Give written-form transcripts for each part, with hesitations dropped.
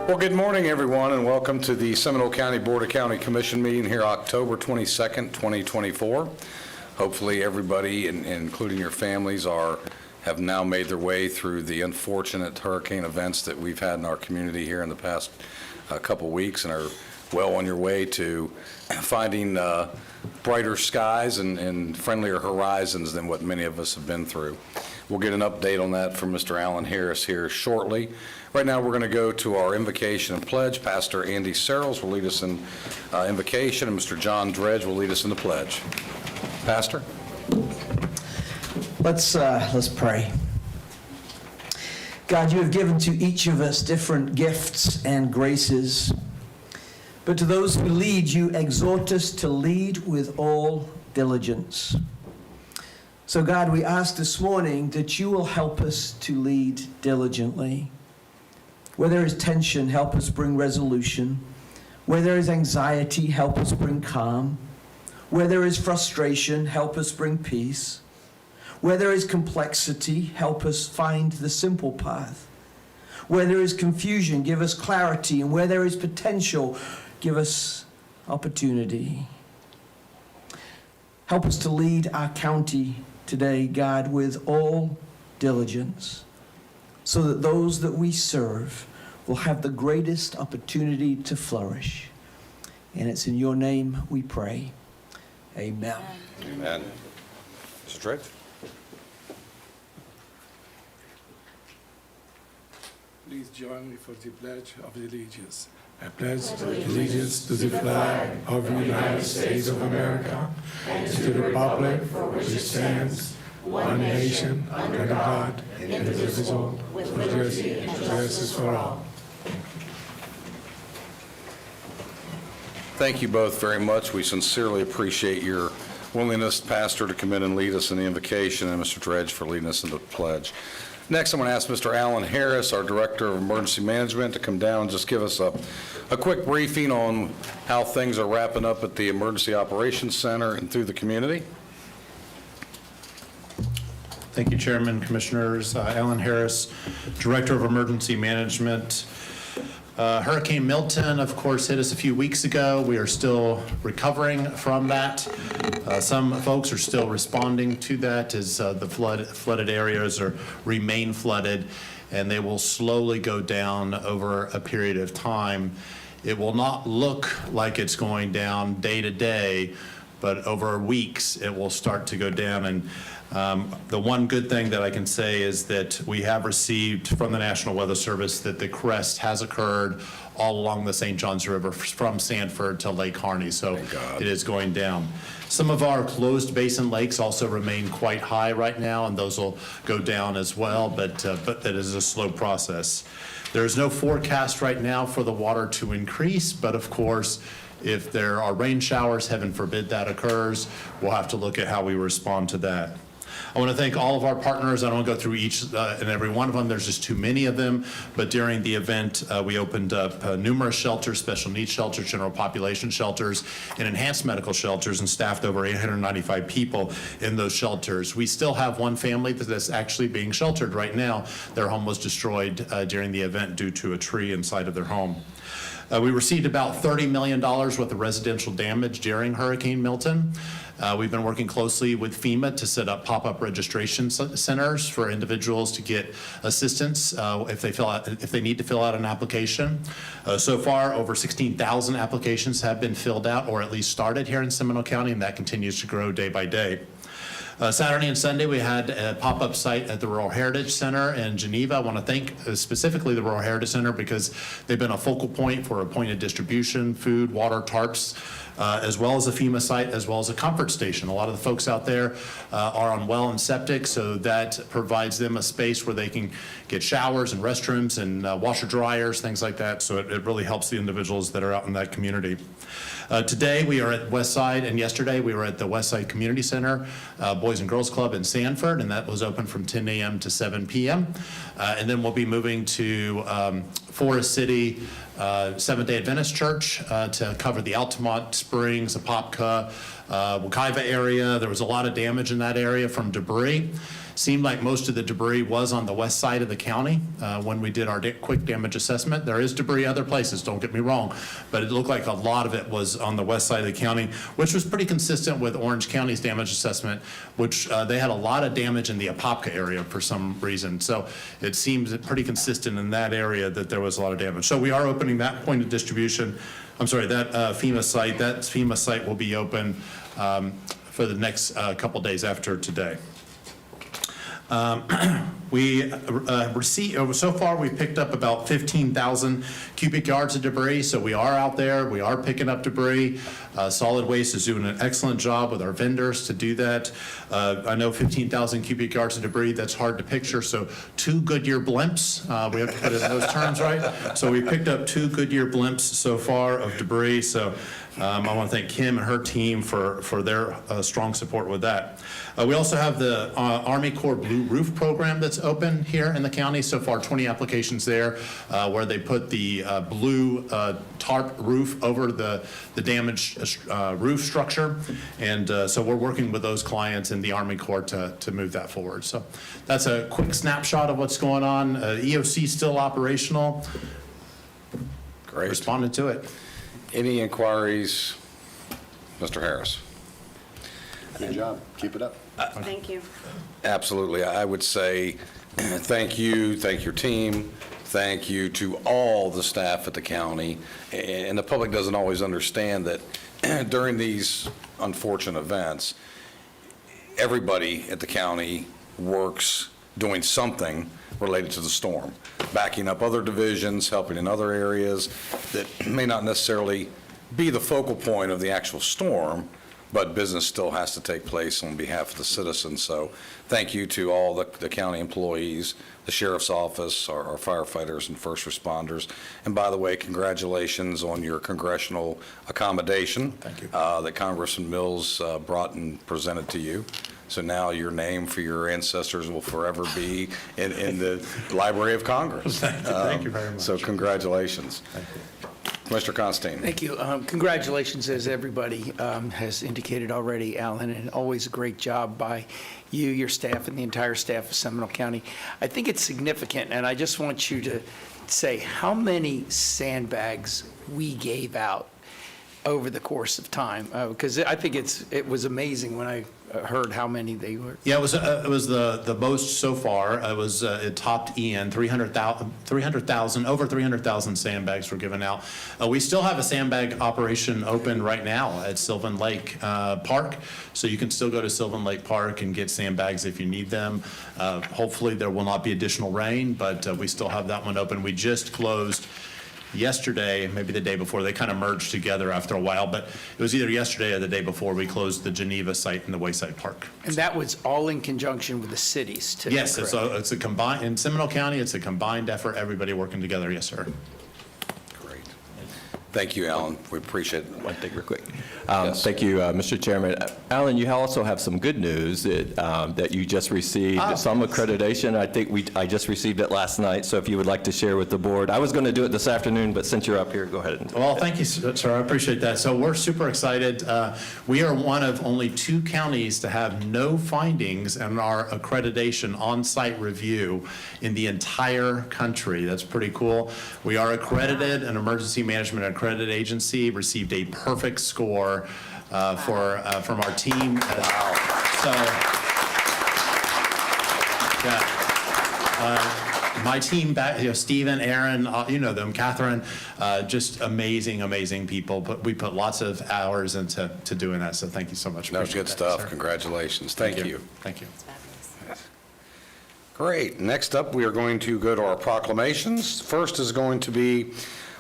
Well, good morning, everyone, and welcome to the Seminole County Board of County Commission meeting here October 22nd, 2024. Hopefully everybody, including your families, have now made their way through the unfortunate hurricane events that we've had in our community here in the past couple weeks and are well on your way to finding brighter skies and friendlier horizons than what many of us have been through. We'll get an update on that from Mr. Alan Harris here shortly. Right now, we're going to go to our invocation and pledge. Pastor Andy Searles will lead us in invocation, and Mr. John Dredge will lead us in the pledge. Pastor? Let's pray. God, you have given to each of us different gifts and graces, but to those who lead, you exhort us to lead with all diligence. So God, we ask this morning that you will help us to lead diligently. Where there is tension, help us bring resolution. Where there is anxiety, help us bring calm. Where there is frustration, help us bring peace. Where there is complexity, help us find the simple path. Where there is confusion, give us clarity. And where there is potential, give us opportunity. Help us to lead our county today, God, with all diligence, so that those that we serve will have the greatest opportunity to flourish. And it's in your name we pray. Amen. Amen. Mr. Dredge? Please join me for the Pledge of Allegiance. I pledge allegiance to the flag of the United States of America and to the republic for which it stands, one nation, under God, indivisible, with liberty and justice for all. Thank you both very much. We sincerely appreciate your willingness, Pastor, to come in and lead us in the invocation, and Mr. Dredge for leading us in the pledge. Next, I'm going to ask Mr. Alan Harris, our Director of Emergency Management, to come down and just give us a quick briefing on how things are wrapping up at the Emergency Operations Center and through the community. Thank you, Chairman, Commissioners. Alan Harris, Director of Emergency Management. Hurricane Milton, of course, hit us a few weeks ago. We are still recovering from that. Some folks are still responding to that as the flooded areas remain flooded, and they will slowly go down over a period of time. It will not look like it's going down day to day, but over weeks it will start to go down. And the one good thing that I can say is that we have received from the National Weather Service that the crest has occurred all along the St. Johns River from Sanford to Lake Harney, so it is going down. Some of our closed basin lakes also remain quite high right now, and those will go down as well, but that is a slow process. There is no forecast right now for the water to increase, but of course, if there are rain showers, heaven forbid that occurs, we'll have to look at how we respond to that. I want to thank all of our partners. I don't want to go through each and every one of them. There's just too many of them. But during the event, we opened up numerous shelters, special needs shelters, general population shelters, and enhanced medical shelters, and staffed over 895 people in those shelters. We still have one family that's actually being sheltered right now. Their home was destroyed during the event due to a tree inside of their home. We received about $30 million worth of residential damage during Hurricane Milton. We've been working closely with FEMA to set up pop-up registration centers for individuals to get assistance if they need to fill out an application. So far, over 16,000 applications have been filled out or at least started here in Seminole County, and that continues to grow day by day. Saturday and Sunday, we had a pop-up site at the Rural Heritage Center in Geneva. I want to thank specifically the Rural Heritage Center because they've been a focal point for appointed distribution, food, water, tarps, as well as a FEMA site, as well as a comfort station. A lot of the folks out there are on well and septic, so that provides them a space where they can get showers and restrooms and washer dryers, things like that. So it really helps the individuals that are out in that community. Today we are at Westside, and yesterday we were at the Westside Community Center, Boys and Girls Club in Sanford, and that was open from 10 a.m. to 7 p.m. And then we'll be moving to Forest City Seventh-day Adventist Church to cover the Altamont Springs, Apopka, Wekiva area. There was a lot of damage in that area from debris. Seemed like most of the debris was on the west side of the county when we did our quick damage assessment. There is debris other places, don't get me wrong, but it looked like a lot of it was on the west side of the county, which was pretty consistent with Orange County's damage assessment, which they had a lot of damage in the Apopka area for some reason. So it seems pretty consistent in that area that there was a lot of damage. So we are opening that point of distribution. I'm sorry, that FEMA site. That FEMA site will be open for the next couple days after today. We received, so far we've picked up about 15,000 cubic yards of debris, so we are out there, we are picking up debris. Solid Waste is doing an excellent job with our vendors to do that. I know 15,000 cubic yards of debris, that's hard to picture, so 2 Goodyear blimps, we have to put it in those terms, right? So we picked up 2 Goodyear blimps so far of debris, so I want to thank Kim and her team for their strong support with that. We also have the Army Corps Blue Roof program that's open here in the county. So far, 20 applications there where they put the blue tarp roof over the damaged roof structure. And so we're working with those clients in the Army Corps to move that forward. So that's a quick snapshot of what's going on. EOC still operational. Great. Responding to it. Any inquiries? Mr. Harris? Good job. Keep it up. Thank you. Absolutely. I would say thank you, thank your team, thank you to all the staff at the county. And the public doesn't always understand that during these unfortunate events, everybody at the county works doing something related to the storm, backing up other divisions, helping in other areas that may not necessarily be the focal point of the actual storm, but business still has to take place on behalf of the citizens. So thank you to all the county employees, the sheriff's office, our firefighters and first responders. And by the way, congratulations on your congressional accommodation. Thank you. That Congressman Mills brought and presented to you. So now your name for your ancestors will forever be in the Library of Congress. Thank you very much. So congratulations. Thank you. Mr. Constantine. Thank you. Congratulations, as everybody has indicated already, Alan, and always a great job by you, your staff, and the entire staff of Seminole County. I think it's significant, and I just want you to say how many sandbags we gave out over the course of time, because I think it was amazing when I heard how many they were. Yeah, it was the most so far. It topped Ian, 300,000, over 300,000 sandbags were given out. We still have a sandbag operation open right now at Sylvan Lake Park, so you can still go to Sylvan Lake Park and get sandbags if you need them. Hopefully there will not be additional rain, but we still have that one open. We just closed yesterday, maybe the day before. They kind of merged together after a while, but it was either yesterday or the day before we closed the Geneva site and the Wayside Park. And that was all in conjunction with the cities, too. Yes, correct? it's a combined, in Seminole County, it's a combined effort, everybody working together, yes, sir. Great. Thank you, Alan. We appreciate it. One thing real quick. Yes. Thank you, Mr. Chairman. Alan, you also have some good news that you just received some accreditation. I think I just received it last night, so if you would like to share with the board. I was going to do it this afternoon, but since you're up here, go ahead and do it. Well, thank you, sir. I appreciate that. So we're super excited. We are one of only 2 counties to have no findings in our accreditation on-site review in the entire country. That's pretty cool. We are accredited, an emergency management accredited agency, received a perfect score from our team. Wow. So, yeah. My team, Stephen, Aaron, you know them, Catherine, just amazing people. But we put lots of hours into doing that, so thank you so much. That was good stuff. Sir. Congratulations. Thank you. Thank you. Great. Next up, we are going to go to our proclamations. First is going to be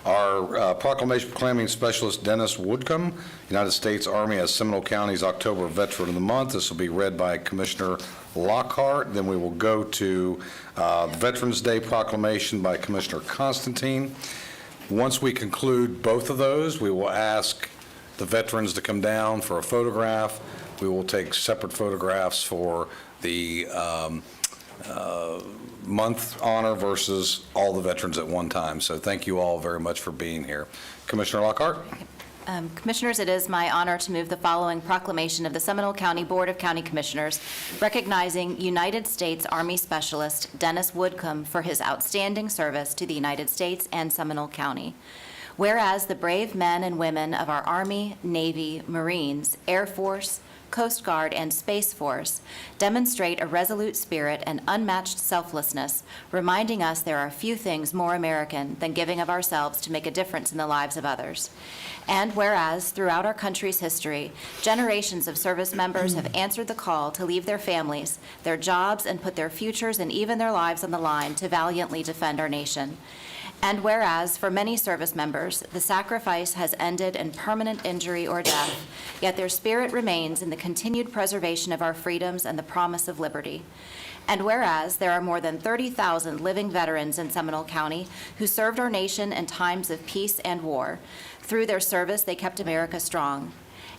our proclamation proclaiming Specialist Dennis Woodcomb, United States Army as Seminole County's October Veteran of the Month. This will be read by Commissioner Lockhart. Then we will go to Veterans Day proclamation by Commissioner Constantine. Once we conclude both of those, we will ask the veterans to come down for a photograph. We will take separate photographs for the month honor versus all the veterans at one time. So thank you all very much for being here. Commissioner Lockhart? Commissioners, it is my honor to move the following proclamation of the Seminole County Board of County Commissioners recognizing United States Army Specialist Dennis Woodcomb for his outstanding service to the United States and Seminole County. Whereas the brave men and women of our Army, Navy, Marines, Air Force, Coast Guard, and Space Force demonstrate a resolute spirit and unmatched selflessness, reminding us there are few things more American than giving of ourselves to make a difference in the lives of others. And whereas throughout our country's history, generations of service members have answered the call to leave their families, their jobs, and put their futures and even their lives on the line to valiantly defend our nation. And whereas, for many service members, the sacrifice has ended in permanent injury or death, yet their spirit remains in the continued preservation of our freedoms and the promise of liberty. And whereas there are more than 30,000 living veterans in Seminole County who served our nation in times of peace and war. Through their service, they kept America strong.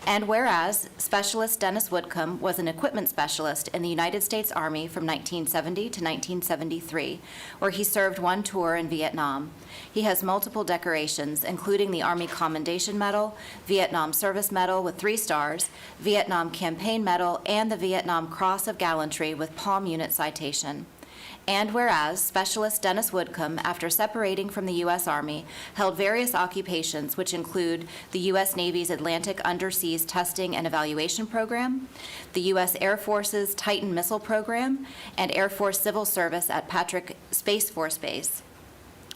And whereas Specialist Dennis Woodcomb was an equipment specialist in the United States Army from 1970 to 1973, where he served one tour in Vietnam. He has multiple decorations, including the Army Commendation Medal, Vietnam Service Medal with 3 stars, Vietnam Campaign Medal, and the Vietnam Cross of Gallantry with Palm Unit citation. And whereas Specialist Dennis Woodcomb, after separating from the U.S. Army, held various occupations which include the U.S. Navy's Atlantic Underseas Testing and Evaluation Program, the U.S. Air Force's Titan Missile Program, and Air Force Civil Service at Patrick Space Force Base.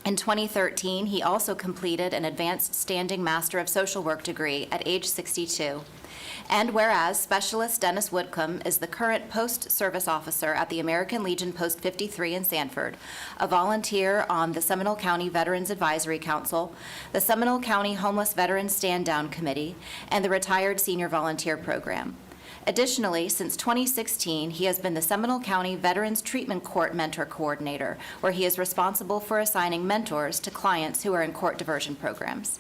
In 2013, he also completed an Advanced Standing Master of Social Work degree at age 62. And whereas Specialist Dennis Woodcomb is the current post-service officer at the American Legion Post 53 in Sanford, a volunteer on the Seminole County Veterans Advisory Council, the Seminole County Homeless Veterans Stand-Down Committee, and the Retired Senior Volunteer Program. Additionally, since 2016, he has been the Seminole County Veterans Treatment Court Mentor Coordinator, where he is responsible for assigning mentors to clients who are in court diversion programs.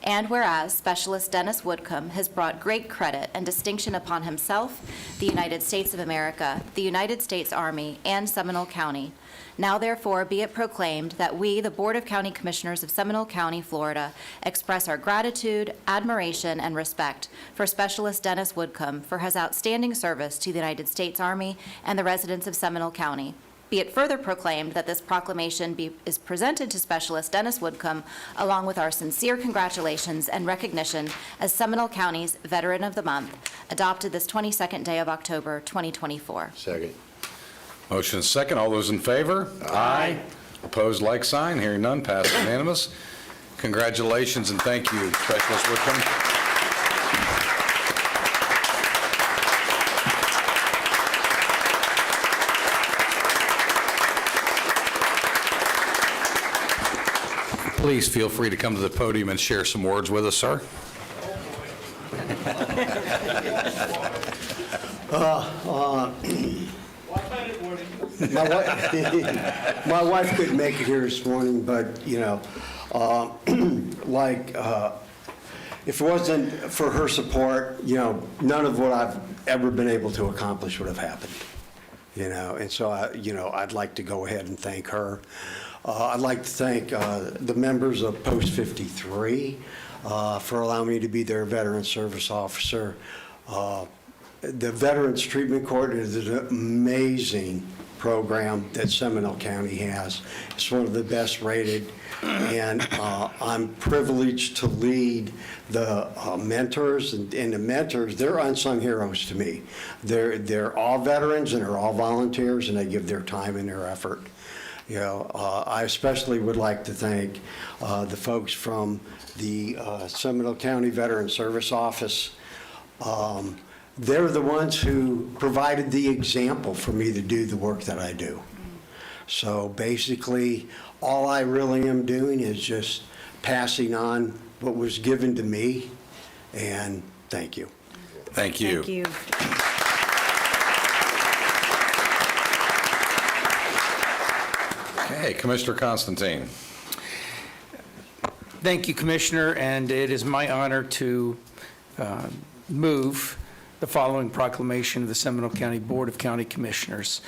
And whereas Specialist Dennis Woodcomb has brought great credit and distinction upon himself, the United States of America, the United States Army, and Seminole County, now therefore be it proclaimed that we, the Board of County Commissioners of Seminole County, Florida, express our gratitude, admiration, and respect for Specialist Dennis Woodcomb for his outstanding service to the United States Army and the residents of Seminole County. Be it further proclaimed that this proclamation is presented to Specialist Dennis Woodcomb along with our sincere congratulations and recognition as Seminole County's Veteran of the Month, adopted this 22nd day of October, 2024. Second. Motion is second. All those in favor? Aye. Opposed, like sign. Hearing none, passed unanimous. Congratulations and thank you, Specialist Woodcomb. Please feel free to come to the podium and share some words with us, sir. My wife couldn't make it here this morning, but, if it wasn't for her support, none of what I've ever been able to accomplish would have happened, and so, I'd like to go ahead and thank her. I'd like to thank the members of Post 53 for allowing me to be their Veteran Service Officer. The Veterans Treatment Court is an amazing program that Seminole County has. It's one of the best rated, and I'm privileged to lead the mentors, and the mentors, they're unsung heroes to me. They're all veterans and they're all volunteers, and they give their time and their effort. I especially would like to thank the folks from the Seminole County Veteran Service Office. They're the ones who provided the example for me to do the work that I do. So basically, all I really am doing is just passing on what was given to me, and thank you. Thank you. Thank you. Okay, Commissioner Constantine. Thank you, Commissioner, and it is my honor to move the following proclamation of the Seminole County Board of County Commissioners,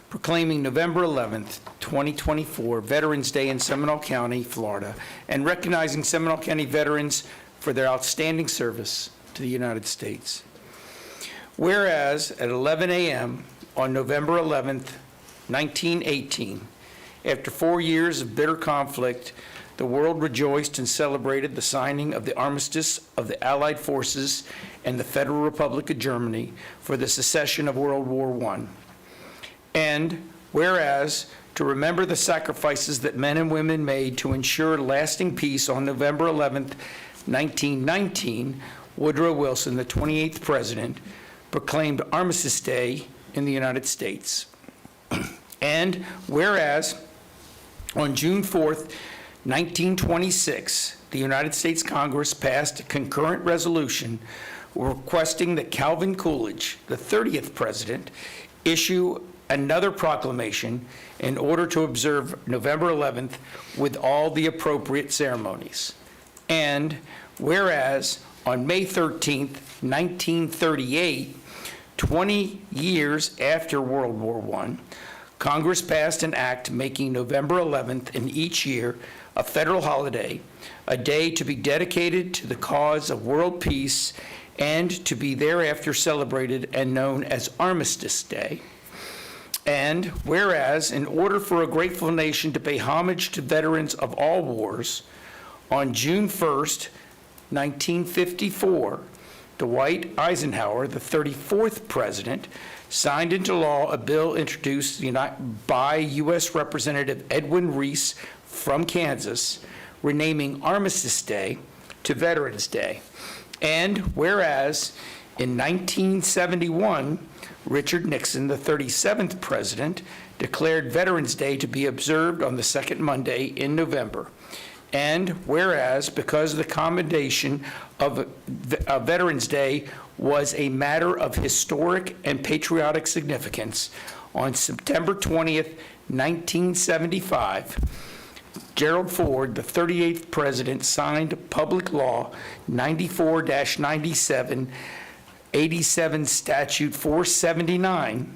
proclaiming November 11th, 2024, Veterans Day in Seminole County, Florida, and recognizing Seminole County veterans for their outstanding service to the United States. Whereas at 11 a.m. on November 11th, 1918, after 4 years of bitter conflict, the world rejoiced and celebrated the signing of the armistice of the Allied forces and the Federal Republic of Germany for the secession of World War I. And whereas to remember the sacrifices that men and women made to ensure lasting peace on November 11th, 1919, Woodrow Wilson, the 28th president, proclaimed Armistice Day in the United States. And whereas on June 4th, 1926, the United States Congress passed a concurrent resolution requesting that Calvin Coolidge, the 30th president, issue another proclamation in order to observe November 11th with all the appropriate ceremonies. And whereas on May 13th, 1938, 20 years after World War I, Congress passed an act making November 11th in each year a federal holiday, a day to be dedicated to the cause of world peace and to be thereafter celebrated and known as Armistice Day. And whereas, in order for a grateful nation to pay homage to veterans of all wars, on June 1st, 1954, Dwight Eisenhower, the 34th president, signed into law a bill introduced by U.S. Representative Edwin Reese from Kansas, renaming Armistice Day to Veterans Day. And whereas, in 1971, Richard Nixon, the 37th president, declared Veterans Day to be observed on the second Monday in November. And whereas, because the commendation of Veterans Day was a matter of historic and patriotic significance, on September 20th, 1975, Gerald Ford, the 38th president, signed Public Law 94-97, 87 Statute 479,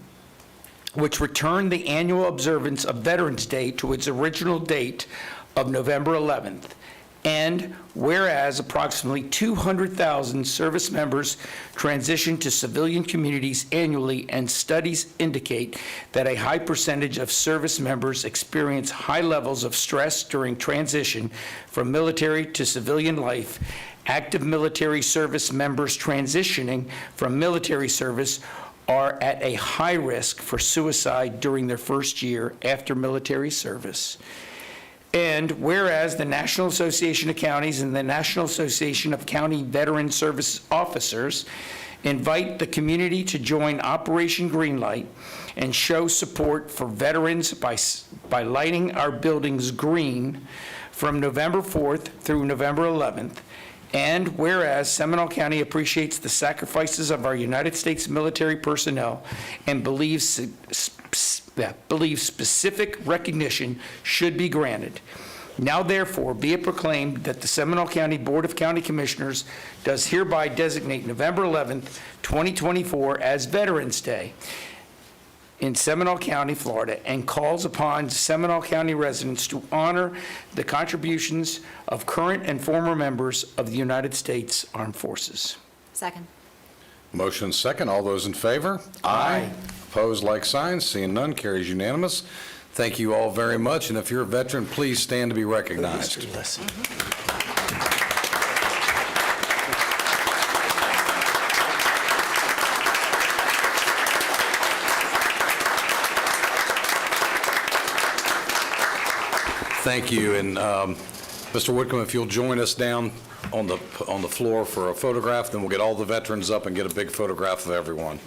which returned the annual observance of Veterans Day to its original date of November 11th. And whereas approximately 200,000 service members transition to civilian communities annually, and studies indicate that a high percentage of service members experience high levels of stress during transition from military to civilian life, active military service members transitioning from military service are at a high risk for suicide during their first year after military service. And whereas the National Association of Counties and the National Association of County Veteran Service Officers invite the community to join Operation Greenlight and show support for veterans by lighting our buildings green from November 4th through November 11th. And whereas Seminole County appreciates the sacrifices of our United States military personnel and believes specific recognition should be granted. Now therefore be it proclaimed that the Seminole County Board of County Commissioners does hereby designate November 11th, 2024 as Veterans Day in Seminole County, Florida, and calls upon Seminole County residents to honor the contributions of current and former members of the United States Armed Forces. Second. Motion second. All those in favor? Aye. Opposed, like sign. Seeing none, carries unanimous. Thank you all very much, and if you're a veteran, please stand to be recognized. Thank you, and Mr. Whitcomb, if you'll join us down on the floor for a photograph, then we'll get all the veterans up and get a big photograph of everyone.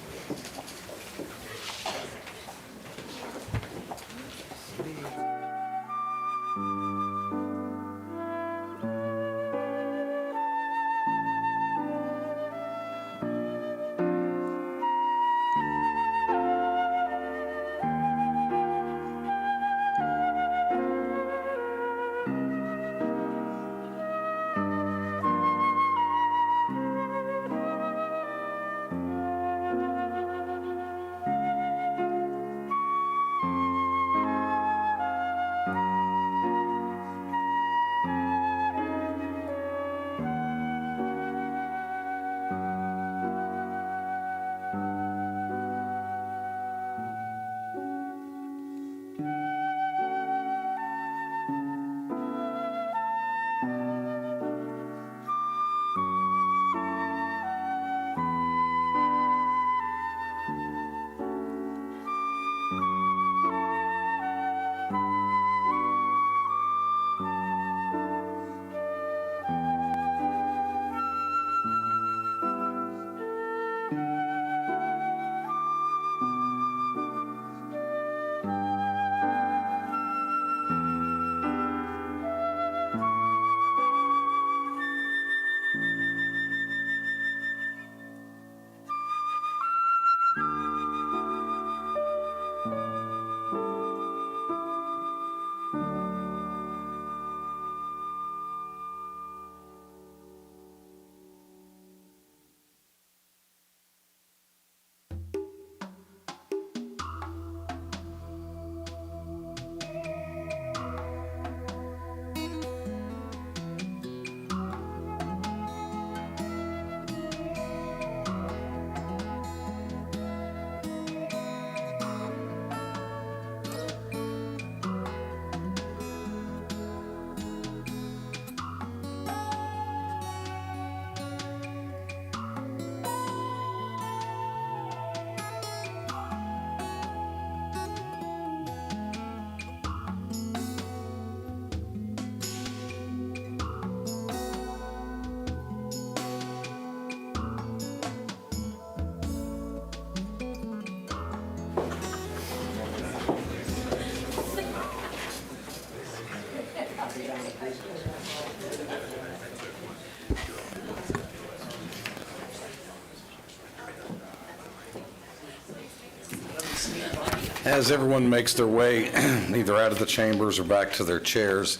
As everyone makes their way either out of the chambers or back to their chairs,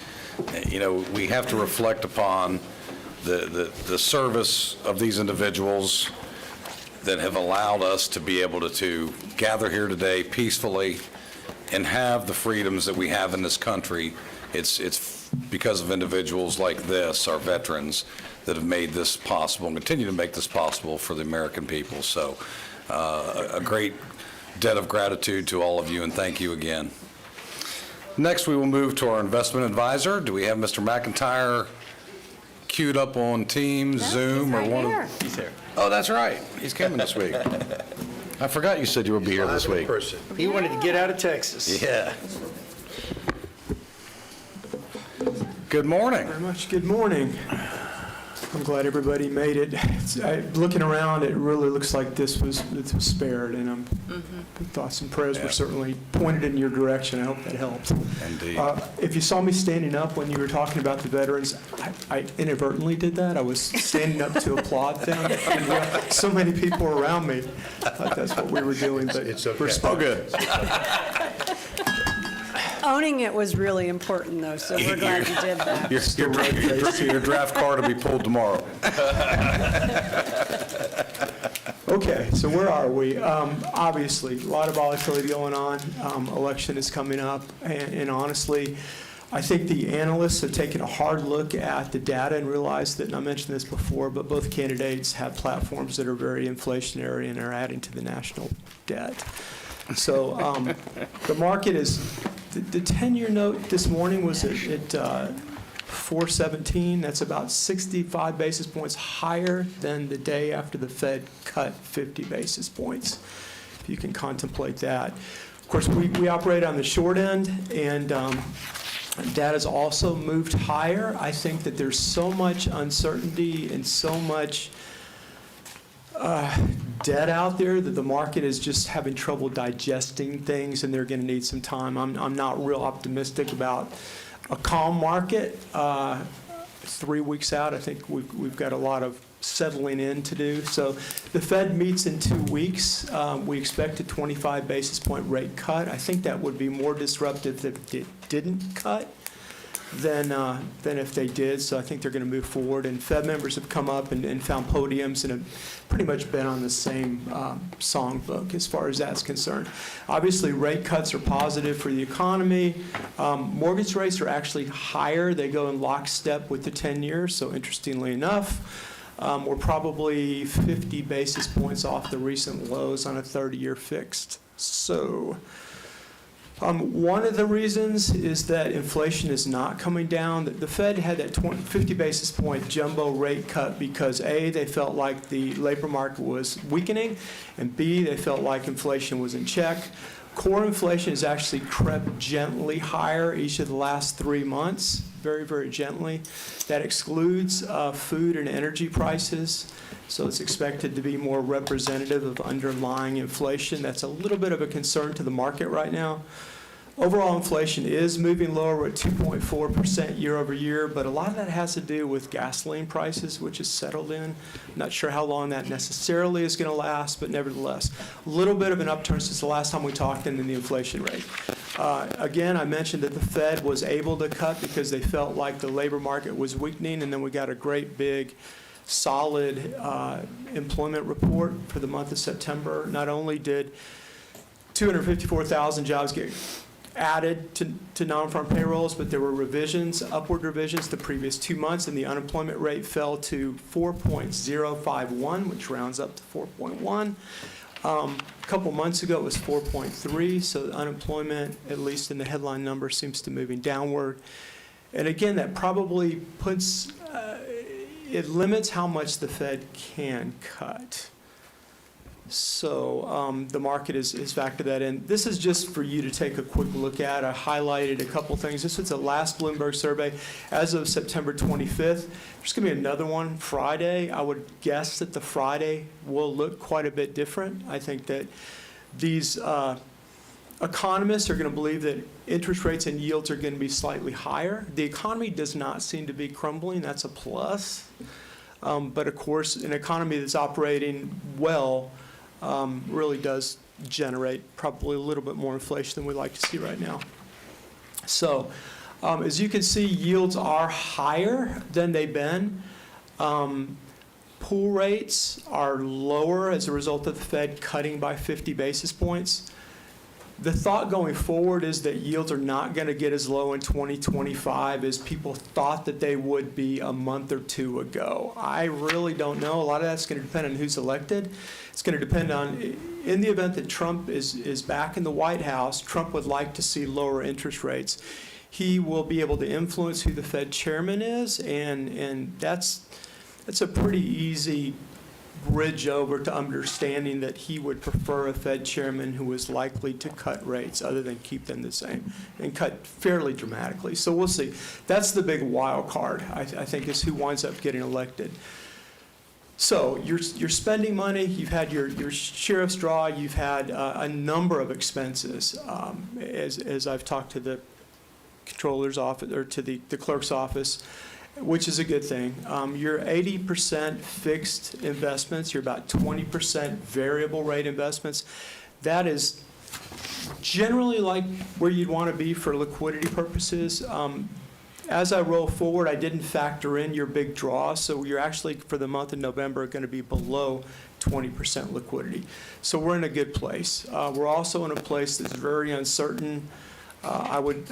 you know, we have to reflect upon the service of these individuals that have allowed us to be able to gather here today peacefully and have the freedoms that we have in this country. It's because of individuals like this, our veterans, that have made this possible and continue to make this possible for the American people. So a great debt of gratitude to all of you, and thank you again. Next, we will move to our investment advisor. Do we have Mr. McIntyre queued up on Teams, Zoom, or one of? He's there. Oh, that's right. He's coming this week. I forgot you said you would be here this week. He wanted to get out of Texas. Yeah. Good morning. Very much. Good morning. I'm glad everybody made it. Looking around, it really looks like this was spared, and thoughts and prayers were certainly pointed in your direction. I hope that helped. Indeed. If you saw me standing up when you were talking about the veterans, I inadvertently did that. I was standing up to applaud them, and so many people were around me. I thought that's what we were doing, but It's okay. we're Oh, good. Owning it was really important, though, so we're glad you did that. Your draft card will be pulled tomorrow. Okay, so where are we? Obviously, a lot of volatility going on. Election is coming up, and honestly, I think the analysts have taken a hard look at the data and realized that, and I mentioned this before, but both candidates have platforms that are very inflationary and are adding to the national debt. So the market is, the 10-year note this morning was at 4.17. That's about 65 basis points higher than the day after the Fed cut 50 basis points, if you can contemplate that. Of course, we operate on the short end, and data's also moved higher. I think that there's so much uncertainty and so much debt out there that the market is just having trouble digesting things, and they're going to need some time. I'm not real optimistic about a calm market. 3 weeks out, I think we've got a lot of settling in to do. So the Fed meets in 2 weeks. We expect a 25 basis point rate cut. I think that would be more disruptive if it didn't cut than if they did. So I think they're going to move forward. And Fed members have come up and found podiums and have pretty much been on the same songbook as far as that's concerned. Obviously, rate cuts are positive for the economy. Mortgage rates are actually higher. They go in lockstep with the 10 years. So interestingly enough, we're probably 50 basis points off the recent lows on a 30-year fixed. So one of the reasons is that inflation is not coming down. The Fed had that 50 basis point jumbo rate cut because A, they felt like the labor market was weakening, and B, they felt like inflation was in check. Core inflation has actually crept gently higher each of the last 3 months, very, very gently. That excludes food and energy prices, so it's expected to be more representative of underlying inflation. That's a little bit of a concern to the market right now. Overall inflation is moving lower. We're at 2.4% year over year, but a lot of that has to do with gasoline prices, which has settled in. Not sure how long that necessarily is going to last, but nevertheless, a little bit of an upturn since the last time we talked in the inflation rate. Again, I mentioned that the Fed was able to cut because they felt like the labor market was weakening, and then we got a great big solid employment report for the month of September. Not only did 254,000 jobs get added to non-farm payrolls, but there were revisions, upward revisions the previous 2 months, and the unemployment rate fell to 4.051, which rounds up to 4.1. A couple months ago, it was 4.3, so the unemployment, at least in the headline number, seems to be moving downward. And again, that probably puts, it limits how much the Fed can cut. So the market is factored that in. This is just for you to take a quick look at. I highlighted a couple things. This was the last Bloomberg survey as of September 25th. There's going to be another one Friday. I would guess that the Friday will look quite a bit different. I think that these economists are going to believe that interest rates and yields are going to be slightly higher. The economy does not seem to be crumbling. That's a plus. But of course, an economy that's operating well really does generate probably a little bit more inflation than we'd like to see right now. So as you can see, yields are higher than they've been. Pool rates are lower as a result of the Fed cutting by 50 basis points. The thought going forward is that yields are not going to get as low in 2025 as people thought that they would be a month or two ago. I really don't know. A lot of that's going to depend on who's elected. It's going to depend on, in the event that Trump is back in the White House, Trump would like to see lower interest rates. He will be able to influence who the Fed chairman is, and that's a pretty easy bridge over to understanding that he would prefer a Fed chairman who is likely to cut rates other than keep them the same, and cut fairly dramatically. So we'll see. That's the big wild card, I think, is who winds up getting elected. So you're spending money. You've had your sheriff's draw. You've had a number of expenses, as I've talked to the controller's office, or to the clerk's office, which is a good thing. You're 80% fixed investments. You're about 20% variable rate investments. That is generally like where you'd want to be for liquidity purposes. As I roll forward, I didn't factor in your big draw, so you're actually, for the month of November, going to be below 20% liquidity. So we're in a good place. We're also in a place that's very uncertain. I would,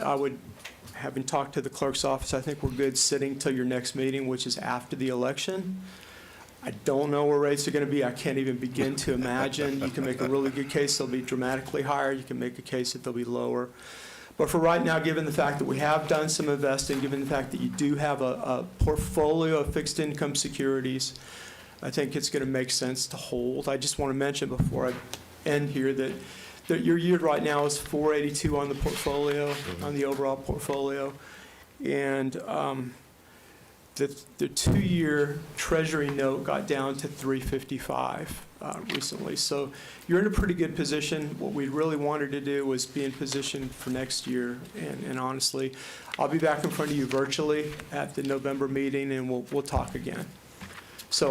having talked to the clerk's office, I think we're good sitting till your next meeting, which is after the election. I don't know where rates are going to be. I can't even begin to imagine. You can make a really good case they'll be dramatically higher. You can make a case that they'll be lower. But for right now, given the fact that we have done some investing, given the fact that you do have a portfolio of fixed income securities, I think it's going to make sense to hold. I just want to mention before I end here that your yield right now is 482 on the portfolio, on the overall portfolio. And the 2-year Treasury note got down to 355 recently. So you're in a pretty good position. What we really wanted to do was be in position for next year. And honestly, I'll be back in front of you virtually at the November meeting, and we'll talk again. So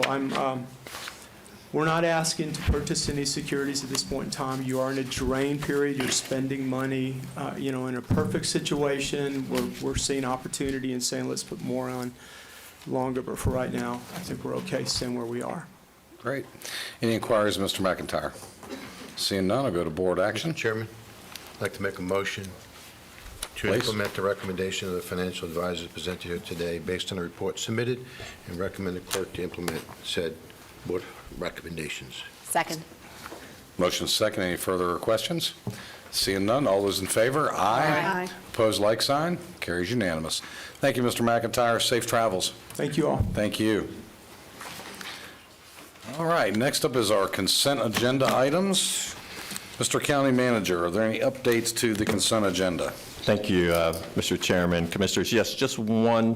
we're not asking to purchase any securities at this point in time. You are in a drain period. You're spending money. In a perfect situation, we're seeing opportunity and saying, let's put more on longer. But for right now, I think we're okay staying where we are. Great. Any inquiries, Mr. McIntyre? Seeing none, I'll go to board action. Mr. Chairman, I'd like to make a motion to Please. implement the recommendation of the financial advisors presented here today based on the report submitted, and recommend the clerk to implement said board recommendations. Second. Motion second. Any further questions? Seeing none, all those in favor? Aye. Opposed, like sign. Carries unanimous. Thank you, Mr. McIntyre. Safe travels. Thank you all. Thank you. All right, next up is our consent agenda items. Mr. County Manager, are there any updates to the consent agenda? Thank you, Mr. Chairman. Commissioners, yes, just one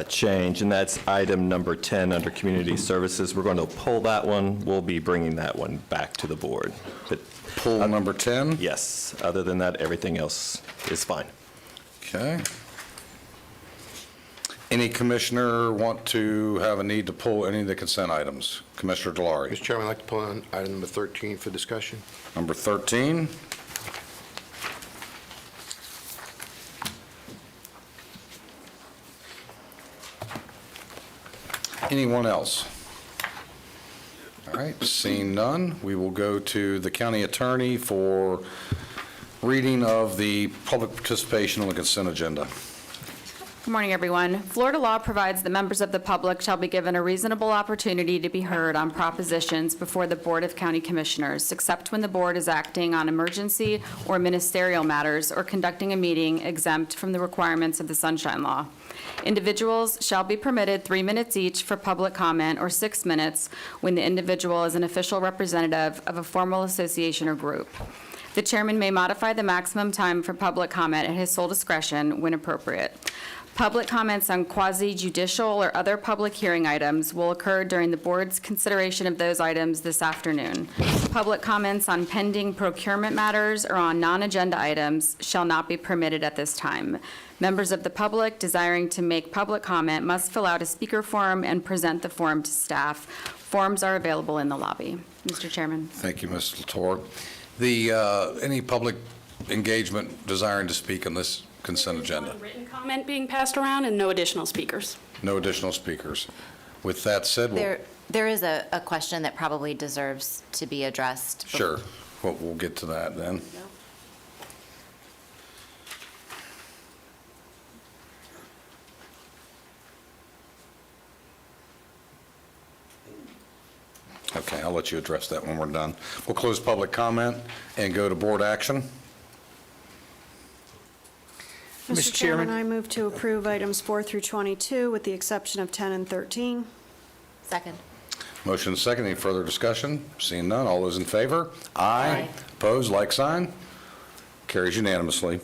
change, and that's item number 10 under Community Services. We're going to pull that one. We'll be bringing that one back to the board. But Pull number 10? yes, other than that, everything else is fine. Okay. Any commissioner want to have a need to pull any of the consent items? Commissioner Delory. Mr. Chairman, I'd like to pull on item number 13 for discussion. Number 13. Anyone else? All right, seeing none, we will go to the county attorney for reading of the public participation on the consent agenda. Good morning, everyone. Florida law provides that members of the public shall be given a reasonable opportunity to be heard on propositions before the Board of County Commissioners, except when the board is acting on emergency or ministerial matters or conducting a meeting exempt from the requirements of the Sunshine Law. Individuals shall be permitted 3 minutes each for public comment or 6 minutes when the individual is an official representative of a formal association or group. The chairman may modify the maximum time for public comment at his sole discretion when appropriate. Public comments on quasi-judicial or other public hearing items will occur during the board's consideration of those items this afternoon. Public comments on pending procurement matters or on non-agenda items shall not be permitted at this time. Members of the public desiring to make public comment must fill out a speaker form and present the form to staff. Forms are available in the lobby. Mr. Chairman. Thank you, Ms. Latour. Any public engagement desiring to speak on this consent agenda? One written comment being passed around and no additional speakers. No additional speakers. With that said, There is a question that probably deserves to be addressed. sure, we'll get to that then. Okay, I'll let you address that when we're done. We'll close public comment and go to board action. Mr. Mr. Chairman, Chairman. I move to approve items 4 through 22 with the exception of 10 and 13. Second. Motion and second. Any further discussion? Seeing none. All those in favor? Aye. Opposed, like sign. Carries unanimously.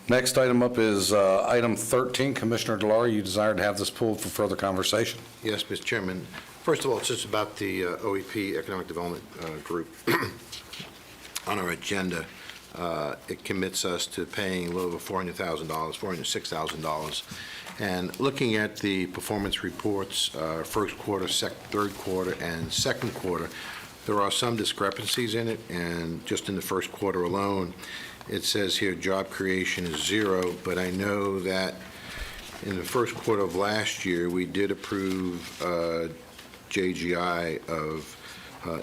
Next item up is item 13. Commissioner Delara, you desire to have this pulled for further conversation. Yes, Mr. Chairman. First of all, it's just about the OEP Economic Development Group. On our agenda, it commits us to paying a little over $400,000, $406,000. And looking at the performance reports, first quarter, third quarter, and second quarter, there are some discrepancies in it, and just in the first quarter alone, it says here job creation is 0, but I know that in the first quarter of last year, we did approve JGI of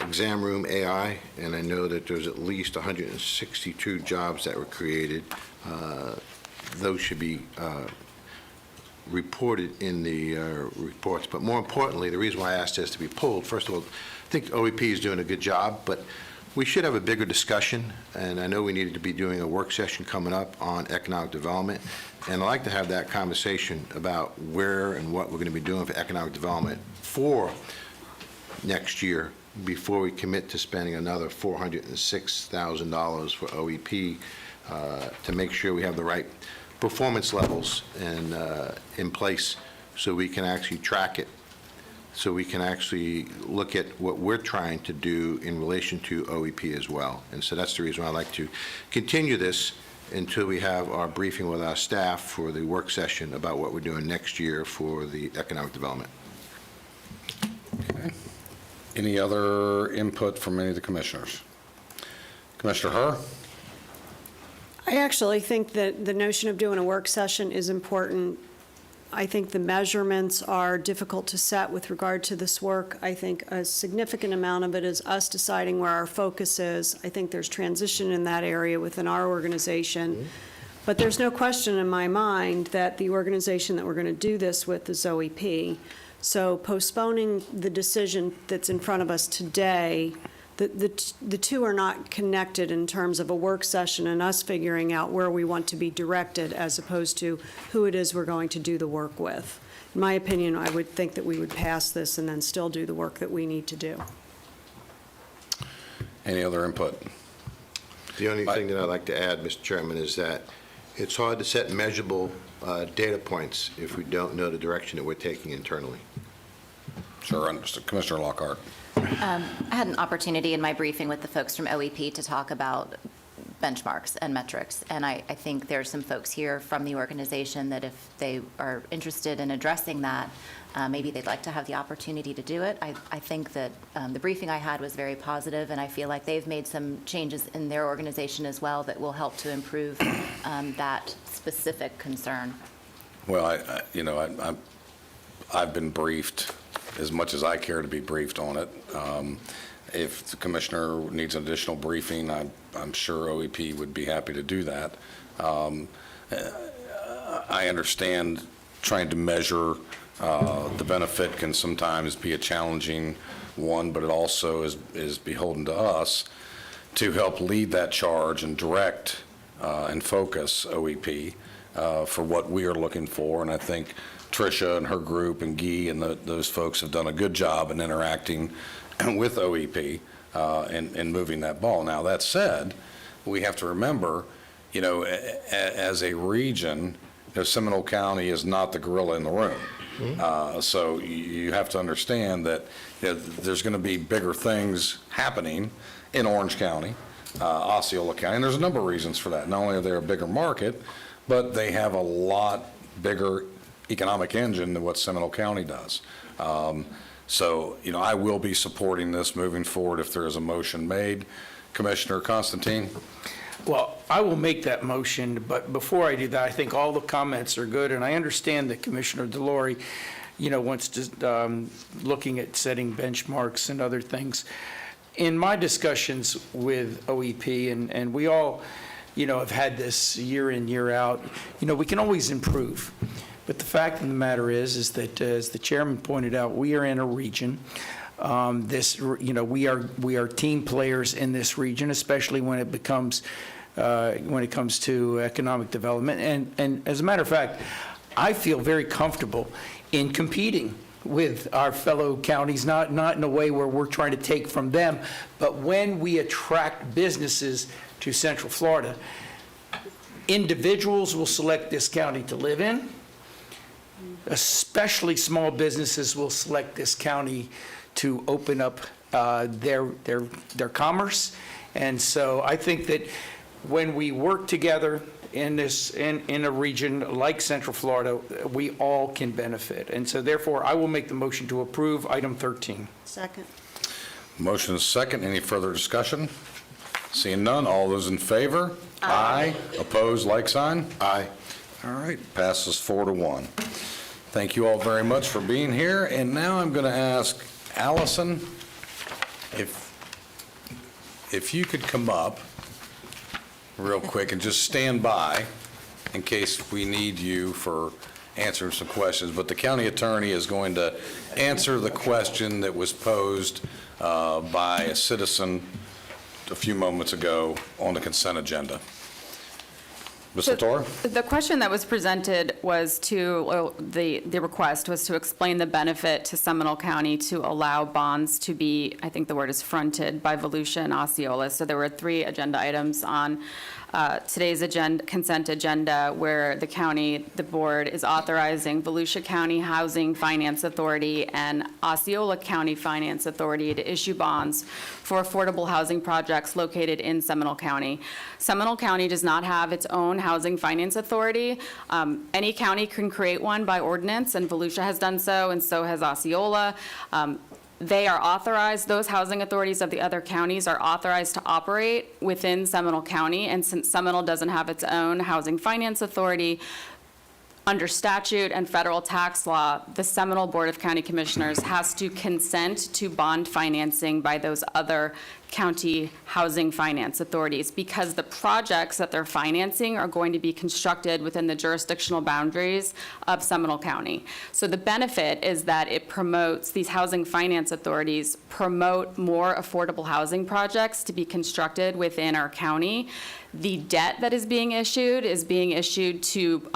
exam room AI, and I know that there's at least 162 jobs that were created. Those should be reported in the reports. But more importantly, the reason why I asked this to be pulled, first of all, I think OEP is doing a good job, but we should have a bigger discussion, and I know we needed to be doing a work session coming up on economic development, and I'd like to have that conversation about where and what we're going to be doing for economic development for next year before we commit to spending another $406,000 for OEP to make sure we have the right performance levels in place so we can actually track it, so we can actually look at what we're trying to do in relation to OEP as well. And so that's the reason why I'd like to continue this until we have our briefing with our staff for the work session about what we're doing next year for the economic development. Okay. Any other input from any of the commissioners? Commissioner Herr? I actually think that the notion of doing a work session is important. I think the measurements are difficult to set with regard to this work. I think a significant amount of it is us deciding where our focus is. I think there's transition in that area within our organization. But there's no question in my mind that the organization that we're going to do this with is OEP. So postponing the decision that's in front of us today, the two are not connected in terms of a work session and us figuring out where we want to be directed as opposed to who it is we're going to do the work with. In my opinion, I would think that we would pass this and then still do the work that we need to do. Any other input? The only thing that I'd like to add, Mr. Chairman, is that it's hard to set measurable data points if we don't know the direction that we're taking internally. Sure, understood. Commissioner Lockhart. I had an opportunity in my briefing with the folks from OEP to talk about benchmarks and metrics, and I think there are some folks here from the organization that if they are interested in addressing that, maybe they'd like to have the opportunity to do it. I think that the briefing I had was very positive, and I feel like they've made some changes in their organization as well that will help to improve that specific concern. Well, I've been briefed as much as I care to be briefed on it. If the commissioner needs an additional briefing, I'm sure OEP would be happy to do that. I understand trying to measure the benefit can sometimes be a challenging one, but it also is beholden to us to help lead that charge and direct and focus OEP for what we are looking for. And I think Tricia and her group and Guy and those folks have done a good job in interacting with OEP and moving that ball. Now, that said, we have to remember, as a region, Seminole County is not the gorilla in the room. So you have to understand that there's going to be bigger things happening in Orange County, Osceola County, and there's a number of reasons for that. Not only are they a bigger market, but they have a lot bigger economic engine than what Seminole County does. So, I will be supporting this moving forward if there is a motion made Commissioner Constantine? Well, I will make that motion, but before I do that, I think all the comments are good, and I understand that Commissioner Delory, wants to, looking at setting benchmarks and other things. In my discussions with OEP, and we all, have had this year in, year out, we can always improve. But the fact of the matter is that, as the chairman pointed out, we are in a region. We are team players in this region, especially when it comes to economic development. And as a matter of fact, I feel very comfortable in competing with our fellow counties, not in a way where we're trying to take from them, but when we attract businesses to Central Florida, individuals will select this county to live in. Especially small businesses will select this county to open up their commerce. And so I think that when we work together in a region like Central Florida, we all can benefit. And so therefore, I will make the motion to approve item 13. Second. Motion is second. Any further discussion? Seeing none, all those in favor? Aye. Opposed, like sign? Aye. All right, passes 4-1. Thank you all very much for being here. And now I'm going to ask Allison if you could come up real quick and just stand by in case we need you for answering some questions. But the county attorney is going to answer the question that was posed by a citizen a few moments ago on the consent agenda. Ms. Latour? The question that was presented was the request was to explain the benefit to Seminole County to allow bonds to be, I think the word is fronted, by Volusia and Osceola. So there were 3 agenda items on today's consent agenda where the board is authorizing Volusia County Housing Finance Authority and Osceola County Finance Authority to issue bonds for affordable housing projects located in Seminole County. Seminole County does not have its own housing finance authority. Any county can create one by ordinance, and Volusia has done so, and so has Osceola. They are authorized, those housing authorities of the other counties are authorized to operate within Seminole County, and since Seminole doesn't have its own housing finance authority, under statute and federal tax law, the Seminole Board of County Commissioners has to consent to bond financing by those other county housing finance authorities because the projects that they're financing are going to be constructed within the jurisdictional boundaries of Seminole County. So the benefit is that it promotes, these housing finance authorities promote more affordable housing projects to be constructed within our county. The debt that is being issued to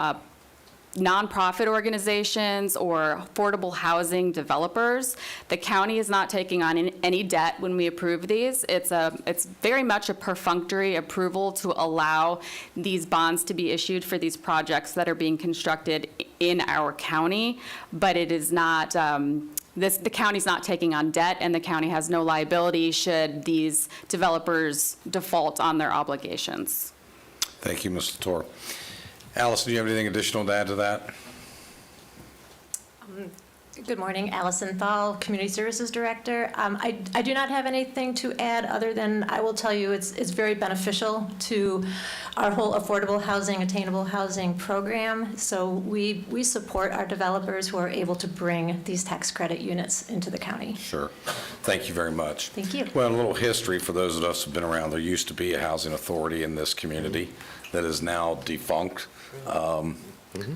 nonprofit organizations or affordable housing developers. The county is not taking on any debt when we approve these. It's very much a perfunctory approval to allow these bonds to be issued for these projects that are being constructed in our county, but it is not, the county's not taking on debt, and the county has no liability should these developers default on their obligations. Thank you, Ms. Latour. Allison, do you have anything additional to add to that? Good morning, Allison Thal, Community Services Director. I do not have anything to add other than I will tell you it's very beneficial to our whole affordable housing, attainable housing program. So we support our developers who are able to bring these tax credit units into the county. Sure. Thank you very much. Thank you. Well, a little history for those of us who've been around. There used to be a housing authority in this community that is now defunct. And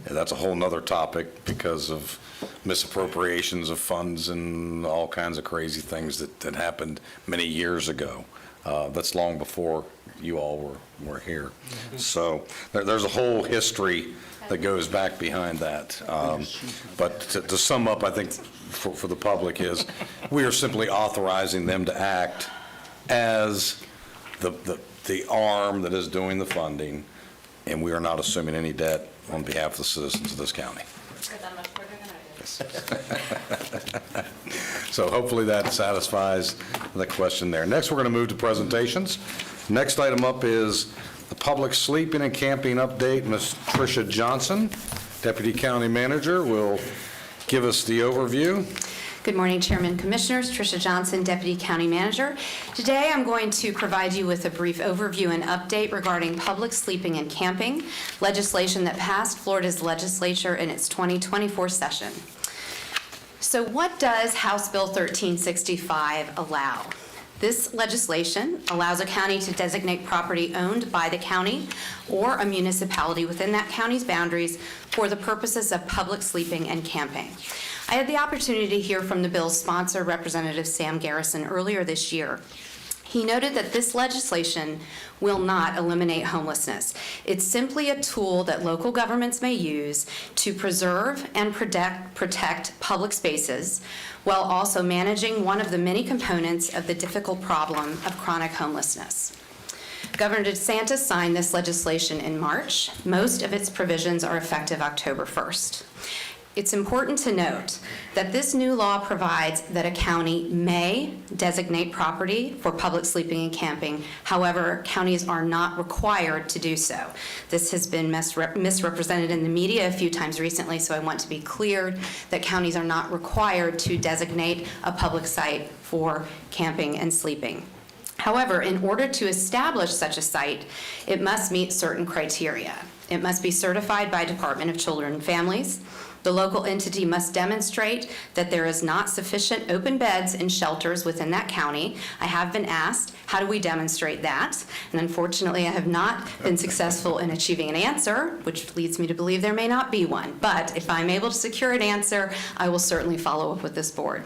that's a whole nother topic because of misappropriations of funds and all kinds of crazy things that happened many years ago. That's long before you all were here. So there's a whole history that goes back behind that. But to sum up, I think for the public is we are simply authorizing them to act as the arm that is doing the funding, and we are not assuming any debt on behalf of the citizens of this county. So hopefully that satisfies the question there. Next, we're going to move to presentations. Next item up is the public sleeping and camping update. Ms. Tricia Johnson, Deputy County Manager, will give us the overview. Good morning, Chairman, Commissioners. Tricia Johnson, Deputy County Manager. Today, I'm going to provide you with a brief overview and update regarding public sleeping and camping, legislation that passed Florida's legislature in its 2024 session. So what does House Bill 1365 allow? This legislation allows a county to designate property owned by the county or a municipality within that county's boundaries for the purposes of public sleeping and camping. I had the opportunity to hear from the bill's sponsor, Representative Sam Garrison, earlier this year. He noted that this legislation will not eliminate homelessness. It's simply a tool that local governments may use to preserve and protect public spaces while also managing one of the many components of the difficult problem of chronic homelessness. Governor DeSantis signed this legislation in March. Most of its provisions are effective October 1st. It's important to note that this new law provides that a county may designate property for public sleeping and camping. However, counties are not required to do so. This has been misrepresented in the media a few times recently, so I want to be clear that counties are not required to designate a public site for camping and sleeping. However, in order to establish such a site, it must meet certain criteria. It must be certified by Department of Children and Families. The local entity must demonstrate that there is not sufficient open beds in shelters within that county. I have been asked, how do we demonstrate that? And unfortunately, I have not been successful in achieving an answer, which leads me to believe there may not be one. But if I'm able to secure an answer, I will certainly follow up with this board.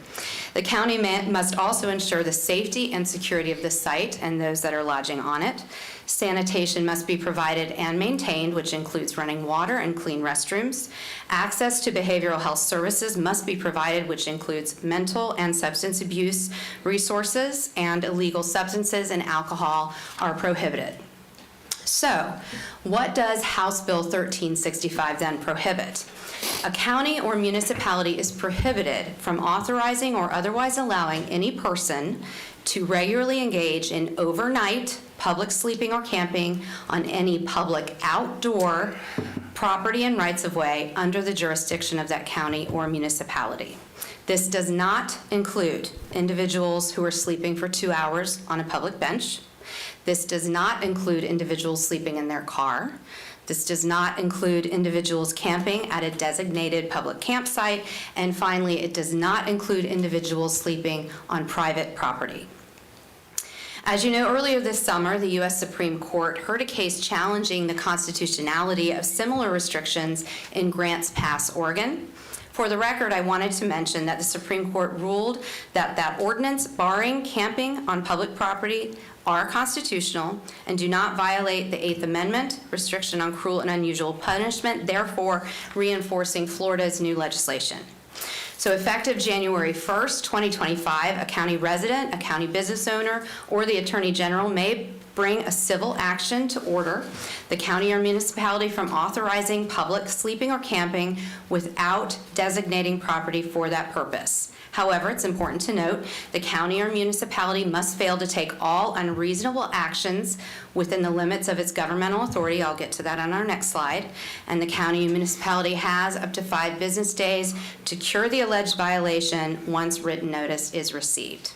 The county must also ensure the safety and security of the site and those that are lodging on it. Sanitation must be provided and maintained, which includes running water and clean restrooms. Access to behavioral health services must be provided, which includes mental and substance abuse resources, and illegal substances and alcohol are prohibited. So, what does House Bill 1365 then prohibit? A county or municipality is prohibited from authorizing or otherwise allowing any person to regularly engage in overnight public sleeping or camping on any public outdoor property and rights-of-way under the jurisdiction of that county or municipality. This does not include individuals who are sleeping for 2 hours on a public bench. This does not include individuals sleeping in their car. This does not include individuals camping at a designated public campsite. And finally, it does not include individuals sleeping on private property. As you know, earlier this summer, the U.S. Supreme Court heard a case challenging the constitutionality of similar restrictions in Grants Pass, Oregon. For the record, I wanted to mention that the Supreme Court ruled that that ordinance barring camping on public property are constitutional and do not violate the Eighth Amendment, restriction on cruel and unusual punishment, therefore reinforcing Florida's new legislation. So effective January 1st, 2025, a county resident, a county business owner, or the Attorney General may bring a civil action to order the county or municipality from authorizing public sleeping or camping without designating property for that purpose. However, it's important to note the county or municipality must fail to take all unreasonable actions within the limits of its governmental authority. I'll get to that on our next slide. And the county and municipality has up to 5 business days to cure the alleged violation once written notice is received.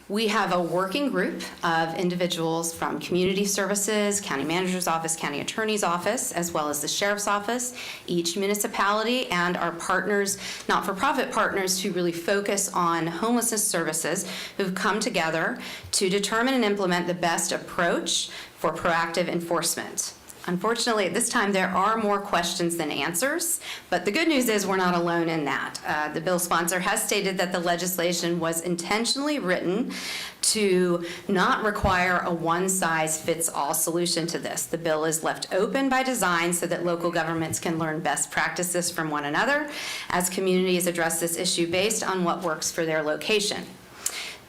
We have a working group of individuals from Community Services, County Manager's Office, County Attorney's Office, as well as the Sheriff's Office, each municipality, and our partners, not-for-profit partners who really focus on homelessness services, who've come together to determine and implement the best approach for proactive enforcement. Unfortunately, at this time, there are more questions than answers, but the good news is we're not alone in that. The bill sponsor has stated that the legislation was intentionally written to not require a one-size-fits-all solution to this. The bill is left open by design so that local governments can learn best practices from one another as communities address this issue based on what works for their location.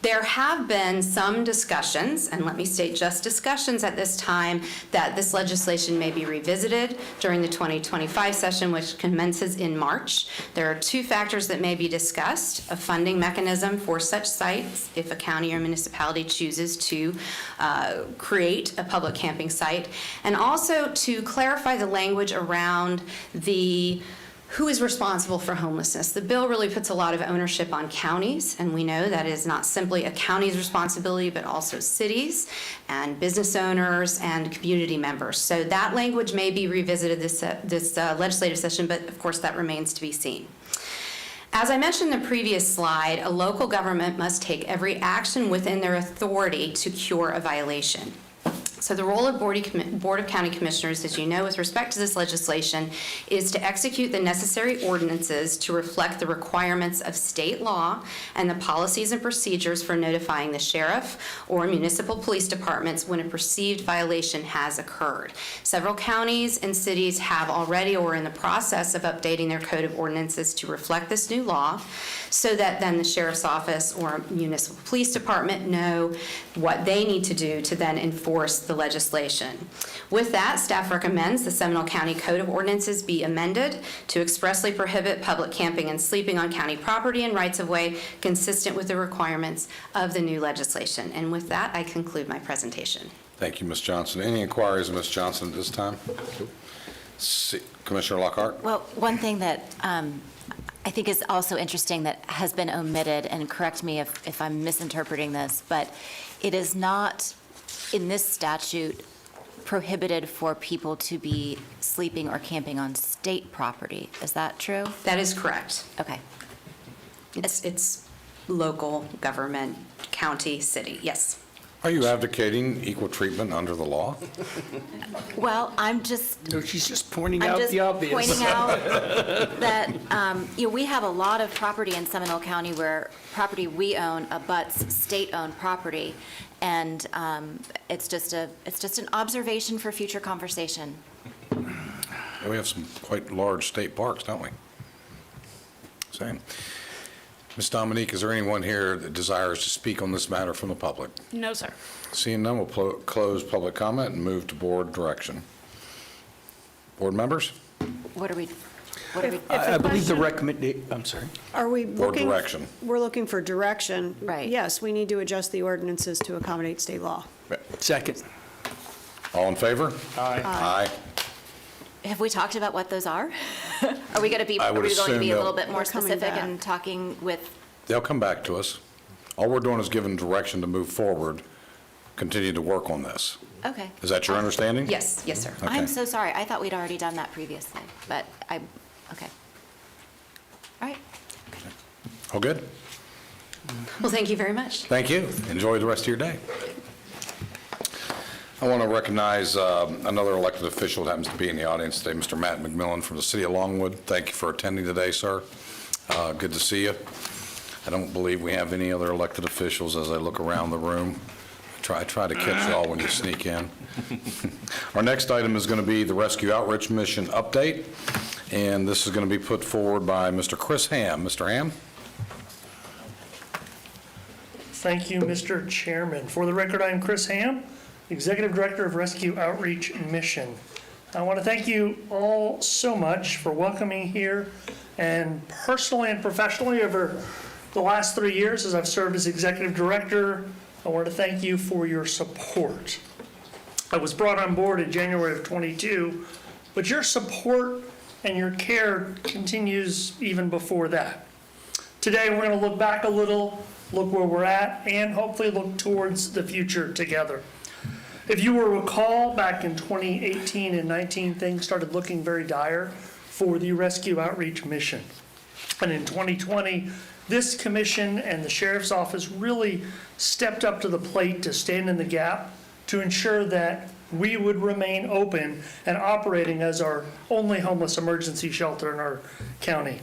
There have been some discussions, and let me state just discussions at this time, that this legislation may be revisited during the 2025 session, which commences in March. There are 2 factors that may be discussed: a funding mechanism for such sites if a county or municipality chooses to create a public camping site, and also to clarify the language around the Who is responsible for homelessness? The bill really puts a lot of ownership on counties, and we know that is not simply a county's responsibility, but also cities and business owners and community members. So that language may be revisited this legislative session, but of course that remains to be seen. As I mentioned in the previous slide, a local government must take every action within their authority to cure a violation. So the role of Board of County Commissioners, as you know, with respect to this legislation, is to execute the necessary ordinances to reflect the requirements of state law and the policies and procedures for notifying the sheriff or municipal police departments when a perceived violation has occurred. Several counties and cities have already or are in the process of updating their code of ordinances to reflect this new law, so that then the sheriff's office or municipal police department know what they need to do to then enforce the legislation. With that, staff recommends the Seminole County Code of Ordinances be amended to expressly prohibit public camping and sleeping on county property and rights-of-way consistent with the requirements of the new legislation. And with that, I conclude my presentation. Thank you, Ms. Johnson. Any inquiries of Ms. Johnson at this time? Commissioner Lockhart? Well, one thing that I think is also interesting that has been omitted, and correct me if I'm misinterpreting this, but it is not in this statute prohibited for people to be sleeping or camping on state property. Is that true? That is correct. Okay. It's local government, county, city, yes. Are you advocating equal treatment under the law? Well, I'm just. No, she's just pointing out the obvious. Pointing out that, we have a lot of property in Seminole County where property we own abuts state-owned property. And it's just an observation for future conversation. We have some quite large state parks, don't we? Same. Ms. Dominique, is there anyone here that desires to speak on this matter from the public? No, sir. Seeing none, we'll close public comment and move to board direction. Board members? What are we? I believe the recommendation, I'm sorry. Are we Board looking? direction. We're looking for direction. Right. Yes, we need to adjust the ordinances to accommodate state law. Second. All in favor? Aye. Aye. Have we talked about what those are? Are we going to be? I Are would we going to be a assume little bit more they're coming specific back. and talking with? They'll come back to us. All we're doing is giving direction to move forward, continue to work on this. Okay. Is that your understanding? Yes, yes, sir. Okay. I'm so sorry. I thought we'd already done that previously, but okay. All right. All good? Well, thank you very much. Thank you. Enjoy the rest of your day. I want to recognize another elected official that happens to be in the audience today, Mr. Matt McMillan from the city of Longwood. Thank you for attending today, sir. Good to see you. I don't believe we have any other elected officials as I look around the room. I try to catch y'all when you sneak in. Our next item is going to be the Rescue Outreach Mission update, and this is going to be put forward by Mr. Chris Ham. Mr. Ham? Thank you, Mr. Chairman. For the record, I am Chris Ham, Executive Director of Rescue Outreach Mission. I want to thank you all so much for welcoming here, and personally and professionally over the last 3 years as I've served as Executive Director, I want to thank you for your support. I was brought on board in January of '22, but your support and your care continues even before that. Today, we're going to look back a little, look where we're at, and hopefully look towards the future together. If you will recall, back in 2018 and 19, things started looking very dire for the Rescue Outreach Mission. And in 2020, this commission and the Sheriff's Office really stepped up to the plate to stand in the gap to ensure that we would remain open and operating as our only homeless emergency shelter in our county.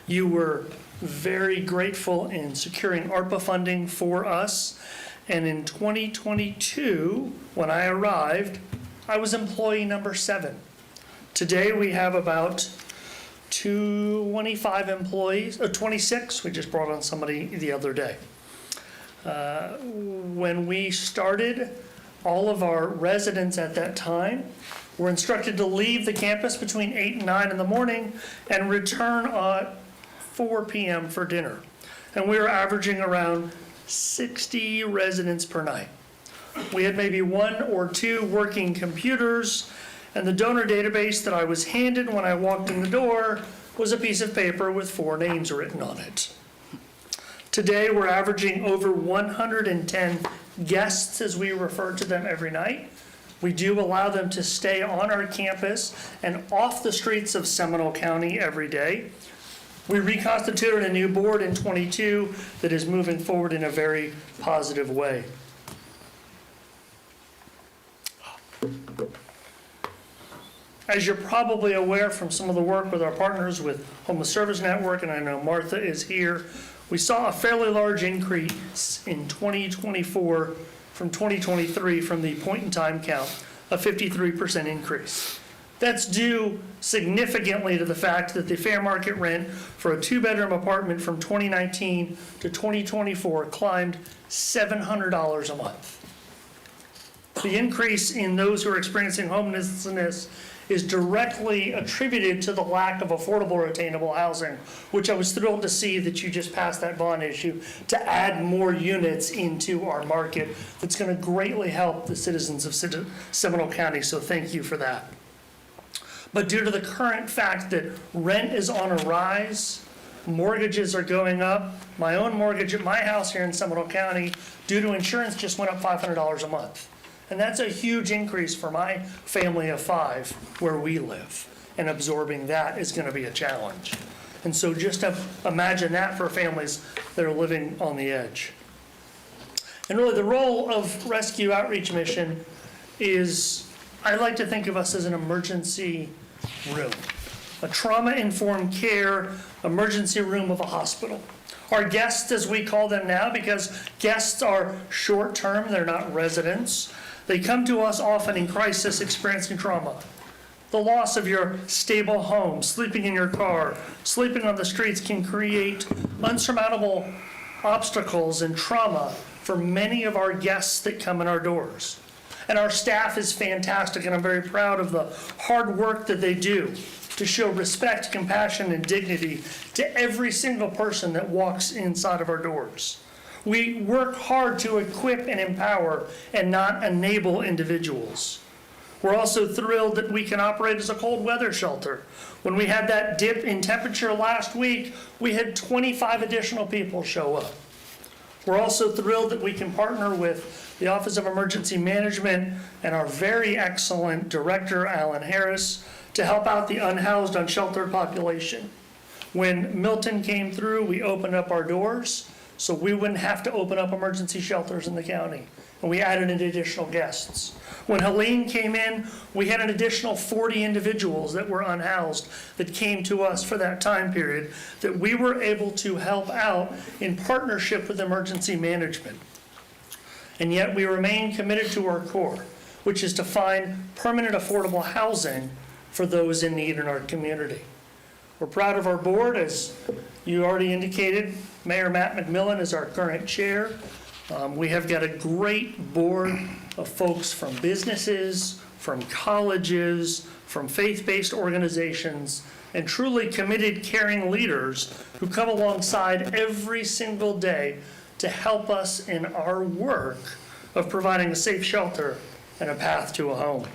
You were very grateful in securing ARPA funding for us. And in 2022, when I arrived, I was employee number 7. Today, we have about 25 employees, 26. We just brought on somebody the other day. When we started, all of our residents at that time were instructed to leave the campus between 8 and 9 in the morning and return at 4 p.m. for dinner. And we were averaging around 60 residents per night. We had maybe 1 or 2 working computers, And the donor database that I was handed when I walked in the door was a piece of paper with 4 names written on it. Today, we're averaging over 110 guests, as we refer to them, every night. We do allow them to stay on our campus and off the streets of Seminole County every day. We reconstituted a new board in '22 that is moving forward in a very positive way. As you're probably aware from some of the work with our partners with Homeless Service Network, and I know Martha is here, we saw a fairly large increase in 2024 from 2023 from the point-in-time count, a 53% increase. That's due significantly to the fact that the fair market rent for a 2-bedroom apartment from 2019 to 2024 climbed $700 a month. The increase in those who are experiencing homelessness is directly attributed to the lack of affordable or attainable housing, which I was thrilled to see that you just passed that bond issue to add more units into our market. That's going to greatly help the citizens of Seminole County, so thank you for that. But due to the current fact that rent is on a rise, mortgages are going up. My own mortgage at my house here in Seminole County, due to insurance, just went up $500 a month. And that's a huge increase for my family of 5 where we live. And absorbing that is going to be a challenge. And so just imagine that for families that are living on the edge. And really the role of Rescue Outreach Mission is, I like to think of us as an emergency room, a trauma-informed care emergency room of a hospital. Our guests, as we call them now, because guests are short-term, they're not residents. They come to us often in crisis, experiencing trauma. The loss of your stable home, sleeping in your car, sleeping on the streets can create unsurmountable obstacles and trauma for many of our guests that come in our doors. And our staff is fantastic, and I'm very proud of the hard work that they do to show respect, compassion, and dignity to every single person that walks inside of our doors. We work hard to equip and empower and not enable individuals. We're also thrilled that we can operate as a cold weather shelter. When we had that dip in temperature last week, we had 25 additional people show up. We're also thrilled that we can partner with the Office of Emergency Management and our very excellent Director, Alan Harris, to help out the unhoused, unsheltered population. When Milton came through, we opened up our doors so we wouldn't have to open up emergency shelters in the county, and we added in additional guests. When Helene came in, we had an additional 40 individuals that were unhoused that came to us for that time period that we were able to help out in partnership with emergency management. And yet we remain committed to our core, which is to find permanent affordable housing for those in need in our community. We're proud of our board, as you already indicated. Mayor Matt McMillan is our current chair. We have got a great board of folks from businesses, from colleges, from faith-based organizations, and truly committed, caring leaders who come alongside every single day to help us in our work of providing a safe shelter and a path to a home.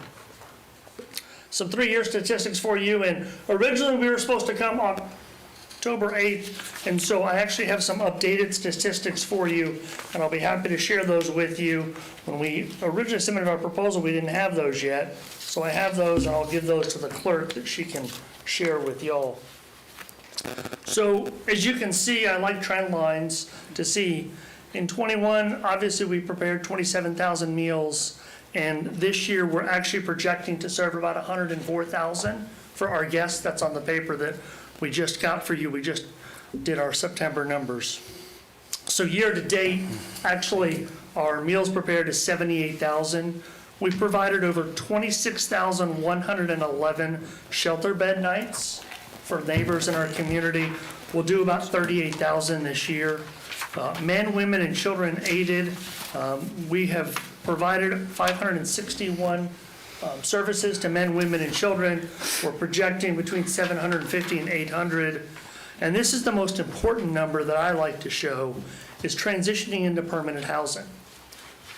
Some 3-year statistics for you, and originally we were supposed to come October 8th, and so I actually have some updated statistics for you, and I'll be happy to share those with you. When we originally submitted our proposal, we didn't have those yet, so I have those, and I'll give those to the clerk that she can share with y'all. So as you can see, I like trend lines to see. In '21, obviously we prepared 27,000 meals, and this year we're actually projecting to serve about 104,000 for our guests. That's on the paper that we just got for you. We just did our September numbers. So year to date, actually, our meals prepared is 78,000. We provided over 26,111 shelter bed nights for neighbors in our community. We'll do about 38,000 this year. Men, women, and children aided. We have provided 561 services to men, women, and children. We're projecting between 750 and 800. And this is the most important number that I like to show, is transitioning into permanent housing.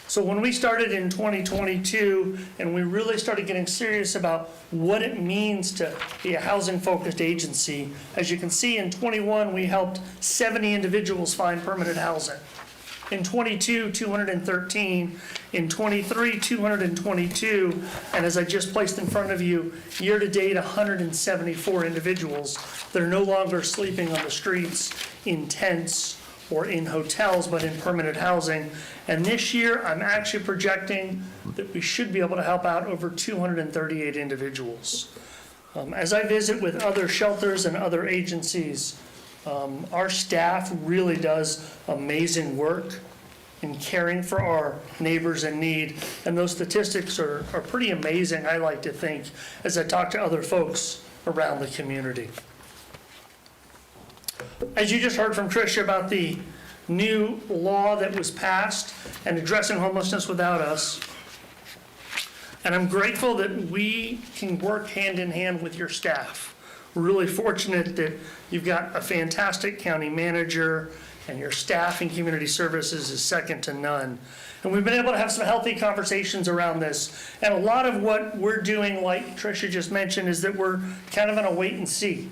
So when we started in 2022, and we really started getting serious about what it means to be a housing-focused agency, as you can see, in 21, we helped 70 individuals find permanent housing. In 22, 213. In 23, 222. And as I just placed in front of you, year-to-date, 174 individuals that are no longer sleeping on the streets in tents or in hotels, but in permanent housing. And this year, I'm actually projecting that we should be able to help out over 238 individuals. As I visit with other shelters and other agencies, our staff really does amazing work in caring for our neighbors in need. And those statistics are pretty amazing, I like to think, as I talk to other folks around the community. As you just heard from Tricia about the new law that was passed and addressing homelessness without us, and I'm grateful that we can work hand in hand with your staff. We're really fortunate that you've got a fantastic county manager, and your staff in community services is second to none. And we've been able to have some healthy conversations around this. And a lot of what we're doing, like Tricia just mentioned, is that we're kind of in a wait and see.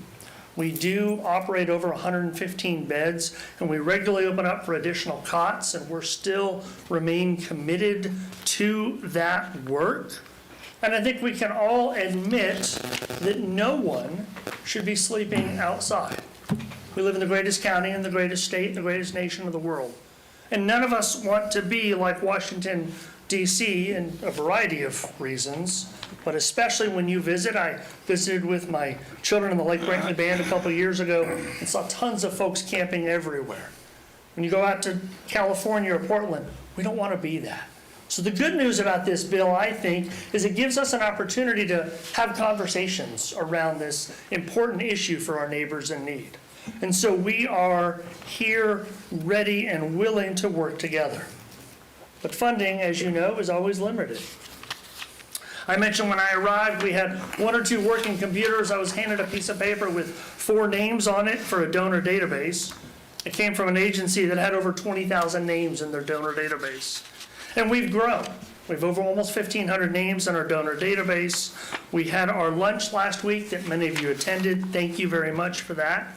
We do operate over 115 beds, and we regularly open up for additional cots, and we're still remain committed to that work. And I think we can all admit that no one should be sleeping outside. We live in the greatest county in the greatest state, the greatest nation of the world. And none of us want to be like Washington, D.C. in a variety of reasons, but especially when you visit. I visited with my children in the Lake Brantley Band a couple of years ago and saw tons of folks camping everywhere. When you go out to California or Portland, we don't want to be that. So the good news about this bill, I think, is it gives us an opportunity to have conversations around this important issue for our neighbors in need. And so we are here ready and willing to work together. But funding, as you know, is always limited. I mentioned when I arrived, we had 1 or 2 working computers. I was handed a piece of paper with 4 names on it for a donor database. It came from an agency that had over 20,000 names in their donor database. And we've grown. We have over almost 1,500 names in our donor database. We had our lunch last week that many of you attended. Thank you very much for that.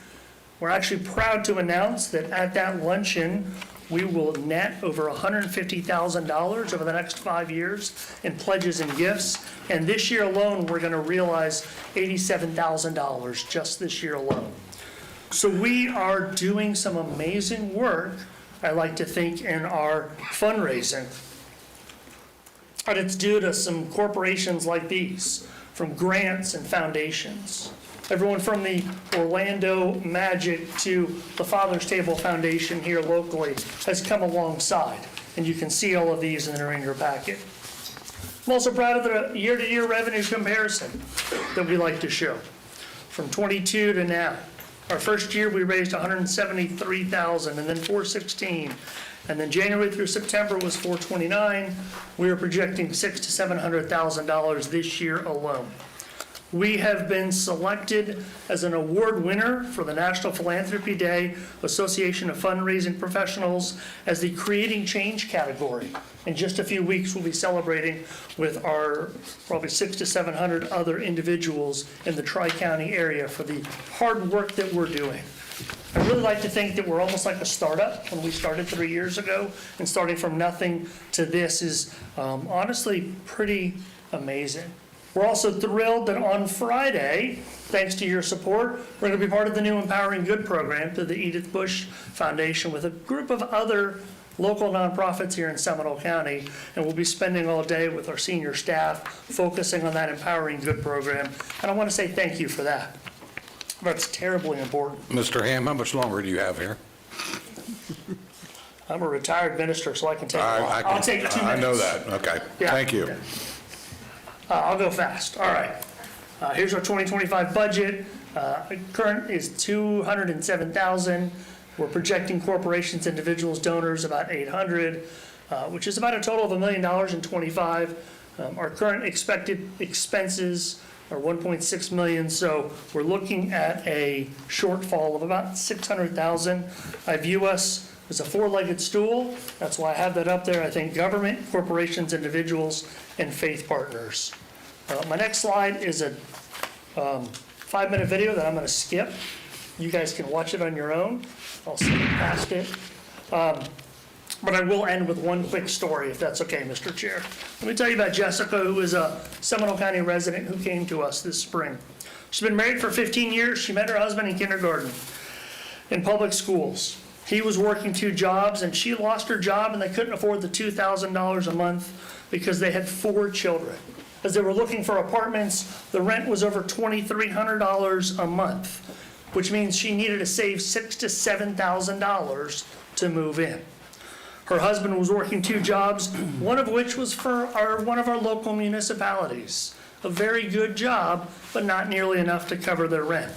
We're actually proud to announce that at that luncheon, we will net over $150,000 over the next 5 years in pledges and gifts. And this year alone, we're going to realize $87,000 just this year alone. So we are doing some amazing work, I like to think, in our fundraising. And it's due to some corporations like these, from grants and foundations. Everyone from the Orlando Magic to the Father's Table Foundation here locally has come alongside. And you can see all of these and they're in your packet. I'm also proud of the year-to-year revenue comparison that we like to show. From 22 to now. Our first year we raised $173,000 and then $416,000. And then January through September was $429,000. We are projecting $600,000 to $700,000 this year alone. We have been selected as an award winner for the National Philanthropy Day Association of Fundraising Professionals as the Creating Change category. In just a few weeks, we'll be celebrating with our probably 600 to 700 other individuals in the Tri-County area for the hard work that we're doing. I really like to think that we're almost like a startup when we started 3 years ago, and starting from nothing to this is honestly pretty amazing. We're also thrilled that on Friday, thanks to your support, we're going to be part of the new Empowering Good program through the Edith Bush Foundation with a group of other local nonprofits here in Seminole County, and we'll be spending all day with our senior staff focusing on that Empowering Good program. And I want to say thank you for that. That's terribly important. Mr. Ham, how much longer do you have here? I'm a retired minister, so I can take a while. I'll take 2 minutes. I know that. Okay. Yeah. Thank you. Yeah. I'll go fast. All right. Here's our 2025 budget. Current is $207,000. We're projecting corporations, individuals, donors about 800, which is about a total of $1 million in 25. Our current expected expenses are $1.6 million, so we're looking at a shortfall of about $600,000. I view us is a four-legged stool. That's why I have that up there. I think government, corporations, individuals, and faith partners. My next slide is a 5-minute video that I'm going to skip. You guys can watch it on your own. I'll skip past it. But I will end with one quick story, if that's okay, Mr. Chair. Let me tell you about Jessica, who is a Seminole County resident who came to us this spring. She's been married for 15 years. She met her husband in kindergarten in public schools. He was working 2 jobs, and she lost her job, and they couldn't afford the $2,000 a month because they had 4 children. As they were looking for apartments, the rent was over $2,300 a month, which means she needed to save $6,000 to $7,000 to move in. Her husband was working 2 jobs, one of which was for one of our local municipalities. A very good job, but not nearly enough to cover their rent.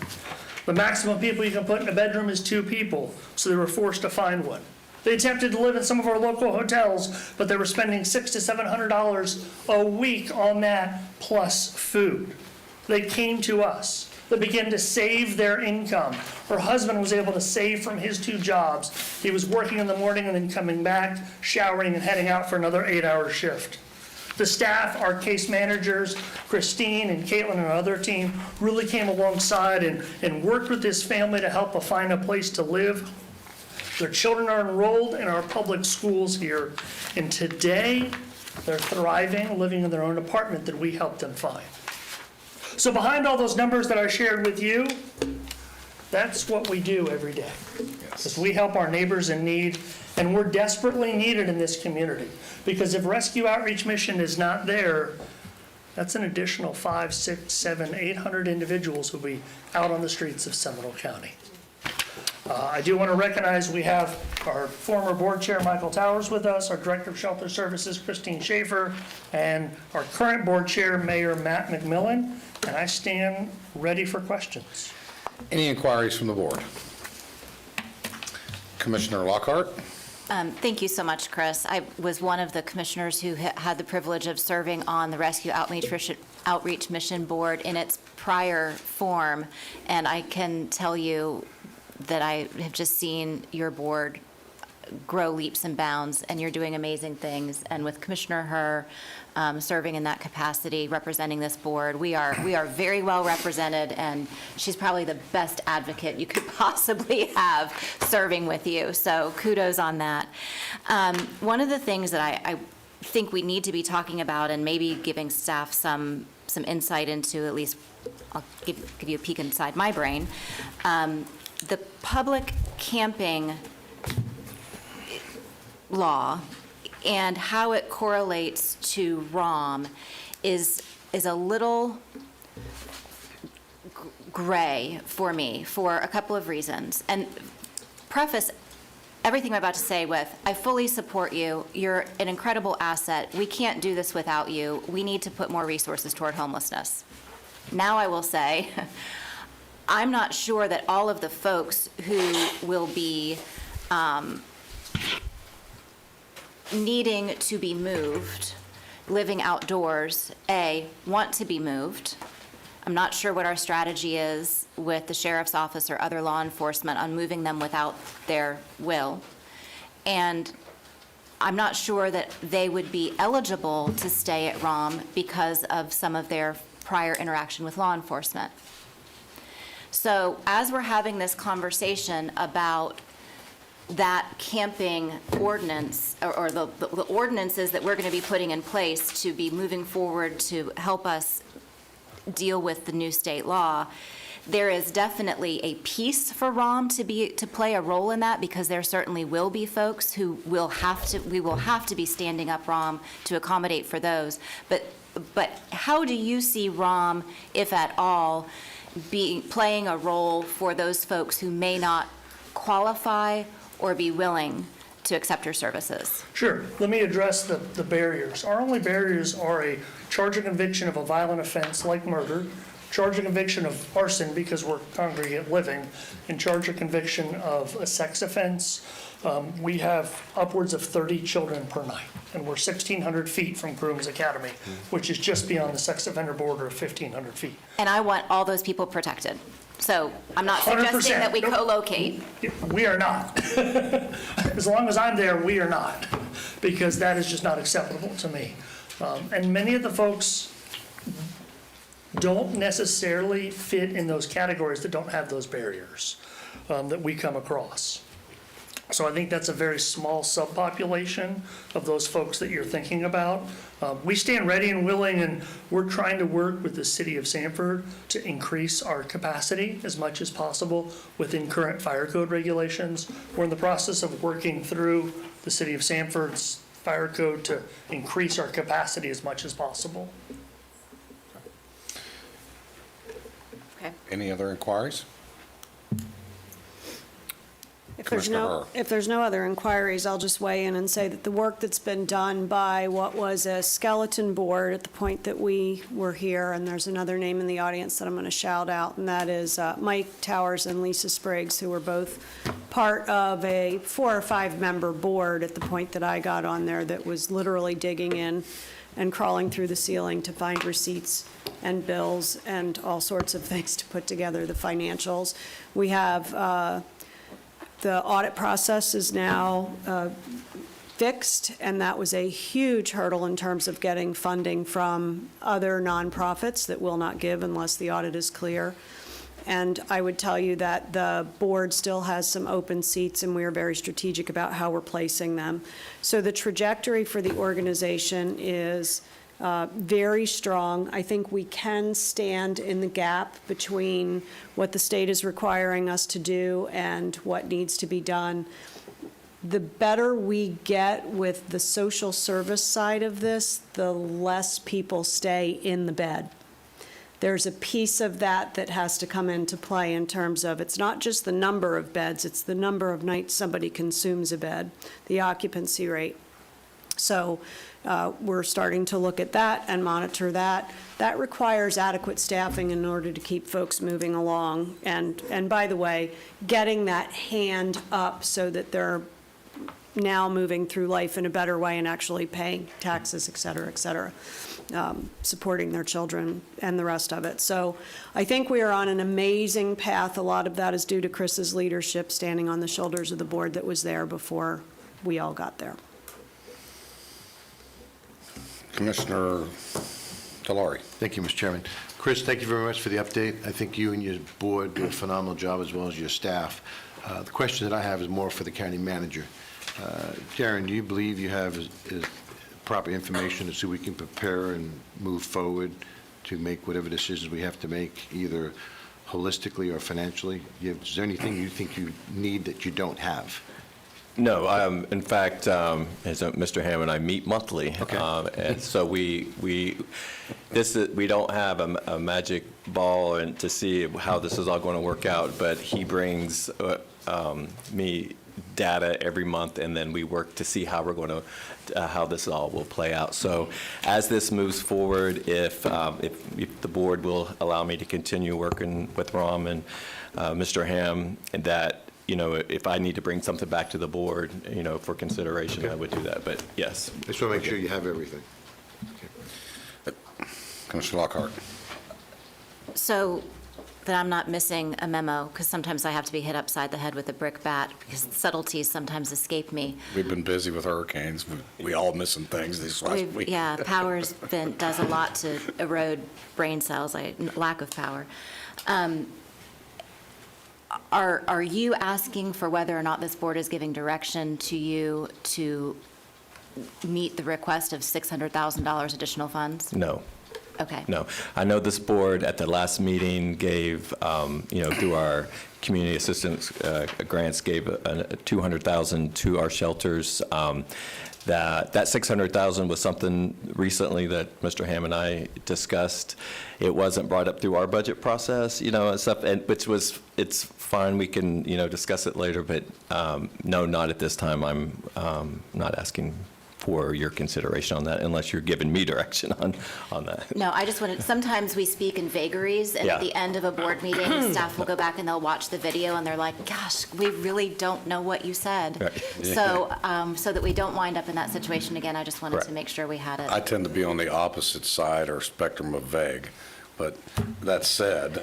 The maximum people you can put in a bedroom is 2 people, so they were forced to find one. They attempted to live in some of our local hotels, but they were spending $600 to $700 a week on that, plus food. They came to us. They began to save their income. Her husband was able to save from his 2 jobs. He was working in the morning and then coming back, showering, and heading out for another 8-hour shift. The staff, our case managers, Christine and Caitlin and our other team, really came alongside and worked with this family to help them find a place to live. Their children are enrolled in our public schools here, and today they're thriving, living in their own apartment that we helped them find. So behind all those numbers that I shared with you, that's what we do every day. Is we help our neighbors in need, and we're desperately needed in this community. Because if Rescue Outreach Mission is not there, that's an additional 5, 6, 7, 800 individuals who'll be out on the streets of Seminole County. I do want to recognize we have our former board chair, Michael Towers, with us, our director of shelter services, Christine Schaefer, and our current board chair, Mayor Matt McMillan, and I stand ready for questions. Any inquiries from the board? Commissioner Lockhart? Thank you so much, Chris. I was one of the commissioners who had the privilege of serving on the Rescue Outreach Mission Board in its prior form, and I can tell you that I have just seen your board grow leaps and bounds, and you're doing amazing things. And with Commissioner Herr serving in that capacity, representing this board, we are very well represented, and she's probably the best advocate you could possibly have serving with you. So kudos on that. One of the things that I think we need to be talking about, and maybe giving staff some insight into, at least I'll give you a peek inside my brain, the public camping law and how it correlates to ROM is a little gray for me for a couple of reasons. And preface everything I'm about to say with, I fully support you. You're an incredible asset. We can't do this without you. We need to put more resources toward homelessness. Now I will say, I'm not sure that all of the folks who will be needing to be moved, living outdoors, want to be moved. I'm not sure what our strategy is with the sheriff's office or other law enforcement on moving them without their will. And I'm not sure that they would be eligible to stay at ROM because of some of their prior interaction with law enforcement. So as we're having this conversation about that camping ordinance, or the ordinances that we're going to be putting in place to be moving forward to help us deal with the new state law, there is definitely a piece for ROM to play a role in that, because there certainly will be folks who we will have to be standing up ROM to accommodate for those. But how do you see ROM, if at all, playing a role for those folks who may not qualify or be willing to accept your services? Sure. Let me address the barriers. Our only barriers are a charge of conviction of a violent offense like murder, charge of conviction of arson because we're congregate living, and charge of conviction of a sex offense. We have upwards of 30 children per night, and we're 1,600 feet from Grooms Academy, which is just beyond the sex offender border of 1,500 feet. And I want all those people protected. So I'm not 100%. suggesting that we Nope. co-locate. We are not. As long as I'm there, we are not, because that is just not acceptable to me. And many of the folks don't necessarily fit in those categories that don't have those barriers that we come across. So I think that's a very small subpopulation of those folks that you're thinking about. We stand ready and willing, and we're trying to work with the city of Sanford to increase our capacity as much as possible within current fire code regulations. We're in the process of working through the city of Sanford's fire code to increase our capacity as much as possible. Any other inquiries? If there's Commissioner no, Herr. if there's no other inquiries, I'll just weigh in and say that the work that's been done by what was a skeleton board at the point that we were here, and there's another name in the audience that I'm going to shout out, and that is Mike Towers and Lisa Spriggs, who were both part of a 4 or 5 member board at the point that I got on there that was literally digging in and crawling through the ceiling to find receipts and bills and all sorts of things to put together the financials. We have the audit process is now fixed, and that was a huge hurdle in terms of getting funding from other nonprofits that will not give unless the audit is clear. And I would tell you that the board still has some open seats, and we are very strategic about how we're placing them. So the trajectory for the organization is very strong. I think we can stand in the gap between what the state is requiring us to do and what needs to be done. The better we get with the social service side of this, the less people stay in the bed. There's a piece of that that has to come into play in terms of, it's not just the number of beds, it's the number of nights somebody consumes a bed, the occupancy rate. So we're starting to look at that and monitor that. That requires adequate staffing in order to keep folks moving along. And by the way, getting that hand up so that they're now moving through life in a better way and actually paying taxes, et cetera, supporting their children and the rest of it. So I think we are on an amazing path. A lot of that is due to Chris's leadership, standing on the shoulders of the board that was there before we all got there. Commissioner Delory. Thank you, Mr. Chairman. Chris, thank you very much for the update. I think you and your board do a phenomenal job, as well as your staff. The question that I have is more for the county manager. Darren, do you believe you have proper information so we can prepare and move forward to make whatever decisions we have to make, either holistically or financially? Is there anything you think you need that you don't have? No, in fact, as Mr. Hamm and I meet monthly. Okay. And so we don't have a magic ball and to see how this is all going to work out, but he brings me data every month, and then we work to see how we're going to, how this all will play out. So as this moves forward, if the board will allow me to continue working with Ram and Mr. Hamm, and that, you know, if I need to bring something back to the board, you know, for consideration, I would do that. But yes. I just want to make sure you have everything. Commissioner Lockhart. So that I'm not missing a memo, because sometimes I have to be hit upside the head with a brick bat, because subtleties sometimes escape me. We've been busy with hurricanes. We all missing things this last week. Yeah, does a lot to erode brain cells, lack of power. Are you asking for whether or not this board is giving direction to you to meet the request of $600,000 additional funds? No. Okay. No. I know this board at the last meeting gave, through our community assistance grants, gave $200,000 to our shelters. That $600,000 was something recently that Mr. Hamm and I discussed. It wasn't brought up through our budget process, and stuff, it's fine, we can, discuss it later, but no, not at this time. I'm not asking for your consideration on that unless you're giving me direction on that. No, I just wanted, sometimes we speak in vagaries, and at the end of a board meeting, staff will go back and they'll watch the video and they're like, gosh, we really don't know what you said. Right. So, so that we don't wind up in that situation again, I just wanted to make sure we had it. I tend to be on the opposite side or spectrum of vague, But that said,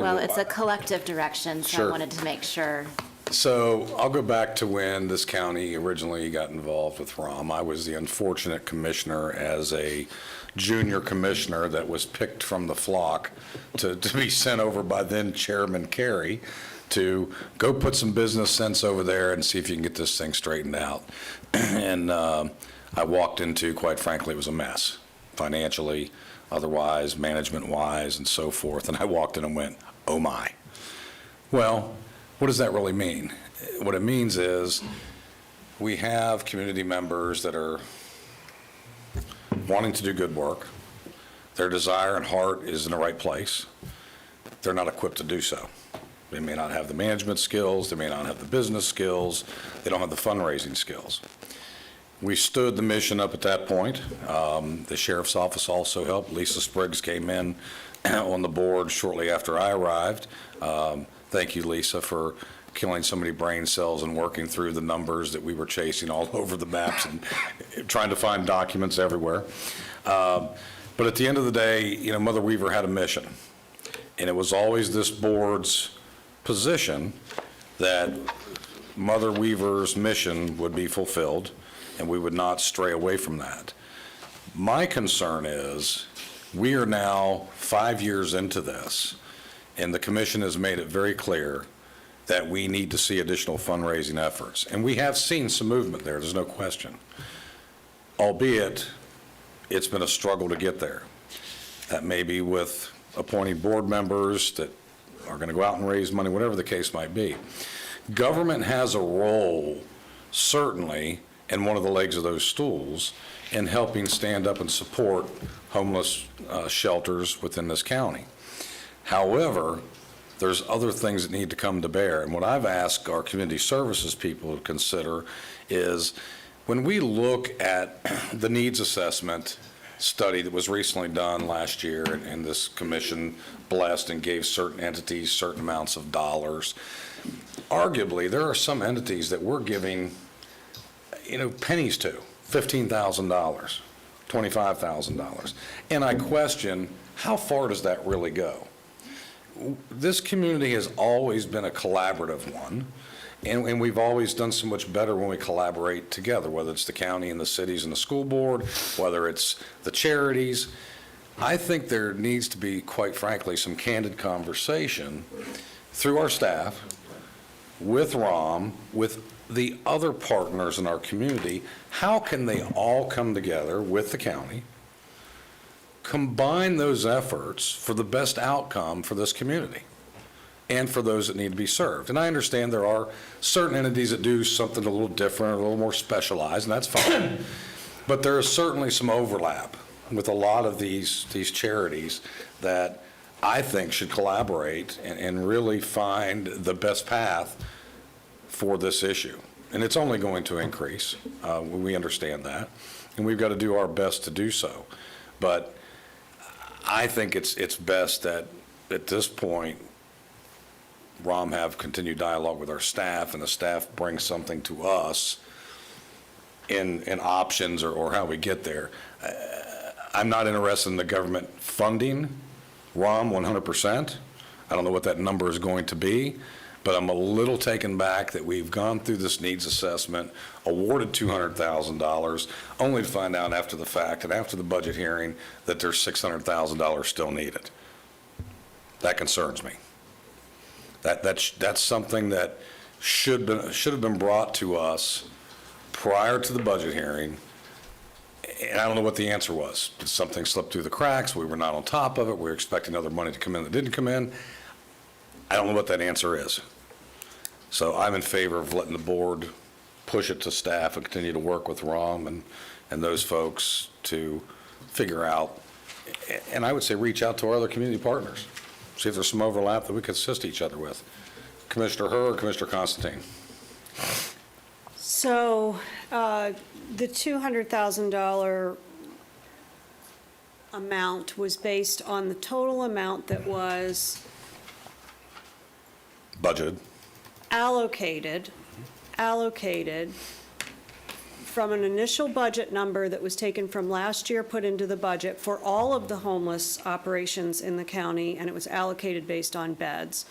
Well, it's a collective direction, so I Sure. wanted to make sure. So I'll go back to when this county originally got involved with ROM. I was the unfortunate commissioner as a junior commissioner that was picked from the flock to be sent over by then Chairman Carey to go put some business sense over there and see if you can get this thing straightened out. And I walked into, quite frankly, it was a mess, financially, otherwise, management-wise, and so forth. And I walked in and went, oh my. Well, what does that really mean? What it means is we have community members that are wanting to do good work. Their desire and heart is in the right place. They're not equipped to do so. They may not have the management skills. They may not have the business skills. They don't have the fundraising skills. We stood the mission up at that point. The sheriff's office also helped. Lisa Spriggs came in on the board shortly after I arrived. Thank you, Lisa, for killing so many brain cells and working through the numbers that we were chasing all over the maps and trying to find documents everywhere. But at the end of the day, Mother Weaver had a mission, and it was always this board's position that Mother Weaver's mission would be fulfilled, and we would not stray away from that. My concern is we are now 5 years into this, and the commission has made it very clear that we need to see additional fundraising efforts. And we have seen some movement there, there's no question. Albeit, it's been a struggle to get there. That may be with appointing board members that are going to go out and raise money, whatever the case might be. Government has a role, certainly, in one of the legs of those stools in helping stand up and support homeless shelters within this county. However, there's other things that need to come to bear. And what I've asked our community services people to consider is when we look at the needs assessment study that was recently done last year, and this commission blessed and gave certain entities certain amounts of dollars, arguably there are some entities that we're giving pennies to, $15,000, $25,000. And I question, how far does that really go? This community has always been a collaborative one, and we've always done so much better when we collaborate together, whether it's the county and the cities and the school board, whether it's the charities. I think there needs to be, quite frankly, some candid conversation through our staff, with ROM, with the other partners in our community. How can they all come together with the county, combine those efforts for the best outcome for this community and for those that need to be served? And I understand there are certain entities that do something a little different, a little more specialized, and that's fine. But there is certainly some overlap with a lot of these charities that I think should collaborate and really find the best path for this issue. And it's only going to increase. We understand that, and we've got to do our best to do so. But I think it's best that at this point, ROM have continued dialogue with our staff, and the staff brings something to us in options or how we get there. I'm not interested in the government funding ROM 100%. I don't know what that number is going to be, but I'm a little taken back that we've gone through this needs assessment, awarded $200,000, only to find out after the fact and after the budget hearing that there's $600,000 still needed. That concerns me. That's something that should have been brought to us prior to the budget hearing, and I don't know what the answer was. Did something slip through the cracks? We were not on top of it. We were expecting other money to come in that didn't come in. I don't know what that answer is. So I'm in favor of letting the board push it to staff and continue to work with ROM and those folks to figure out, and I would say reach out to our other community partners, see if there's some overlap that we could assist each other with. Commissioner Herr or Commissioner Constantine? So the $200,000 amount was based on the total amount that was budgeted, allocated from an initial budget number that was taken from last year, put into the budget for all of the homeless operations in the county, and it was allocated based on beds.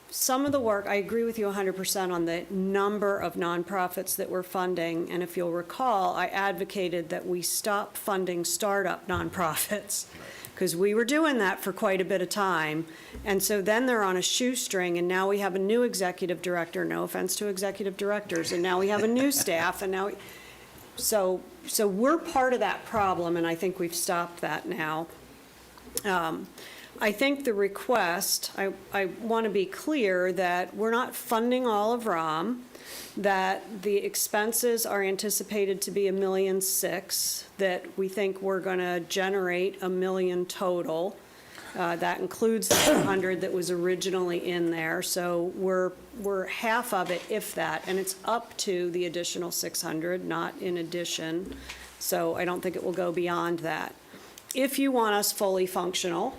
Some of the work, I agree with you 100% on the number of nonprofits that we're funding, and if you'll recall, I advocated that we stop funding startup nonprofits, because we were doing that for quite a bit of time, and so then they're on a shoestring, and now we have a new executive director, no offense to executive directors, and now we have a new staff, and now, so we're part of that problem, and I think we've stopped that now. I think the request, I want to be clear that we're not funding all of ROM, that the expenses are anticipated to be $1.6 million, that we think we're going to generate $1 million total. That includes the 100 that was originally in there, so we're half of it, if that, and it's up to the additional 600, not in addition, so I don't think it will go beyond that. If you want us fully functional,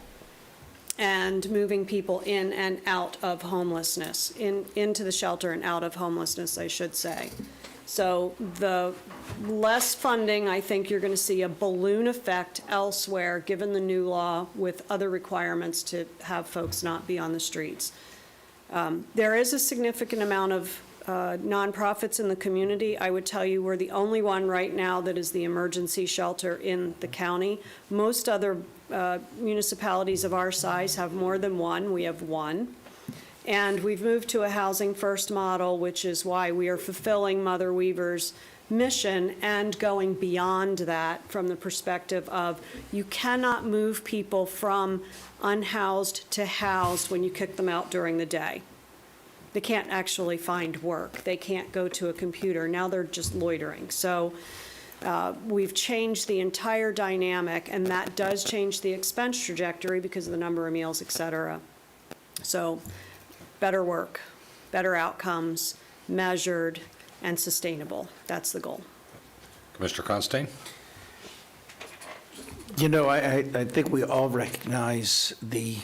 and moving people in and out of homelessness, into the shelter and out of homelessness, I should say. So the less funding, I think you're going to see a balloon effect elsewhere, given the new law with other requirements to have folks not be on the streets. There is a significant amount of nonprofits in the community. I would tell you we're the only one right now that is the emergency shelter in the county. Most other municipalities of our size have more than one. We have one. And we've moved to a housing first model, which is why we are fulfilling Mother Weaver's mission and going beyond that from the perspective of you cannot move people from unhoused to housed when you kick them out during the day. They can't actually find work. They can't go to a computer. Now they're just loitering. So we've changed the entire dynamic, and that does change the expense trajectory because of the number of meals, et cetera. So better work, better outcomes, measured, and sustainable. That's the goal. Commissioner Constantine? You know, I think we all recognize the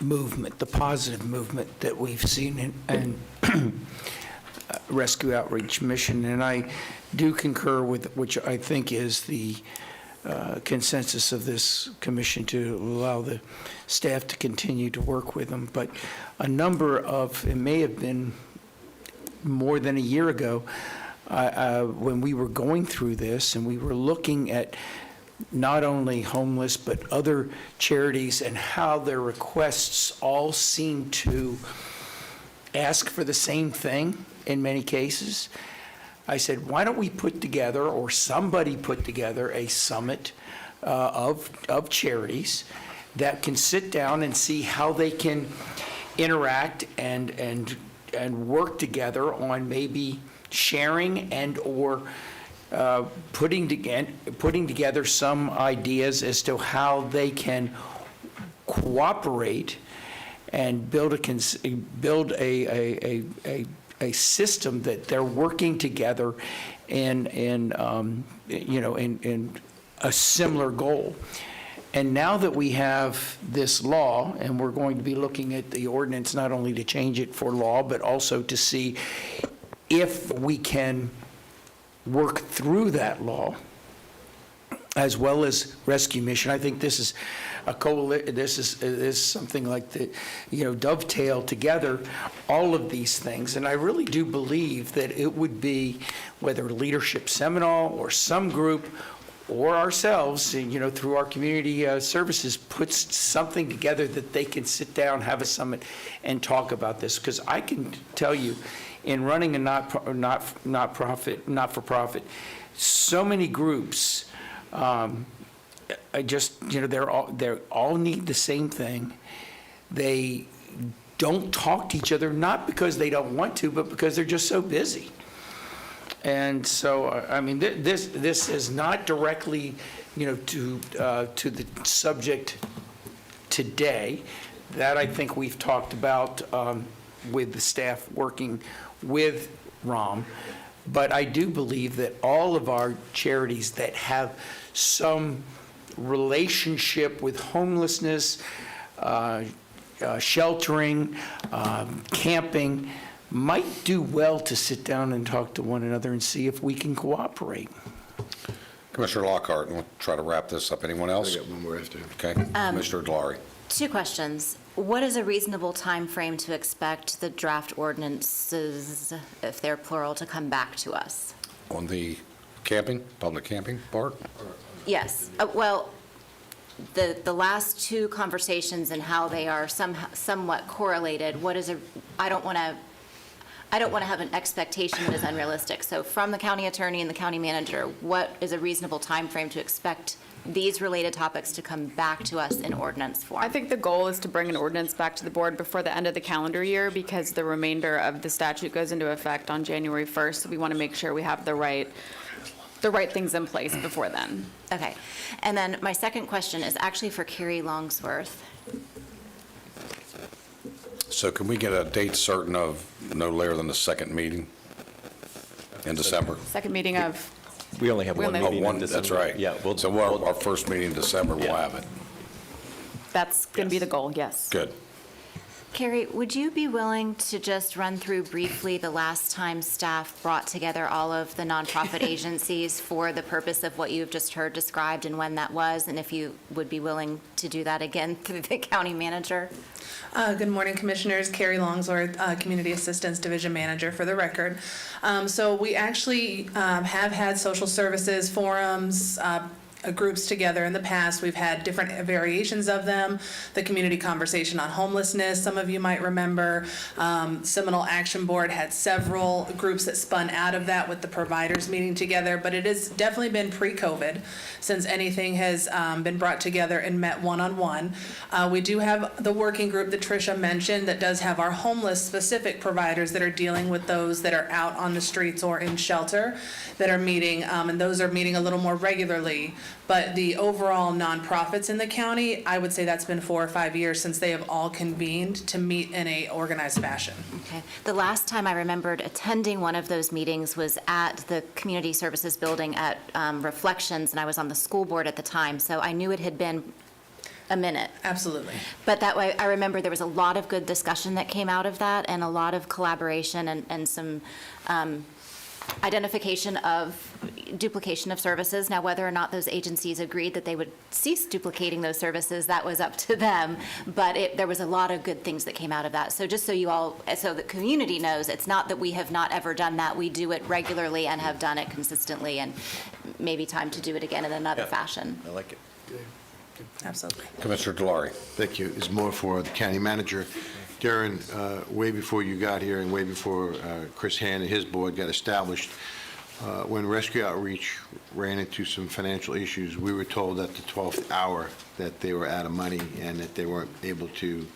movement, the positive movement that we've seen in Rescue Outreach Mission, and I do concur with, which I think is the consensus of this commission, to allow the staff to continue to work with them. But a number of, it may have been more than a year ago, when we were going through this and we were looking at not only homeless but other charities and how their requests all seem to ask for the same thing in many cases, I said, why don't we put together, or somebody put together, a summit of charities that can sit down and see how they can interact and work together on maybe sharing and or putting together some ideas as to how they can cooperate and build a system that they're working together in a similar goal. And now that we have this law, and we're going to be looking at the ordinance not only to change it for law, but also to see if we can work through that law, as well as Rescue Mission. I think this is this is something like the, dovetail together all of these things. And I really do believe that it would be, whether Leadership Seminole or some group or ourselves, through our community services, puts something together that they can sit down, have a summit, and talk about this. Because I can tell you, in running a not-for-profit, so many groups, they all need the same thing. They don't talk to each other, not because they don't want to, but because they're just so busy. And so, I mean, this is not directly, to the subject today. That I think we've talked about with the staff working with ROM. But I do believe that all of our charities that have some relationship with homelessness, sheltering, camping, might do well to sit down and talk to one another and see if we can cooperate. Commissioner Lockhart, we'll try to wrap this up. Anyone else? I got one more after. Okay, Commissioner Delory. 2 questions. What is a reasonable time frame to expect the draft ordinances, if they're plural, to come back to us? On the camping, public camping part? Yes. Well, the last 2 conversations and how they are somewhat correlated, I don't want to have an expectation that is unrealistic. So from the county attorney and the county manager, what is a reasonable time frame to expect these related topics to come back to us in ordinance form? I think the goal is to bring an ordinance back to the board before the end of the calendar year, because the remainder of the statute goes into effect on January 1st. So we want to make sure we have the right things in place before then. Okay. And then my second question is actually for Carrie Longsworth. So can we get a date certain of no later than the second meeting in December? Second meeting of, We only have one only- meeting in One, December. that's right. Yeah, we'll, So our first meeting in December, we'll have it. that's going to be the goal, yes. Good. Carrie, would you be willing to just run through briefly the last time staff brought together all of the nonprofit agencies for the purpose of what you've just heard described and when that was, and if you would be willing to do that again through the county manager? Good morning, Commissioners. Carrie Longsworth, Community Assistance Division Manager, for the record. So we actually have had social services forums, groups together in the past. We've had different variations of them. The Community Conversation on Homelessness, some of you might remember. Seminole Action Board had several groups that spun out of that with the providers meeting together, but it has definitely been pre-COVID since anything has been brought together and met one-on-one. We do have the working group that Tricia mentioned that does have our homeless specific providers that are dealing with those that are out on the streets or in shelter that are meeting, and those are meeting a little more regularly. But the overall nonprofits in the county, I would say that's been 4 or 5 years since they have all convened to meet in a organized fashion. Okay. The last time I remembered attending one of those meetings was at the Community Services Building at Reflections, and I was on the school board at the time, so I knew it had been a minute. Absolutely. But that way, I remember there was a lot of good discussion that came out of that, and a lot of collaboration and some identification of duplication of services. Now, whether or not those agencies agreed that they would cease duplicating those services, that was up to them. But there was a lot of good things that came out of that. So just so you all, so the community knows, it's not that we have not ever done that. We do it regularly and have done it consistently, and maybe time to do it again in another fashion. I like it. Absolutely. Commissioner Delory. Thank you. It's more for the county manager. Darren, way before you got here and way before Chris Hand and his board got established, when Rescue Outreach ran into some financial issues, we were told at the 12th hour that they were out of money and that they weren't able to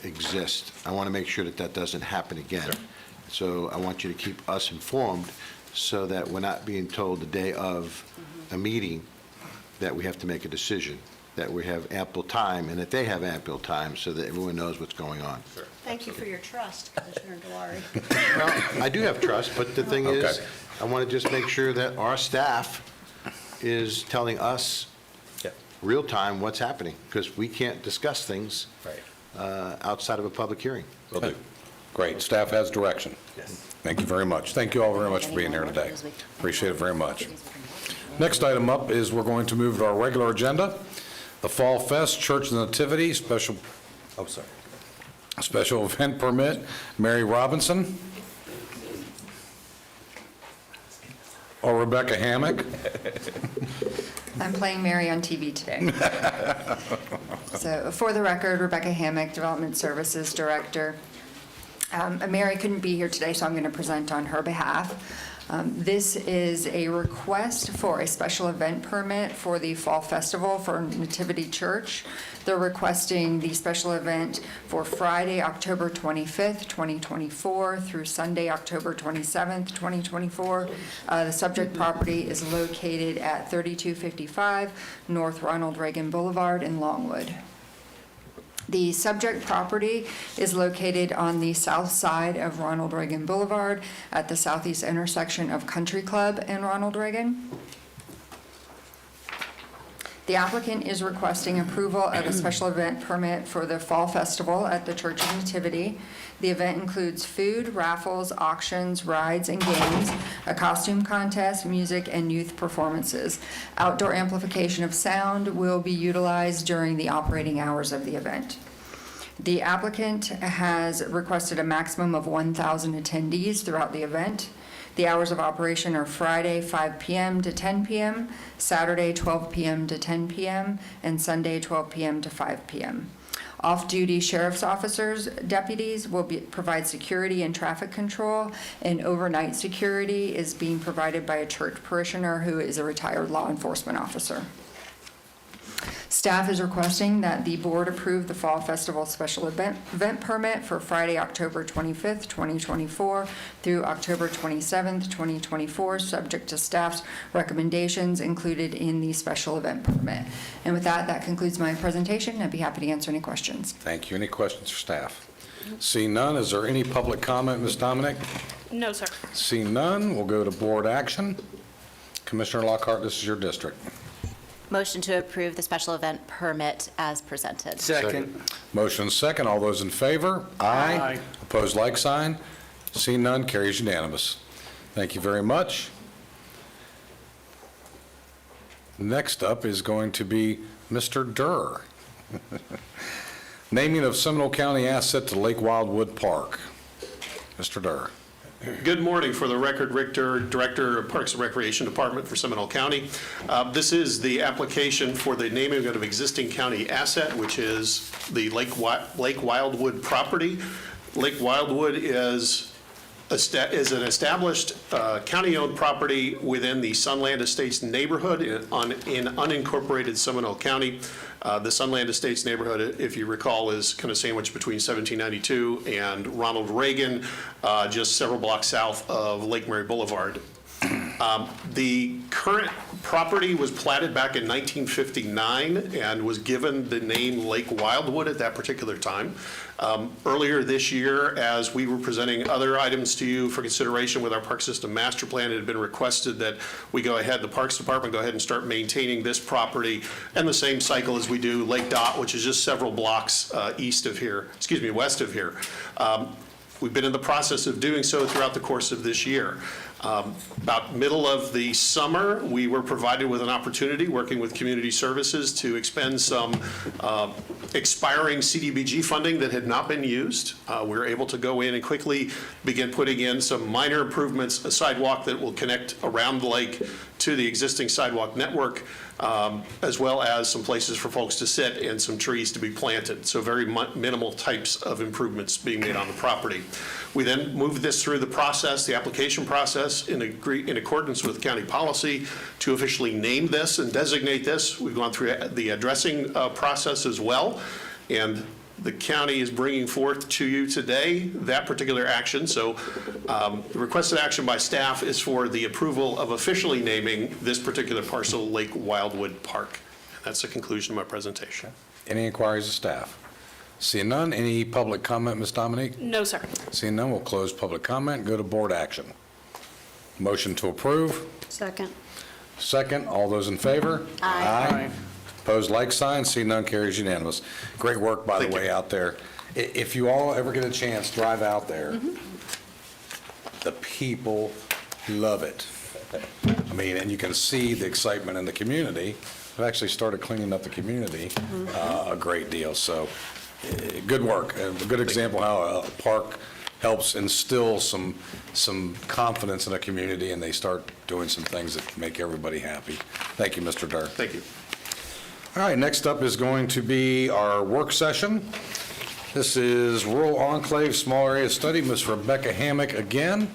exist. I want to make sure that that doesn't happen again. So I want you to keep us informed so that we're not being told the day of a meeting that we have to make a decision, that we have ample time and that they have ample time so that everyone knows what's going on. Thank you for your trust, Commissioner Delory. Well, I do have trust, but the thing is, Okay. I want to just make sure that our staff is telling us real time what's happening, because we can't discuss things outside of a public hearing. Will do. Great. Staff has direction. Yes. Thank you very much. Thank you all very much for being here today. Appreciate it very much. Next item up is we're going to move to our regular agenda. The Fall Fest Church of the Nativity special event permit. Mary Robinson or Rebecca Hammock. I'm playing Mary on TV today. So for the record, Rebecca Hammock, Development Services Director. Mary couldn't be here today, so I'm going to present on her behalf. This is a request for a special event permit for the Fall Festival for Nativity Church. They're requesting the special event for Friday, October 25th, 2024 through Sunday, October 27th, 2024. The subject property is located at 3255 North Ronald Reagan Boulevard in Longwood. The subject property is located on the south side of Ronald Reagan Boulevard at the southeast intersection of Country Club and Ronald Reagan. The applicant is requesting approval of a special event permit for the Fall Festival at the Church of Nativity. The event includes food, raffles, auctions, rides, and games, a costume contest, music, and youth performances. Outdoor amplification of sound will be utilized during the operating hours of the event. The applicant has requested a maximum of 1,000 attendees throughout the event. The hours of operation are Friday, 5 p.m. to 10 p.m., Saturday, 12 p.m. to 10 p.m., and Sunday, 12 p.m. to 5 p.m. Off-duty sheriff's officers, deputies will provide security and traffic control, and overnight security is being provided by a church parishioner who is a retired law enforcement officer. Staff is requesting that the board approve the Fall Festival special event permit for Friday, October 25th, 2024 through October 27th, 2024, subject to staff's recommendations included in the special event permit. And with that, that concludes my presentation. I'd be happy to answer any questions. Thank you. Any questions for staff? Seeing none, is there any public comment, Ms. Dominic? No, sir. Seeing none, we'll go to board action. Commissioner Lockhart, this is your district. Motion to approve the special event permit as presented. Second. Motion second. All those in favor? Aye. Opposed, like sign. Seeing none, carries unanimous. Thank you very much. Next up is going to be Mr. Durr. Naming of Seminole County asset to Lake Wildwood Park. Mr. Durr. Good morning. For the record, Rick Durr, Director of Parks and Recreation Department for Seminole County. This is the application for the naming of an existing county asset, which is the Lake Wildwood property. Lake Wildwood is an established county-owned property within the Sunland Estates neighborhood in unincorporated Seminole County. The Sunland Estates neighborhood, if you recall, is kind of sandwiched between 1792 and Ronald Reagan, just several blocks south of Lake Mary Boulevard. The current property was platted back in 1959 and was given the name Lake Wildwood at that particular time. Earlier this year, as we were presenting other items to you for consideration with our park system master plan, it had been requested that we go ahead, the Parks Department go ahead and start maintaining this property and the same cycle as we do Lake Dot, which is just several blocks west of here. We've been in the process of doing so throughout the course of this year. About middle of the summer, we were provided with an opportunity, working with Community Services, to expend some expiring CDBG funding that had not been used. We were able to go in and quickly begin putting in some minor improvements, a sidewalk that will connect around the lake to the existing sidewalk network, as well as some places for folks to sit and some trees to be planted. So very minimal types of improvements being made on the property. We then moved this through the process, the application process, in accordance with county policy to officially name this and designate this. We've gone through the addressing process as well, and the county is bringing forth to you today that particular action. So the requested action by staff is for the approval of officially naming this particular parcel Lake Wildwood Park. That's the conclusion of my presentation. Any inquiries of staff? Seeing none, any public comment, Ms. Dominique? No, sir. Seeing none, we'll close public comment and go to board action. Motion to approve. Second. Second. All those in favor? Aye. Opposed, like sign. Seeing none, carries unanimous. Great work, by the way, out there. If you all ever get a chance, drive out there. The people love it. I mean, and you can see the excitement in the community. I've actually started cleaning up the community a great deal. So good work. A good example how a park helps instill some confidence in a community, and they start doing some things that make everybody happy. Thank you, Mr. Durr. Thank you. All right, next up is going to be our work session. This is Rural Enclave Small Area Study. Ms. Rebecca Hammock again.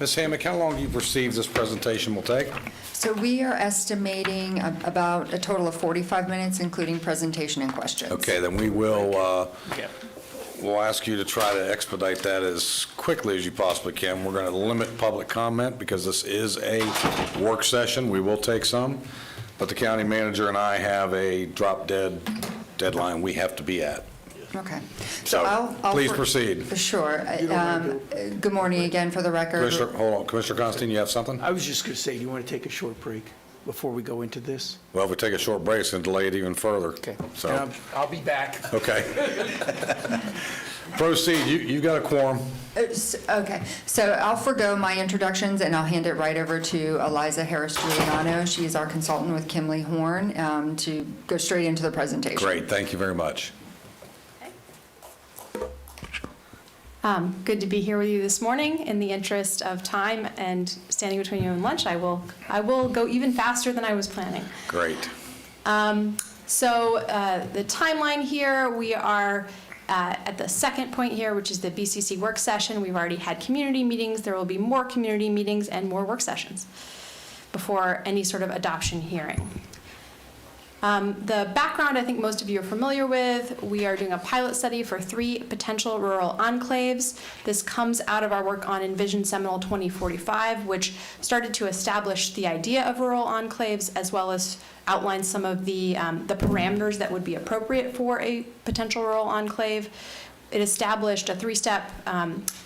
Ms. Hammock, how long do you perceive this presentation will take? So we are estimating about a total of 45 minutes, including presentation and questions. Okay, then we will we'll ask you to try to expedite that as quickly as you possibly can. We're going to limit public comment because this is a work session. We will take some, but the county manager and I have a drop-dead deadline we have to be at. Okay. So I'll please proceed. Sure. Good morning again for the record. Commissioner, hold on. Commissioner Constantine, you have something? I was just going to say, do you want to take a short break? before we go into this? Well, if we take a short break, it's going to delay it even further. Okay. So, And I'll be back. okay. Proceed. You got a quorum. Okay, so I'll forgo my introductions and I'll hand it right over to Eliza Harris-Giuliano. She is our consultant with Kimley Horn to go straight into the presentation. Great. Thank you very much. Good to be here with you this morning. In the interest of time and standing between you and lunch, I will go even faster than I was planning. Great. So the timeline here, we are at the second point here, which is the BCC work session. We've already had community meetings. There will be more community meetings and more work sessions before any sort of adoption hearing. The background, I think most of you are familiar with. We are doing a pilot study for 3 potential rural enclaves. This comes out of our work on Envision Seminole 2045, which started to establish the idea of rural enclaves, as well as outline some of the parameters that would be appropriate for a potential rural enclave. It established a 3-step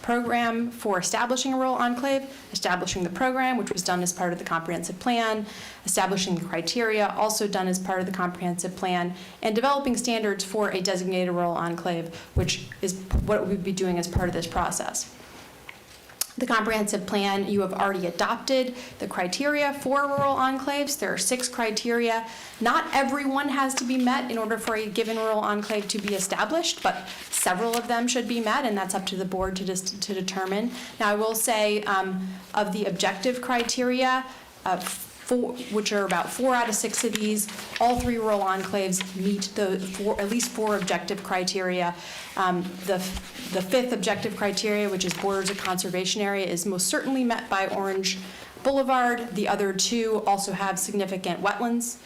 program for establishing a rural enclave, establishing the program, which was done as part of the comprehensive plan, establishing the criteria, also done as part of the comprehensive plan, and developing standards for a designated rural enclave, which is what we'd be doing as part of this process. The comprehensive plan, you have already adopted the criteria for rural enclaves. There are 6 criteria. Not everyone has to be met in order for a given rural enclave to be established, but several of them should be met, and that's up to the board to determine. Now, I will say of the objective criteria, which are about 4 out of 6 of these, all 3 rural enclaves meet at least 4 objective criteria. The 5th objective criteria, which is borders of conservation area, is most certainly met by Orange Boulevard. The other 2 also have significant wetlands.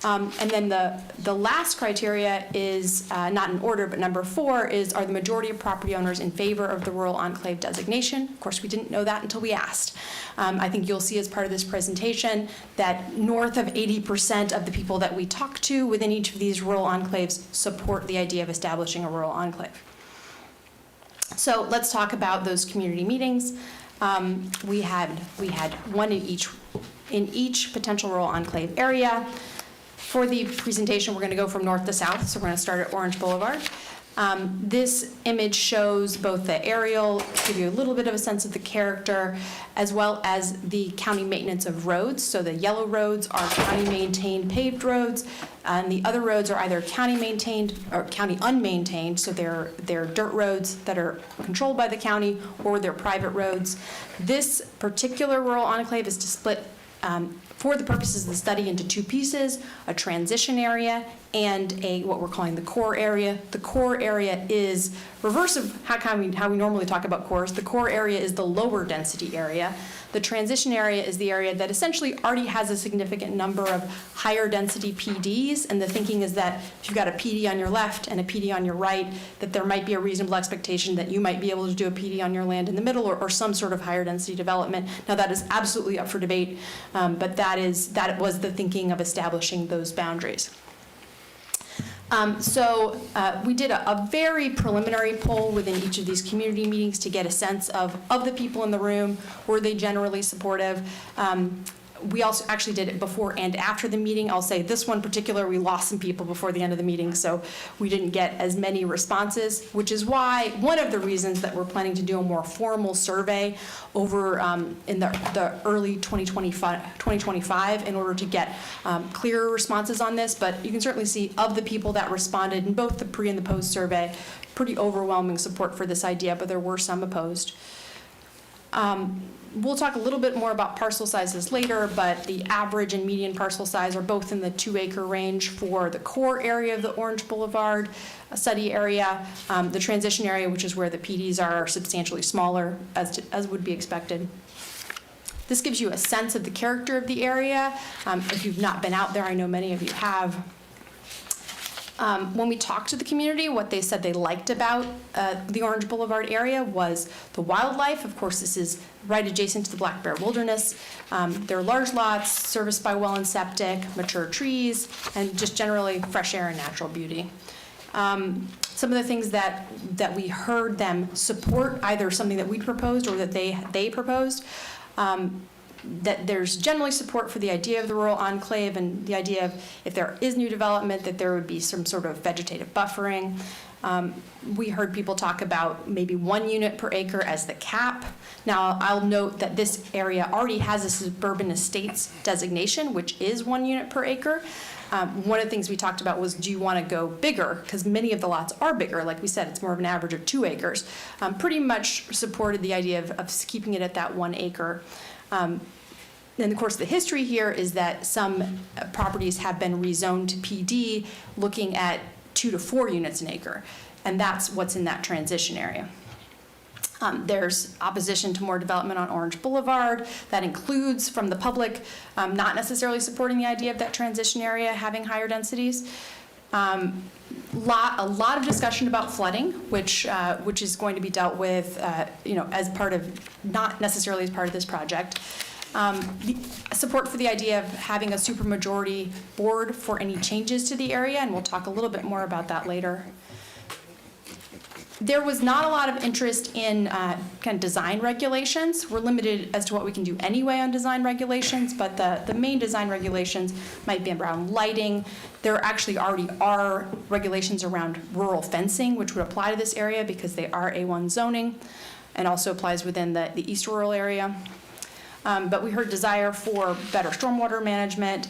And then the last criteria is not in order, but number 4 are the majority of property owners in favor of the rural enclave designation. Of course, we didn't know that until we asked. I think you'll see as part of this presentation that north of 80% of the people that we talk to within each of these rural enclaves support the idea of establishing a rural enclave. So let's talk about those community meetings. We had one in each potential rural enclave area. For the presentation, we're going to go from north to south, so we're going to start at Orange Boulevard. This image shows both the aerial, give you a little bit of a sense of the character, as well as the county maintenance of roads. So the yellow roads are county-maintained paved roads, and the other roads are either county-maintained or county-unmaintained, so they're dirt roads that are controlled by the county, or they're private roads. This particular rural enclave is to split for the purposes of the study into 2 pieces, a transition area and what we're calling the core area. The core area is reverse of how we normally talk about cores. The core area is the lower density area. The transition area is the area that essentially already has a significant number of higher density PDs, and the thinking is that if you've got a PD on your left and a PD on your right, that there might be a reasonable expectation that you might be able to do a PD on your land in the middle or some sort of higher density development. Now, that is absolutely up for debate, but that was the thinking of establishing those boundaries. We did a very preliminary poll within each of these community meetings to get a sense of the people in the room. Were they generally supportive? We also actually did it before and after the meeting. I'll say this one particular, we lost some people before the end of the meeting, so we didn't get as many responses, which is why one of the reasons that we're planning to do a more formal survey over in the early 2025 in order to get clearer responses on this. But you can certainly see of the people that responded in both the pre and the post survey, pretty overwhelming support for this idea, but there were some opposed. We'll talk a little bit more about parcel sizes later, but the average and median parcel size are both in the 2-acre range for the core area of the Orange Boulevard study area. The transition area, which is where the PDs are substantially smaller, as would be expected. This gives you a sense of the character of the area. If you've not been out there, I know many of you have. When we talked to the community, what they said they liked about the Orange Boulevard area was the wildlife. Of course, this is right adjacent to the Black Bear Wilderness. There are large lots, serviced by well and septic, mature trees, and just generally fresh air and natural beauty. Some of the things that we heard them support, either something that we proposed or that they proposed, that there's generally support for the idea of the rural enclave and the idea of if there is new development, that there would be some sort of vegetative buffering. We heard people talk about maybe 1 unit per acre as the cap. Now, I'll note that this area already has a suburban estates designation, which is 1 unit per acre. One of the things we talked about was, do you want to go bigger? Because many of the lots are bigger. Like we said, it's more of an average of 2 acres. Pretty much supported the idea of keeping it at that 1 acre. And of course, the history here is that some properties have been rezoned to PD, looking at 2 to 4 units an acre. And that's what's in that transition area. There's opposition to more development on Orange Boulevard. That includes from the public not necessarily supporting the idea of that transition area having higher densities. A lot of discussion about flooding, which is going to be dealt with, as part of, not necessarily as part of this project. The support for the idea of having a supermajority board for any changes to the area, and we'll talk a little bit more about that later. There was not a lot of interest in kind of design regulations. We're limited as to what we can do anyway on design regulations, but the main design regulations might be around lighting. There actually already are regulations around rural fencing, which would apply to this area because they are A1 zoning, and also applies within the East Rural area. But we heard desire for better stormwater management,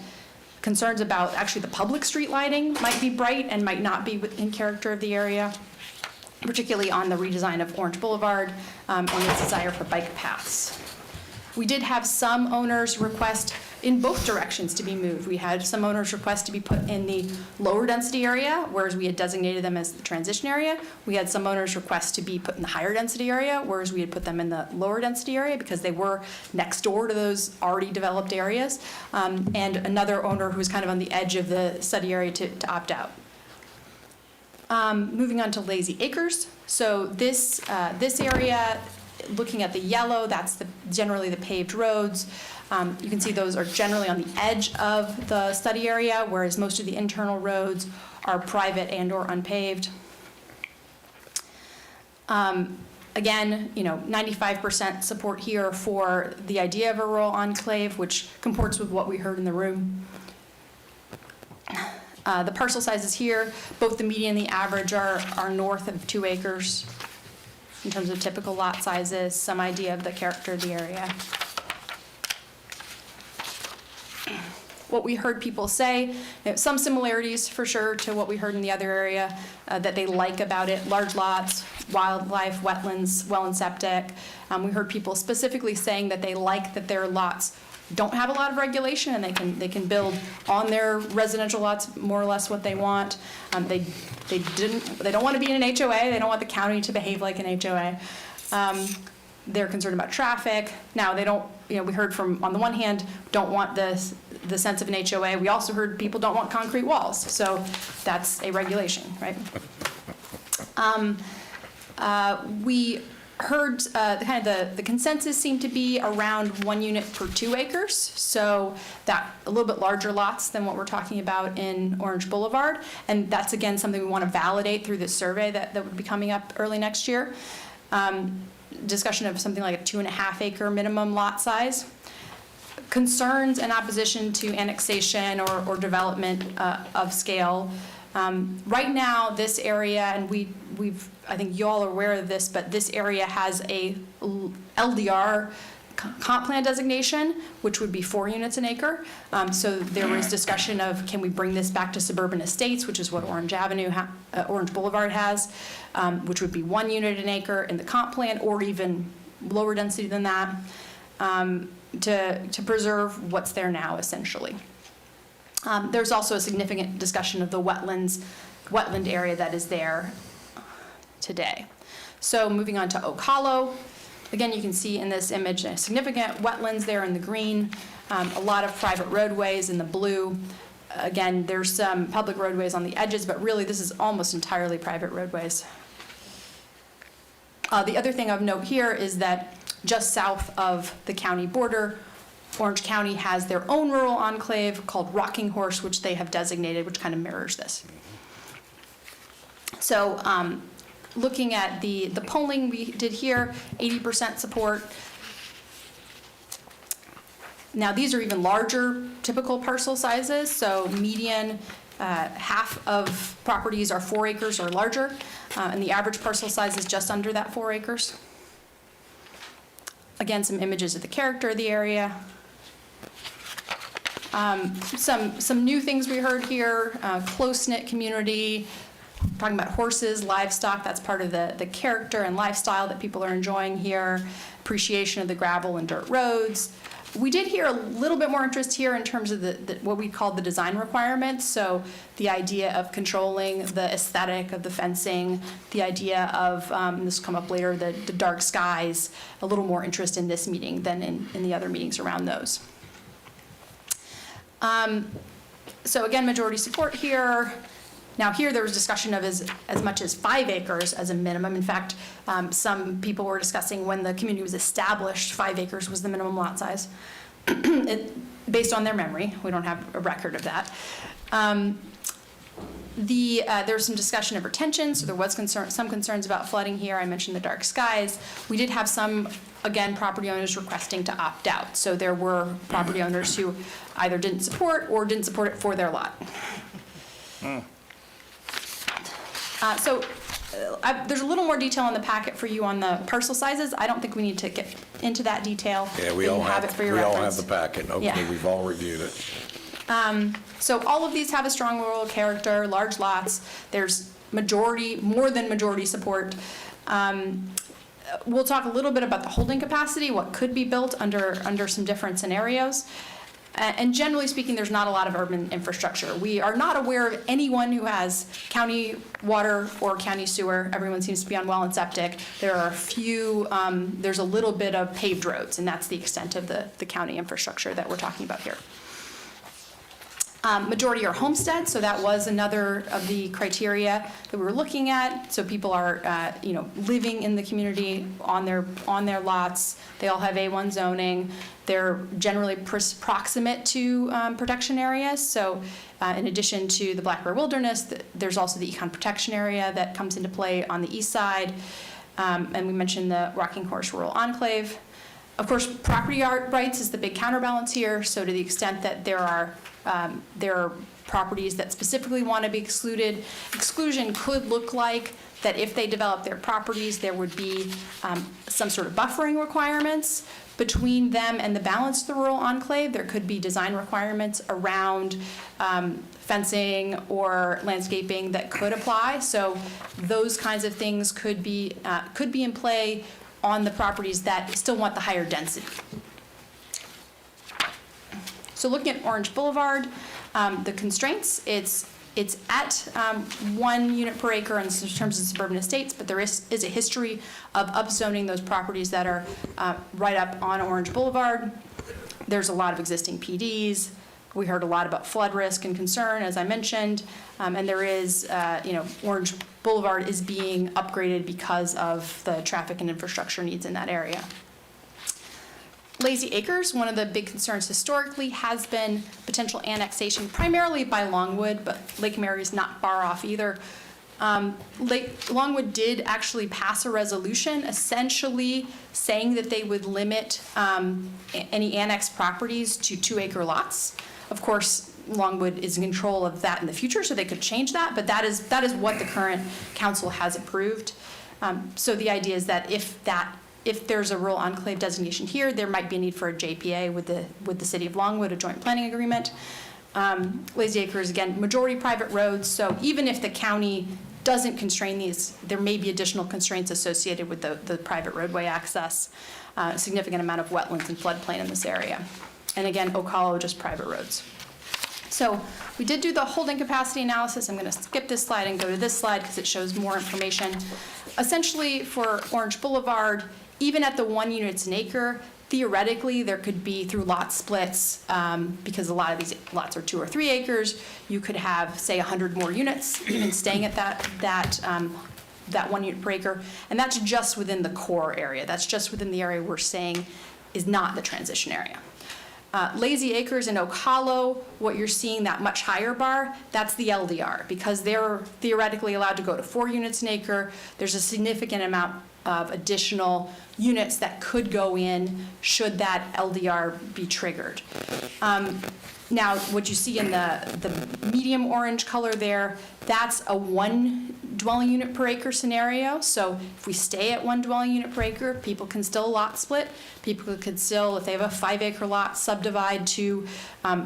concerns about actually the public street lighting might be bright and might not be in character of the area, particularly on the redesign of Orange Boulevard, and its desire for bike paths. We did have some owners request in both directions to be moved. We had some owners request to be put in the lower density area, whereas we had designated them as the transition area. We had some owners request to be put in the higher density area, whereas we had put them in the lower density area because they were next door to those already developed areas. And another owner who was kind of on the edge of the study area to opt out. Moving on to Lazy Acres. So this area, looking at the yellow, that's generally the paved roads. You can see those are generally on the edge of the study area, whereas most of the internal roads are private and or unpaved. Again, 95% support here for the idea of a rural enclave, which comports with what we heard in the room. The parcel sizes here, both the median and the average are north of 2 acres in terms of typical lot sizes, some idea of the character of the area. What we heard people say, some similarities for sure to what we heard in the other area that they like about it: large lots, wildlife, wetlands, well and septic. We heard people specifically saying that they like that their lots don't have a lot of regulation and they can build on their residential lots more or less what they want. They don't want to be in an HOA. They don't want the county to behave like an HOA. They're concerned about traffic. Now they don't, we heard from, on the one hand, don't want the sense of an HOA. We also heard people don't want concrete walls. So that's a regulation, right? We heard the consensus seemed to be around 1 unit per 2 acres. So that a little bit larger lots than what we're talking about in Orange Boulevard. And that's again something we want to validate through this survey that would be coming up early next year. Discussion of something like a 2.5 acre minimum lot size. Concerns and opposition to annexation or development of scale. Right now, this area, and I think you all are aware of this, but this area has a LDR comp plan designation, which would be 4 units an acre. So there was discussion of, can we bring this back to suburban estates, which is what Orange Boulevard has, which would be 1 unit an acre in the comp plan, or even lower density than that, to preserve what's there now, essentially. There's also a significant discussion of the wetland area that is there today. So moving on to Oak Hollow. Again, you can see in this image significant wetlands there in the green, a lot of private roadways in the blue. Again, there's some public roadways on the edges, but really this is almost entirely private roadways. The other thing of note here is that just south of the county border, Orange County has their own rural enclave called Rocking Horse, which they have designated, which kind of mirrors this. So looking at the polling we did here, 80% support. Now, these are even larger typical parcel sizes, so median half of properties are 4 acres or larger, and the average parcel size is just under that 4 acres. Again, some images of the character of the area. Some new things we heard here, close-knit community, talking about horses, livestock, that's part of the character and lifestyle that people are enjoying here, appreciation of the gravel and dirt roads. We did hear a little bit more interest here in terms of what we call the design requirements, so the idea of controlling the aesthetic of the fencing, the idea of, this will come up later, the dark skies, a little more interest in this meeting than in the other meetings around those. So again, majority support here. Now here there was discussion of as much as 5 acres as a minimum. In fact, some people were discussing when the community was established, 5 acres was the minimum lot size, based on their memory. We don't have a record of that. There was some discussion of retention, so there was some concerns about flooding here. I mentioned the dark skies. We did have some, again, property owners requesting to opt out. So there were property owners who either didn't support or didn't support it for their lot. There's a little more detail in the packet for you on the parcel sizes. I don't think we need to get into that detail. Yeah, we all have the packet. Hopefully, Yeah. we've all reviewed it. So all of these have a strong rural character, large lots. There's more than majority support. We'll talk a little bit about the holding capacity, what could be built under some different scenarios. And generally speaking, there's not a lot of urban infrastructure. We are not aware of anyone who has county water or county sewer. Everyone seems to be on well and septic. There are a few, there's a little bit of paved roads, and that's the extent of the county infrastructure that we're talking about here. Majority are homesteads, so that was another of the criteria that we were looking at. So people are, living in the community on their lots. They all have A1 zoning. They're generally proximate to protection areas. So in addition to the Black Bear Wilderness, there's also the Econ Protection Area that comes into play on the east side. And we mentioned the Rocking Horse Rural Enclave. Of course, property rights is the big counterbalance here. So to the extent that there are properties that specifically want to be excluded, exclusion could look like that if they develop their properties, there would be some sort of buffering requirements between them and the balance of the rural enclave. There could be design requirements around fencing or landscaping that could apply. So those kinds of things could be in play on the properties that still want the higher density. So looking at Orange Boulevard, the constraints, it's at 1 unit per acre in terms of suburban estates, but there is a history of upzoning those properties that are right up on Orange Boulevard. There's a lot of existing PDs. We heard a lot about flood risk and concern, as I mentioned, and there is, Orange Boulevard is being upgraded because of the traffic and infrastructure needs in that area. Lazy Acres, one of the big concerns historically has been potential annexation, primarily by Longwood, but Lake Mary is not far off either. Longwood did actually pass a resolution essentially saying that they would limit any annexed properties to 2-acre lots. Of course, Longwood is in control of that in the future, so they could change that, but that is what the current council has approved. So the idea is that if there's a rural enclave designation here, there might be a need for a JPA with the city of Longwood, a joint planning agreement. Lazy Acres, again, majority private roads, so even if the county doesn't constrain these, there may be additional constraints associated with the private roadway access, a significant amount of wetlands and floodplain in this area. And again, Oak Hollow, just private roads. So we did do the holding capacity analysis. I'm going to skip this slide and go to this slide because it shows more information. Essentially, for Orange Boulevard, even at the 1 units an acre, theoretically, there could be through lot splits, because a lot of these lots are 2 or 3 acres, you could have, say, 100 more units, even staying at that 1 unit per acre, and that's just within the core area. That's just within the area we're saying is not the transition area. Lazy Acres and Oak Hollow, what you're seeing, that much higher bar, that's the LDR. Because they're theoretically allowed to go to 4 units an acre, there's a significant amount of additional units that could go in should that LDR be triggered. Now, what you see in the medium orange color there, that's a 1 dwelling unit per acre scenario. So if we stay at 1 dwelling unit per acre, people can still lot split. People could still, if they have a 5-acre lot, subdivide to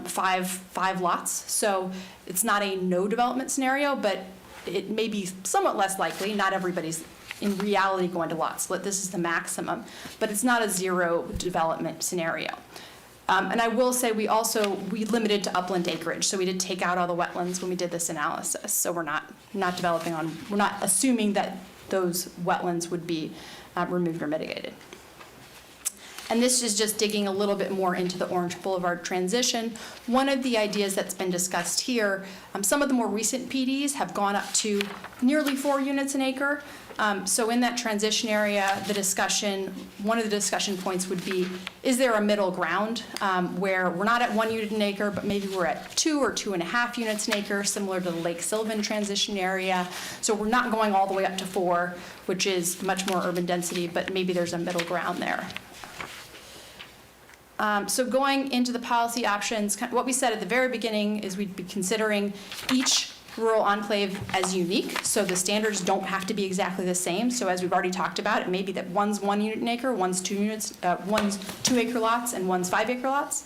five lots. So it's not a no development scenario, but it may be somewhat less likely. Not everybody's in reality going to lot split. This is the maximum, but it's not a 0 development scenario. And I will say we limited to upland acreage, so we did take out all the wetlands when we did this analysis. So we're not assuming that those wetlands would be removed or mitigated. And this is just digging a little bit more into the Orange Boulevard transition. One of the ideas that's been discussed here, some of the more recent PDs have gone up to nearly 4 units an acre. So in that transition area, one of the discussion points would be, is there a middle ground where we're not at 1 unit an acre, but maybe we're at 2 or 2.5 units an acre, similar to the Lake Sylvan transition area. So we're not going all the way up to 4, which is much more urban density, but maybe there's a middle ground there. So going into the policy options, what we said at the very beginning is we'd be considering each rural enclave as unique, so the standards don't have to be exactly the same. So as we've already talked about, it may be that one's 1 unit an acre, one's 2-acre lots, and one's 5-acre lots.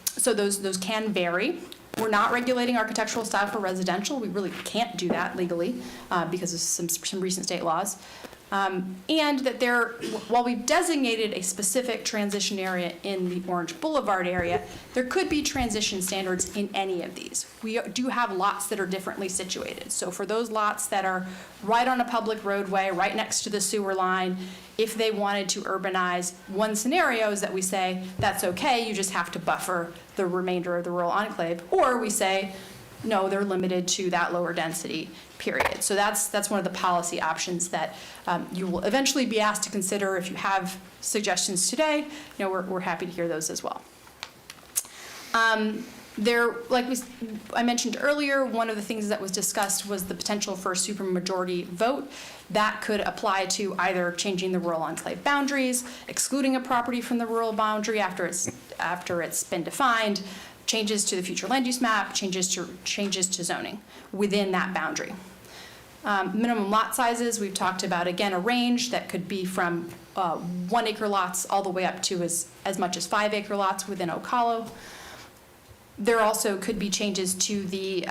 So those can vary. We're not regulating architectural style for residential. We really can't do that legally because of some recent state laws. And that while we've designated a specific transition area in the Orange Boulevard area, there could be transition standards in any of these. We do have lots that are differently situated. So for those lots that are right on a public roadway, right next to the sewer line, if they wanted to urbanize, one scenario is that we say, that's okay, you just have to buffer the remainder of the rural enclave. Or we say, no, they're limited to that lower density, period. So that's one of the policy options that you will eventually be asked to consider. If you have suggestions today, we're happy to hear those as well. I mentioned earlier, one of the things that was discussed was the potential for a supermajority vote. That could apply to either changing the rural enclave boundaries, excluding a property from the rural boundary after it's been defined, changes to the future land use map, changes to zoning within that boundary. Minimum lot sizes, we've talked about, again, a range that could be from 1-acre lots all the way up to as much as 5-acre lots within Oak Hollow. There also could be changes to the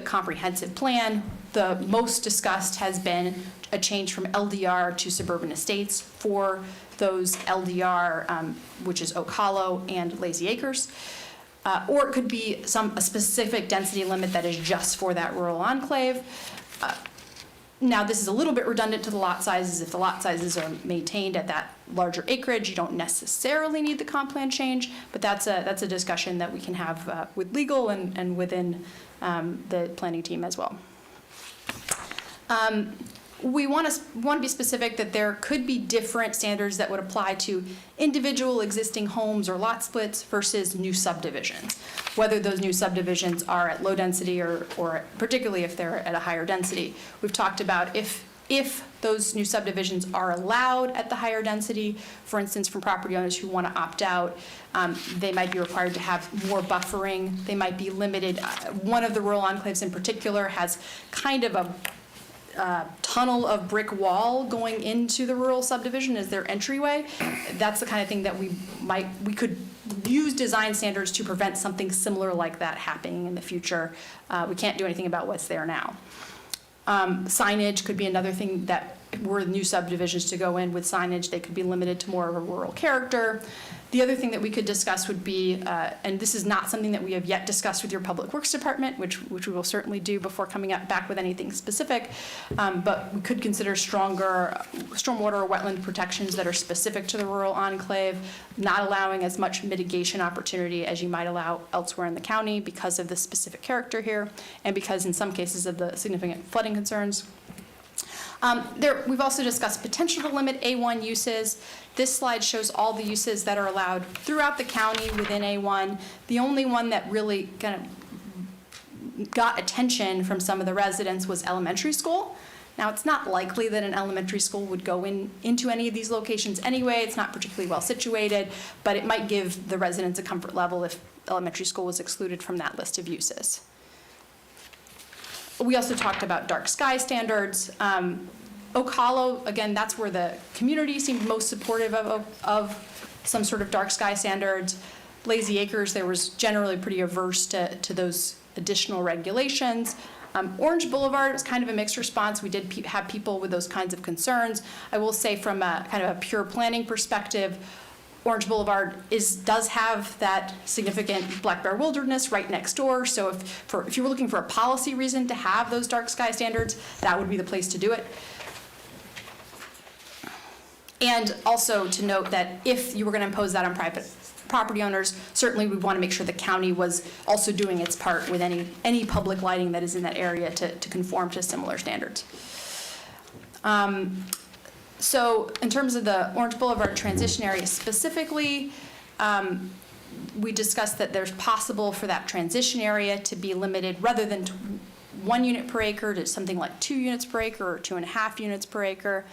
comprehensive plan. The most discussed has been a change from LDR to suburban estates for those LDR, which is Oak Hollow and Lazy Acres. Or it could be a specific density limit that is just for that rural enclave. Now, this is a little bit redundant to the lot sizes. If the lot sizes are maintained at that larger acreage, you don't necessarily need the comp plan change, but that's a discussion that we can have with legal and within the planning team as well. We want to be specific that there could be different standards that would apply to individual existing homes or lot splits versus new subdivisions, whether those new subdivisions are at low density or particularly if they're at a higher density. We've talked about if those new subdivisions are allowed at the higher density, for instance, from property owners who want to opt out, they might be required to have more buffering. They might be limited. One of the rural enclaves in particular has kind of a tunnel of brick wall going into the rural subdivision as their entryway. That's the kind of thing that we could use design standards to prevent something similar like that happening in the future. We can't do anything about what's there now. Signage could be another thing that were new subdivisions to go in with signage, they could be limited to more of a rural character. The other thing that we could discuss would be, and this is not something that we have yet discussed with your Public Works Department, which we will certainly do before coming back with anything specific, but we could consider stronger stormwater or wetland protections that are specific to the rural enclave, not allowing as much mitigation opportunity as you might allow elsewhere in the county because of the specific character here, and because in some cases of the significant flooding concerns. We've also discussed potential to limit A1 uses. This slide shows all the uses that are allowed throughout the county within A1. The only one that really kind of got attention from some of the residents was elementary school. Now, it's not likely that an elementary school would go into any of these locations anyway. It's not particularly well situated, but it might give the residents a comfort level if elementary school was excluded from that list of uses. We also talked about dark sky standards. Oak Hollow, again, that's where the community seemed most supportive of some sort of dark sky standards. Lazy Acres, there was generally pretty averse to those additional regulations. Orange Boulevard was kind of a mixed response. We did have people with those kinds of concerns. I will say from a kind of a pure planning perspective, Orange Boulevard does have that significant black bear wilderness right next door. So if you were looking for a policy reason to have those dark sky standards, that would be the place to do it. And also to note that if you were going to impose that on private property owners, certainly we want to make sure the county was also doing its part with any public lighting that is in that area to conform to similar standards. So in terms of the Orange Boulevard transition area specifically, we discussed that there's possible for that transition area to be limited rather than 1 unit per acre to something like 2 units per acre or 2.5 units per acre.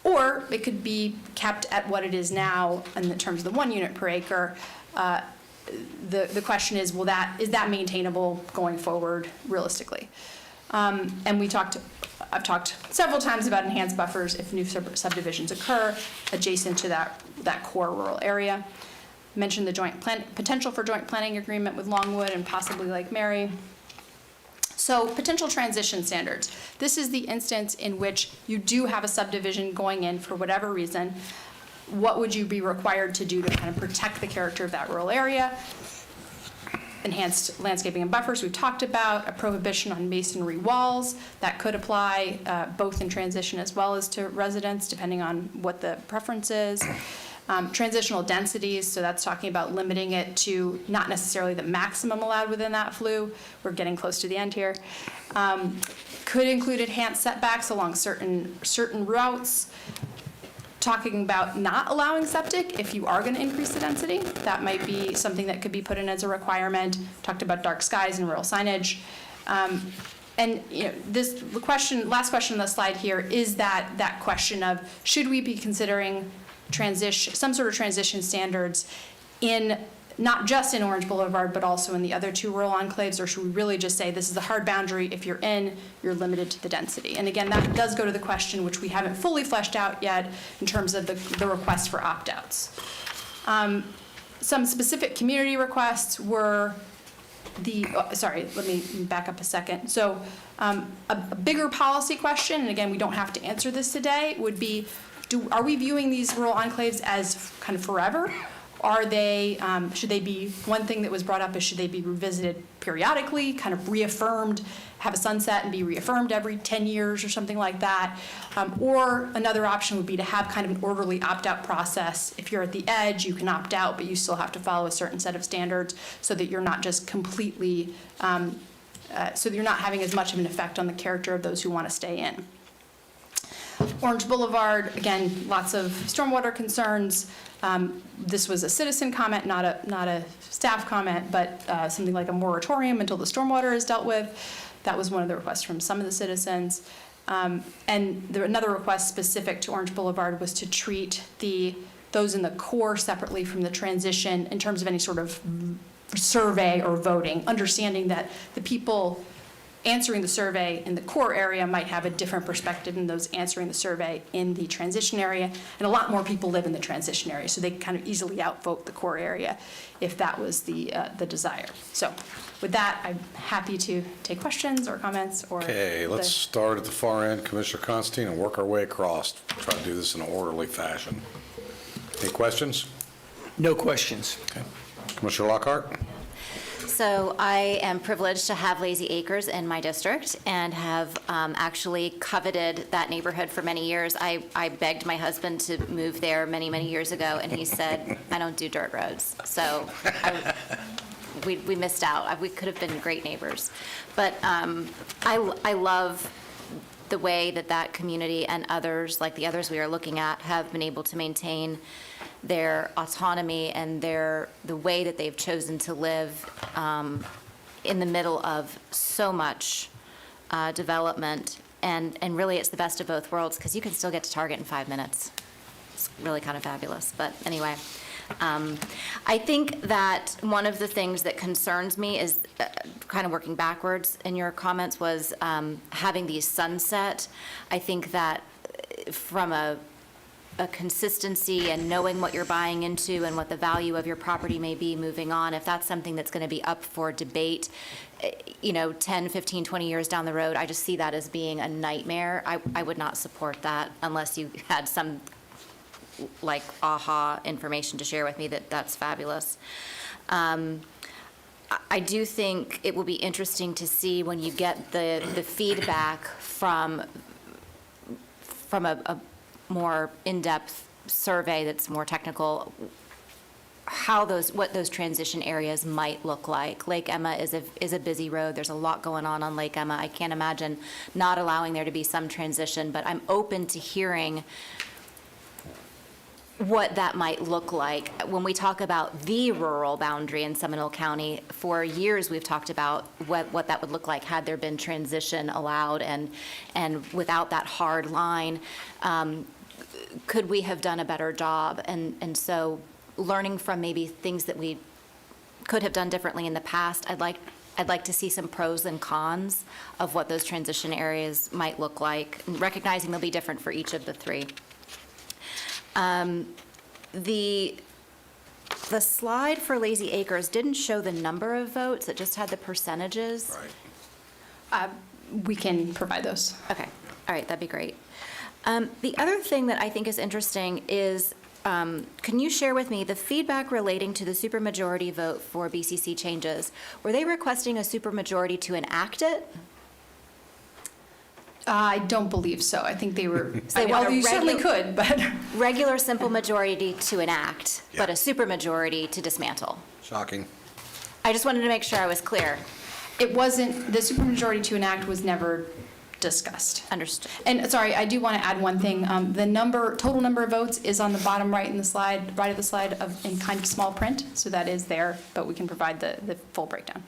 Or it could be kept at what it is now in terms of the 1 unit per acre. The question is, is that maintainable going forward realistically? And I've talked several times about enhanced buffers if new subdivisions occur adjacent to that core rural area. Mentioned the potential for joint planning agreement with Longwood and possibly Lake Mary. So potential transition standards. This is the instance in which you do have a subdivision going in for whatever reason. What would you be required to do to kind of protect the character of that rural area? Enhanced landscaping and buffers we've talked about, a prohibition on masonry walls that could apply both in transition as well as to residents depending on what the preference is. Transitional densities, so that's talking about limiting it to not necessarily the maximum allowed within that FLU. We're getting close to the end here. Could include enhanced setbacks along certain routes. Talking about not allowing septic if you are going to increase the density. That might be something that could be put in as a requirement. Talked about dark skies and rural signage. And last question on the slide here is that question of should we be considering some sort of transition standards in not just in Orange Boulevard, but also in the other 2 rural enclaves, or should we really just say this is a hard boundary, if you're you're limited to the density? And again, that does go to the question, which we haven't fully fleshed out yet, in terms of the request for opt-outs. Some specific community requests were let me back up a second. So a bigger policy question, and again, we don't have to answer this today, would be, are we viewing these rural enclaves as kind of forever? Are they, should they be, one thing that was brought up is should they be revisited periodically, kind of reaffirmed, have a sunset and be reaffirmed every 10 years or something like that? Or another option would be to have kind of an orderly opt-out process. If you're at the edge, you can opt out, but you still have to follow a certain set of standards so that you're not just completely, so that you're not having as much of an effect on the character of those who want to stay in. Orange Boulevard, again, lots of stormwater concerns. This was a citizen comment, not a staff comment, but something like a moratorium until the stormwater is dealt with. That was one of the requests from some of the citizens. And another request specific to Orange Boulevard was to treat those in the core separately from the transition in terms of any sort of survey or voting, understanding that the people answering the survey in the core area might have a different perspective than those answering the survey in the transition area. And a lot more people live in the transition area, so they kind of easily outvote the core area if that was the desire. So with that, I'm happy to take questions or comments. Okay, let's start at the far end, Commissioner Constantine, and work our way across. Try to do this in an orderly fashion. Any questions? No questions. Okay. Commissioner Lockhart? So I am privileged to have Lazy Acres in my district and have actually coveted that neighborhood for many years. I begged my husband to move there many, many years ago, and he said, I don't do dirt roads. So we missed out. We could have been great neighbors. But I love the way that that community and others, like the others we are looking at, have been able to maintain their autonomy and the way that they've chosen to live in the middle of so much development. And really, it's the best of both worlds, because you can still get to Target in 5 minutes. It's really kind of fabulous. But anyway, I think that one of the things that concerns me is kind of working backwards in your comments was having these sunset. I think that from a consistency and knowing what you're buying into and what the value of your property may be moving on, if that's something that's going to be up for debate, 10, 15, 20 years down the road, I just see that as being a nightmare. I would not support that unless you had some like aha information to share with me that's fabulous. I do think it will be interesting to see when you get the feedback from a more in-depth survey that's more technical, what those transition areas might look like. Lake Emma is a busy road. There's a lot going on Lake Emma. I can't imagine not allowing there to be some transition, but I'm open to hearing what that might look like. When we talk about the rural boundary in Seminole County, for years we've talked about what that would look like had there been transition allowed and without that hard line. Could we have done a better job? And so learning from maybe things that we could have done differently in the past, I'd like to see some pros and cons of what those transition areas might look like, and recognizing they'll be different for each of the three. The slide for Lazy Acres didn't show the number of votes, it just had the percentages. Right. We can provide those. Okay, all right, that'd be great. The other thing that I think is interesting is, can you share with me the feedback relating to the supermajority vote for BCC changes? Were they requesting a supermajority to enact it? I don't believe so. I think they were, They well, want a you certainly regular- could, but Regular simple majority to enact, but a Yeah. supermajority to dismantle. Shocking. I just wanted to make sure I was clear. it wasn't, the supermajority to enact was never discussed. Understood. And sorry, I do want to add one thing. The total number of votes is on the bottom right of the slide in kind of small print, so that is there, but we can provide the full breakdown.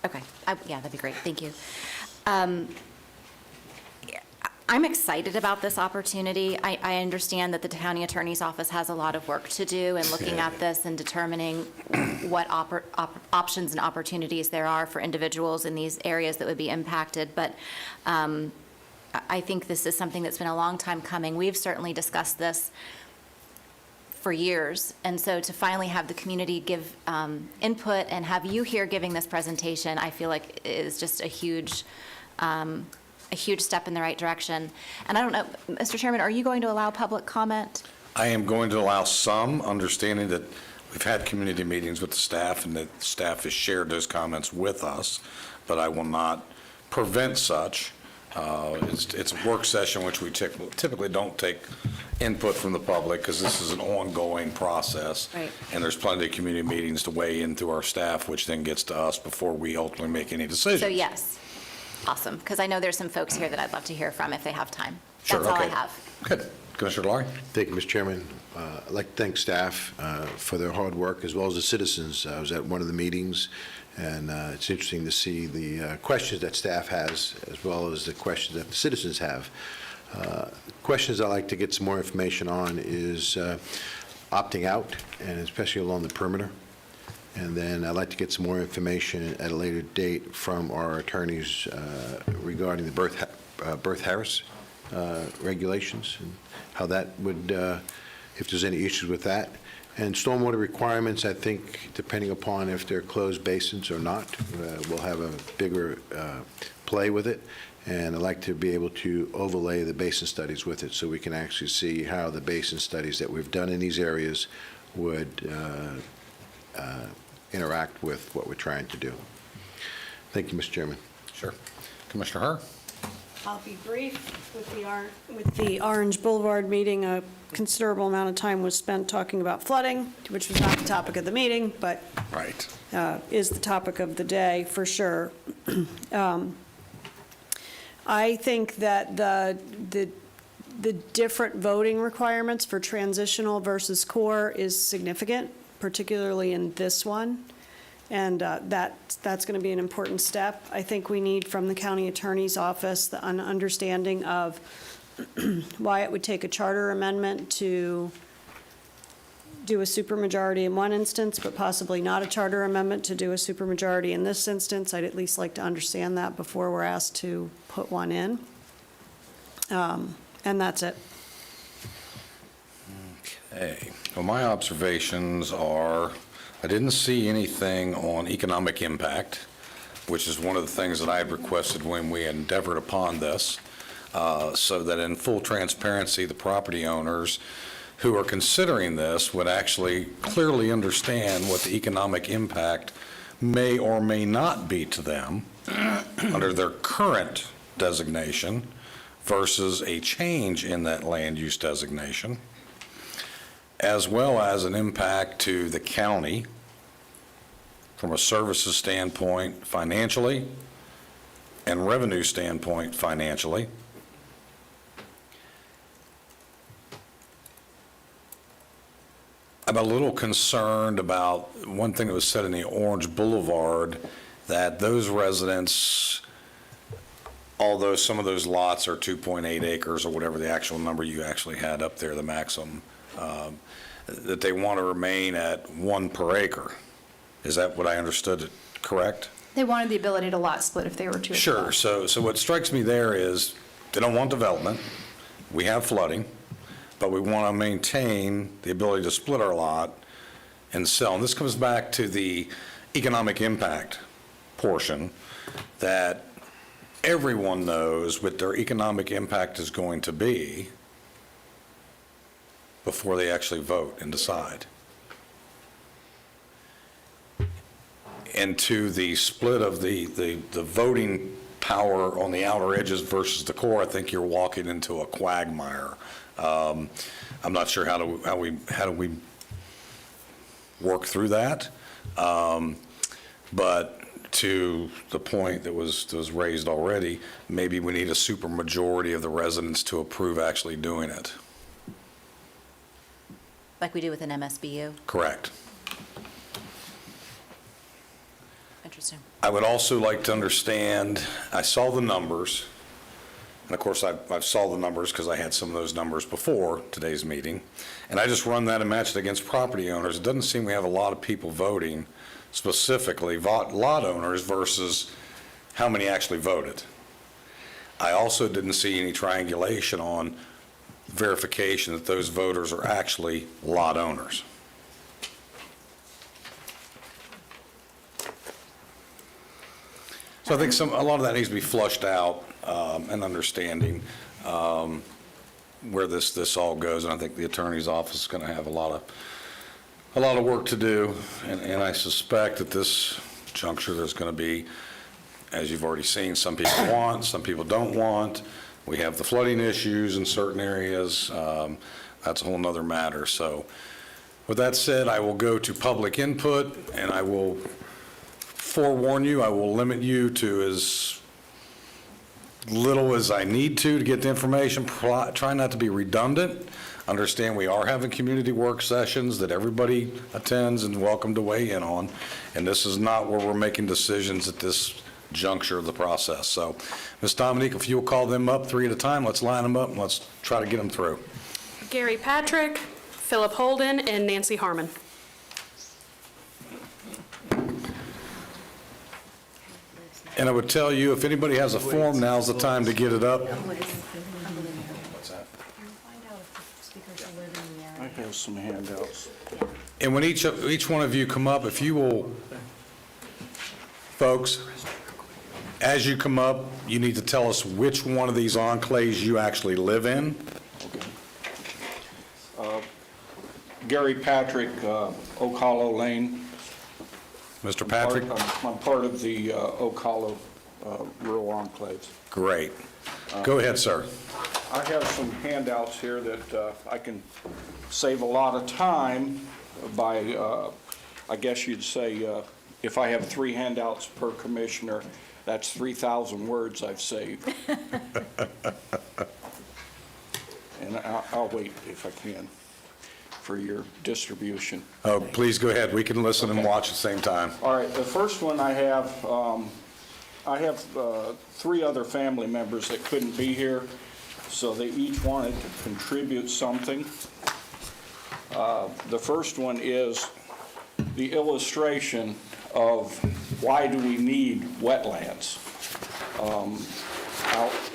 Okay, yeah, that'd be great, thank you. I'm excited about this opportunity. I understand that the county attorney's office has a lot of work to do in looking at this and determining what options and opportunities there are for individuals in these areas that would be impacted. But I think this is something that's been a long time coming. We've certainly discussed this for years. And so to finally have the community give input and have you here giving this presentation, I feel like is just a huge step in the right direction. And I don't know, Mr. Chairman, are you going to allow public comment? I am going to allow some, understanding that we've had community meetings with the staff and that staff has shared those comments with us, but I will not prevent such. It's a work session which we typically don't take input from the public because this is an ongoing process. Right. And there's plenty of community meetings to weigh in through our staff, which then gets to us before we ultimately make any decisions. So yes, awesome, because I know there's some folks here that I'd love to hear from if they have time. Sure, That's all I okay. have. Good. Commissioner Laurie? Thank you, Mr. Chairman. I'd like to thank staff for their hard work as well as the citizens. I was at one of the meetings, and it's interesting to see the questions that staff has as well as the questions that the citizens have. Questions I'd like to get some more information on is opting out, and especially along the perimeter. And then I'd like to get some more information at a later date from our attorneys regarding the Birth Harris regulations and how that would, if there's any issues with that. And stormwater requirements, I think, depending upon if they're closed basins or not, we'll have a bigger play with it. And I'd like to be able to overlay the basin studies with it so we can actually see how the basin studies that we've done in these areas would interact with what we're trying to do. Thank you, Mr. Chairman. Sure. Commissioner Herr? I'll be brief. With the Orange Boulevard meeting, a considerable amount of time was spent talking about flooding, which was not the topic of the meeting, but Right. is the topic of the day for sure. I think that the different voting requirements for transitional versus core is significant, particularly in this one. And that's going to be an important step. I think we need from the county attorney's office an understanding of why it would take a charter amendment to do a supermajority in one instance, but possibly not a charter amendment to do a supermajority in this instance. I'd at least like to understand that before we're asked to put one in. And that's it. Okay. Well, my observations are, I didn't see anything on economic impact, which is one of the things that I had requested when we endeavored upon this, so that in full transparency, the property owners who are considering this would actually clearly understand what the economic impact may or may not be to them under their current designation versus a change in that land use designation, as well as an impact to the county from a services standpoint financially and revenue standpoint financially. I'm a little concerned about one thing that was said in the Orange Boulevard, that those residents, although some of those lots are 2.8 acres or whatever the actual number you actually had up there, the maximum, that they want to remain at 1 per acre. Is that what I understood correct? They wanted the ability to lot split if they were to. Sure. So what strikes me there is they don't want development. We have flooding, but we want to maintain the ability to split our lot and sell. And this comes back to the economic impact portion, that everyone knows what their economic impact is going to be before they actually vote and decide. And to the split of the voting power on the outer edges versus the core, I think you're walking into a quagmire. I'm not sure how do we work through that, but to the point that was raised already, maybe we need a supermajority of the residents to approve actually doing it. Like we do with an MSBU? Correct. Interesting. I would also like to understand, I saw the numbers, and of course I saw the numbers because I had some of those numbers before today's meeting, and I just run that and match it against property owners. It doesn't seem we have a lot of people voting, specifically lot owners versus how many actually voted. I also didn't see any triangulation on verification that those voters are actually lot owners. So I think a lot of that needs to be flushed out, and understanding where this all goes. And I think the attorney's office is going to have a lot of work to do. And I suspect at this juncture there's going to be, as you've already seen, some people want, some people don't want. We have the flooding issues in certain areas. That's a whole nother matter. So with that said, I will go to public input, and I will forewarn you, I will limit you to as little as I need to get the information. Try not to be redundant. Understand we are having community work sessions that everybody attends and welcome to weigh in on, and this is not where we're making decisions at this juncture of the process. So, Ms. Dominique, if you'll call them up 3 at a time, let's line them up and let's try to get them through. Gary Patrick, Philip Holden, and Nancy Harmon. And I would tell you, if anybody has a form, now's the time to get it up. What's that? I have some handouts. And when each one of you come up, if you will, folks, as you come up, you need to tell us which one of these enclaves you actually live in. Gary Patrick, Oak Hollow Lane. Mr. Patrick? I'm part of the Oak Hollow Rural Enclaves. Great. Go ahead, sir. I have some handouts here that I can save a lot of time by, I guess you'd say, if I have 3 handouts per commissioner, That's 3,000 words I've saved. And I'll wait if I can for your distribution. Oh, please go ahead. We can listen and watch at the same time. All right, the first one I have 3 other family members that couldn't be here, so they each wanted to contribute something. The first one is the illustration of why do we need wetlands.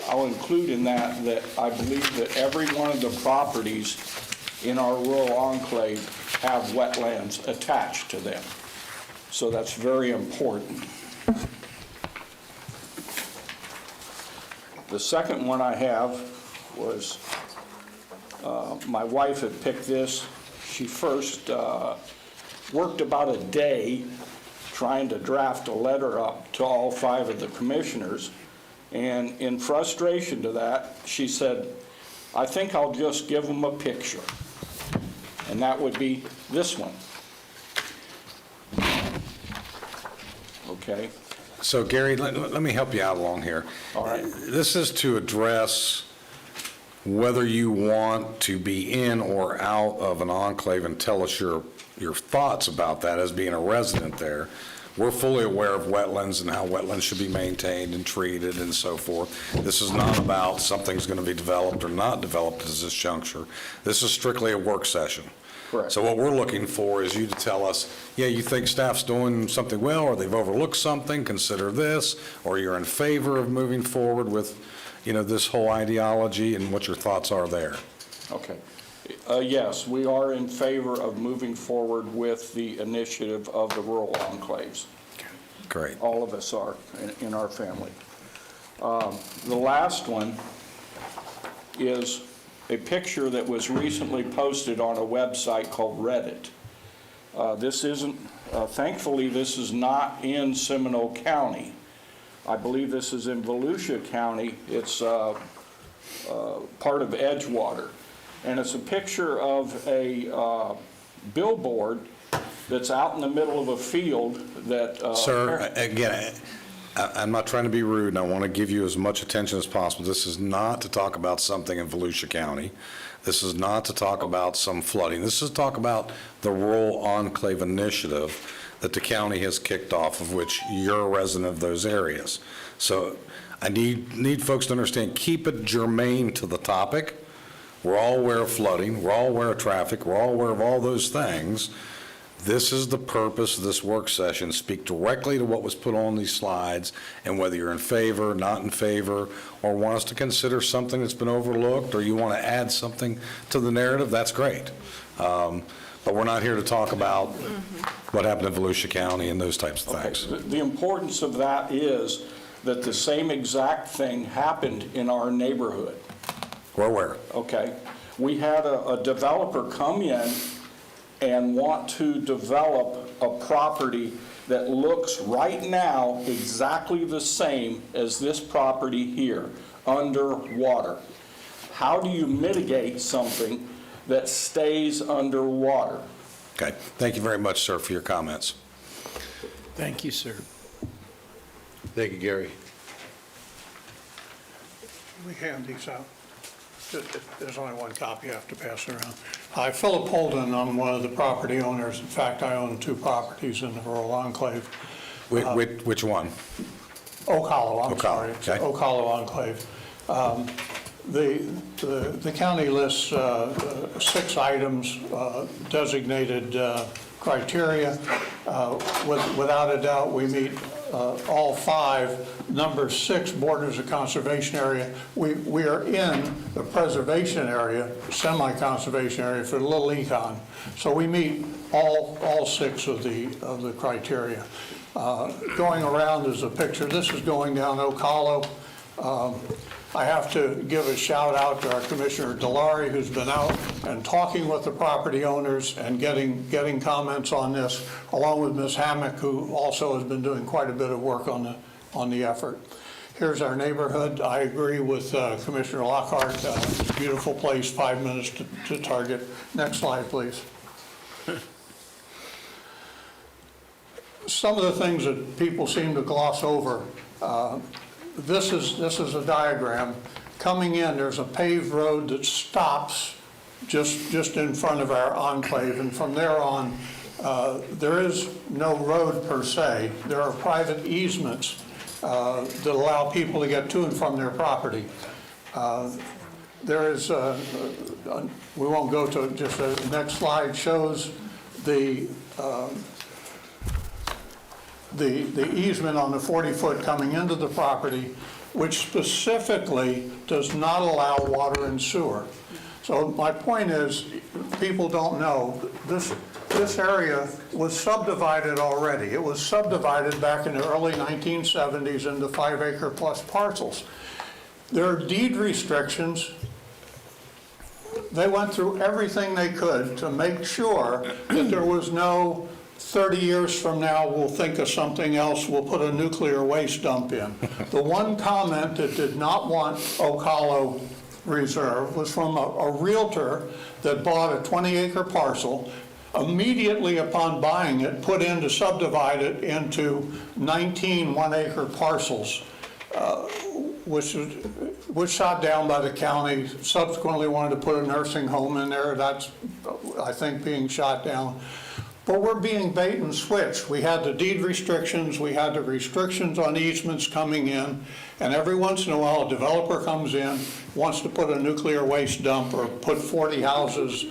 I'll include in that I believe that every one of the properties in our rural enclave have wetlands attached to them. So that's very important. The second one I have was, my wife had picked this. She first worked about a day trying to draft a letter up to all 5 of the commissioners. And in frustration to that, she said, I think I'll just give them a picture. And that would be this one. Okay. So Gary, let me help you out along here. All right. This is to address whether you want to be in or out of an enclave, and tell us your thoughts about that as being a resident there. We're fully aware of wetlands and how wetlands should be maintained and treated and so forth. This is not about something's going to be developed or not developed at this juncture. This is strictly a work session. Correct. So what we're looking for is you to tell us, yeah, you think staff's doing something well, or they've overlooked something, consider this, or you're in favor of moving forward with, this whole ideology, and what your thoughts are there. Okay. Yes, we are in favor of moving forward with the initiative of the rural enclaves. Great. All of us are in our family. The last one is a picture that was recently posted on a website called Reddit. This isn't, thankfully, this is not in Seminole County. I believe this is in Volusia County. It's part of Edgewater. And it's a picture of a billboard that's out in the middle of a field that... Sir, again, I'm not trying to be rude, and I want to give you as much attention as possible. This is not to talk about something in Volusia County. This is not to talk about some flooding. This is to talk about the Rural Enclave Initiative that the county has kicked off, of which you're a resident of those areas. So I need folks to understand, keep it germane to the topic. We're all aware of flooding. We're all aware of traffic. We're all aware of all those things. This is the purpose of this work session. Speak directly to what was put on these slides, and whether you're in favor, not in favor, or want us to consider something that's been overlooked, or you want to add something to the narrative, that's great. But we're not here to talk about what happened in Volusia County and those types of things. Okay. The importance of that is that the same exact thing happened in our neighborhood. We're aware. Okay. We had a developer come in and want to develop a property that looks right now exactly the same as this property here, underwater. How do you mitigate something that stays underwater? Okay. Thank you very much, sir, for your comments. Thank you, sir. Thank you, Gary. We hand these out. There's only one copy I have to pass around. Hi, Philip Holden. I'm one of the property owners. In fact, I own 2 properties in the rural enclave. Which one? Oak Hollow, I'm Oak Hollow, sorry. It's okay. Oak Hollow Enclave. The county lists 6 items, designated criteria. Without a doubt, we meet all 5. Number 6 borders a conservation area. We are in the preservation area, semi-conservation area for Little Econ. So we meet all 6 of the criteria. Going around is a picture. This is going down Oak Hollow. I have to give a shout out to our Commissioner Delary, who's been out and talking with the property owners and getting comments on this, along with Ms. Hammock, who also has been doing quite a bit of work on the effort. Here's our neighborhood. I agree with Commissioner Lockhart. It's a beautiful place, 5 minutes to Target. Next slide, please. some of the things that people seem to gloss over, this is a diagram. Coming in, there's a paved road that stops just in front of our enclave, and from there on, there is no road per se. There are private easements that allow people to get to and from their property. There is, we won't go to it, just the next slide shows the easement on the 40-foot coming into the property, which specifically does not allow water and sewer. So my point is, people don't know, this area was subdivided already. It was subdivided back in the early 1970s into 5-acre plus parcels. There are deed restrictions. They went through everything they could to make sure that there was no 30 years from now, we'll think of something else, we'll put a nuclear waste dump in. The one comment that did not want Oak Hollow Reserve was from a realtor that bought a 20-acre parcel. Immediately upon buying it, put in to subdivide it into 19 one-acre parcels, which was shot down by the county, subsequently wanted to put a nursing home in there. That's, I think, being shot down. But we're being bait and switched. We had the deed restrictions, we had the restrictions on easements coming in, and every once in a while a developer comes in, wants to put a nuclear waste dump or put 40 houses.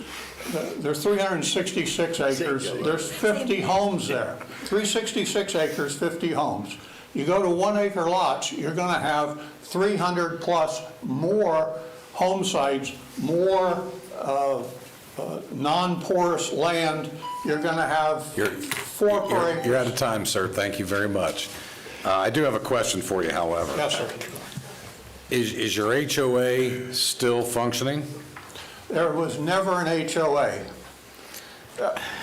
There's 366 acres, there's 50 homes there. 366 acres, 50 homes. You go to 1-acre lots, you're gonna have 300 plus more home sites, more non-porous land. You're going to have 4 per acre. You're out of time, sir. Thank you very much. I do have a question for you, however. Yes, sir. Is your HOA still functioning? There was never an HOA.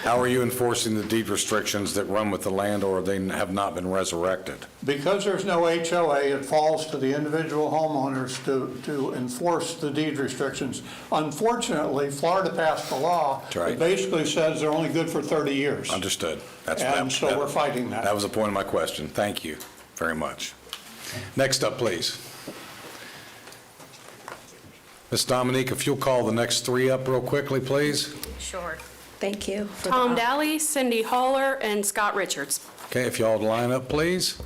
How are you enforcing the deed restrictions that run with the land, or they have not been resurrected? Because there's no HOA, it falls to the individual homeowners to enforce the deed restrictions. Unfortunately, Florida passed a law that basically says they're only good for 30 years. Understood. So we're fighting that. That was the point of my question. Thank you very much. Next up, please. Ms. Dominique, if you'll call the next 3 up real quickly, please. Sure. Thank you. Tom Daly, Cindy Haller, and Scott Richards. Okay, if y'all would line up, please.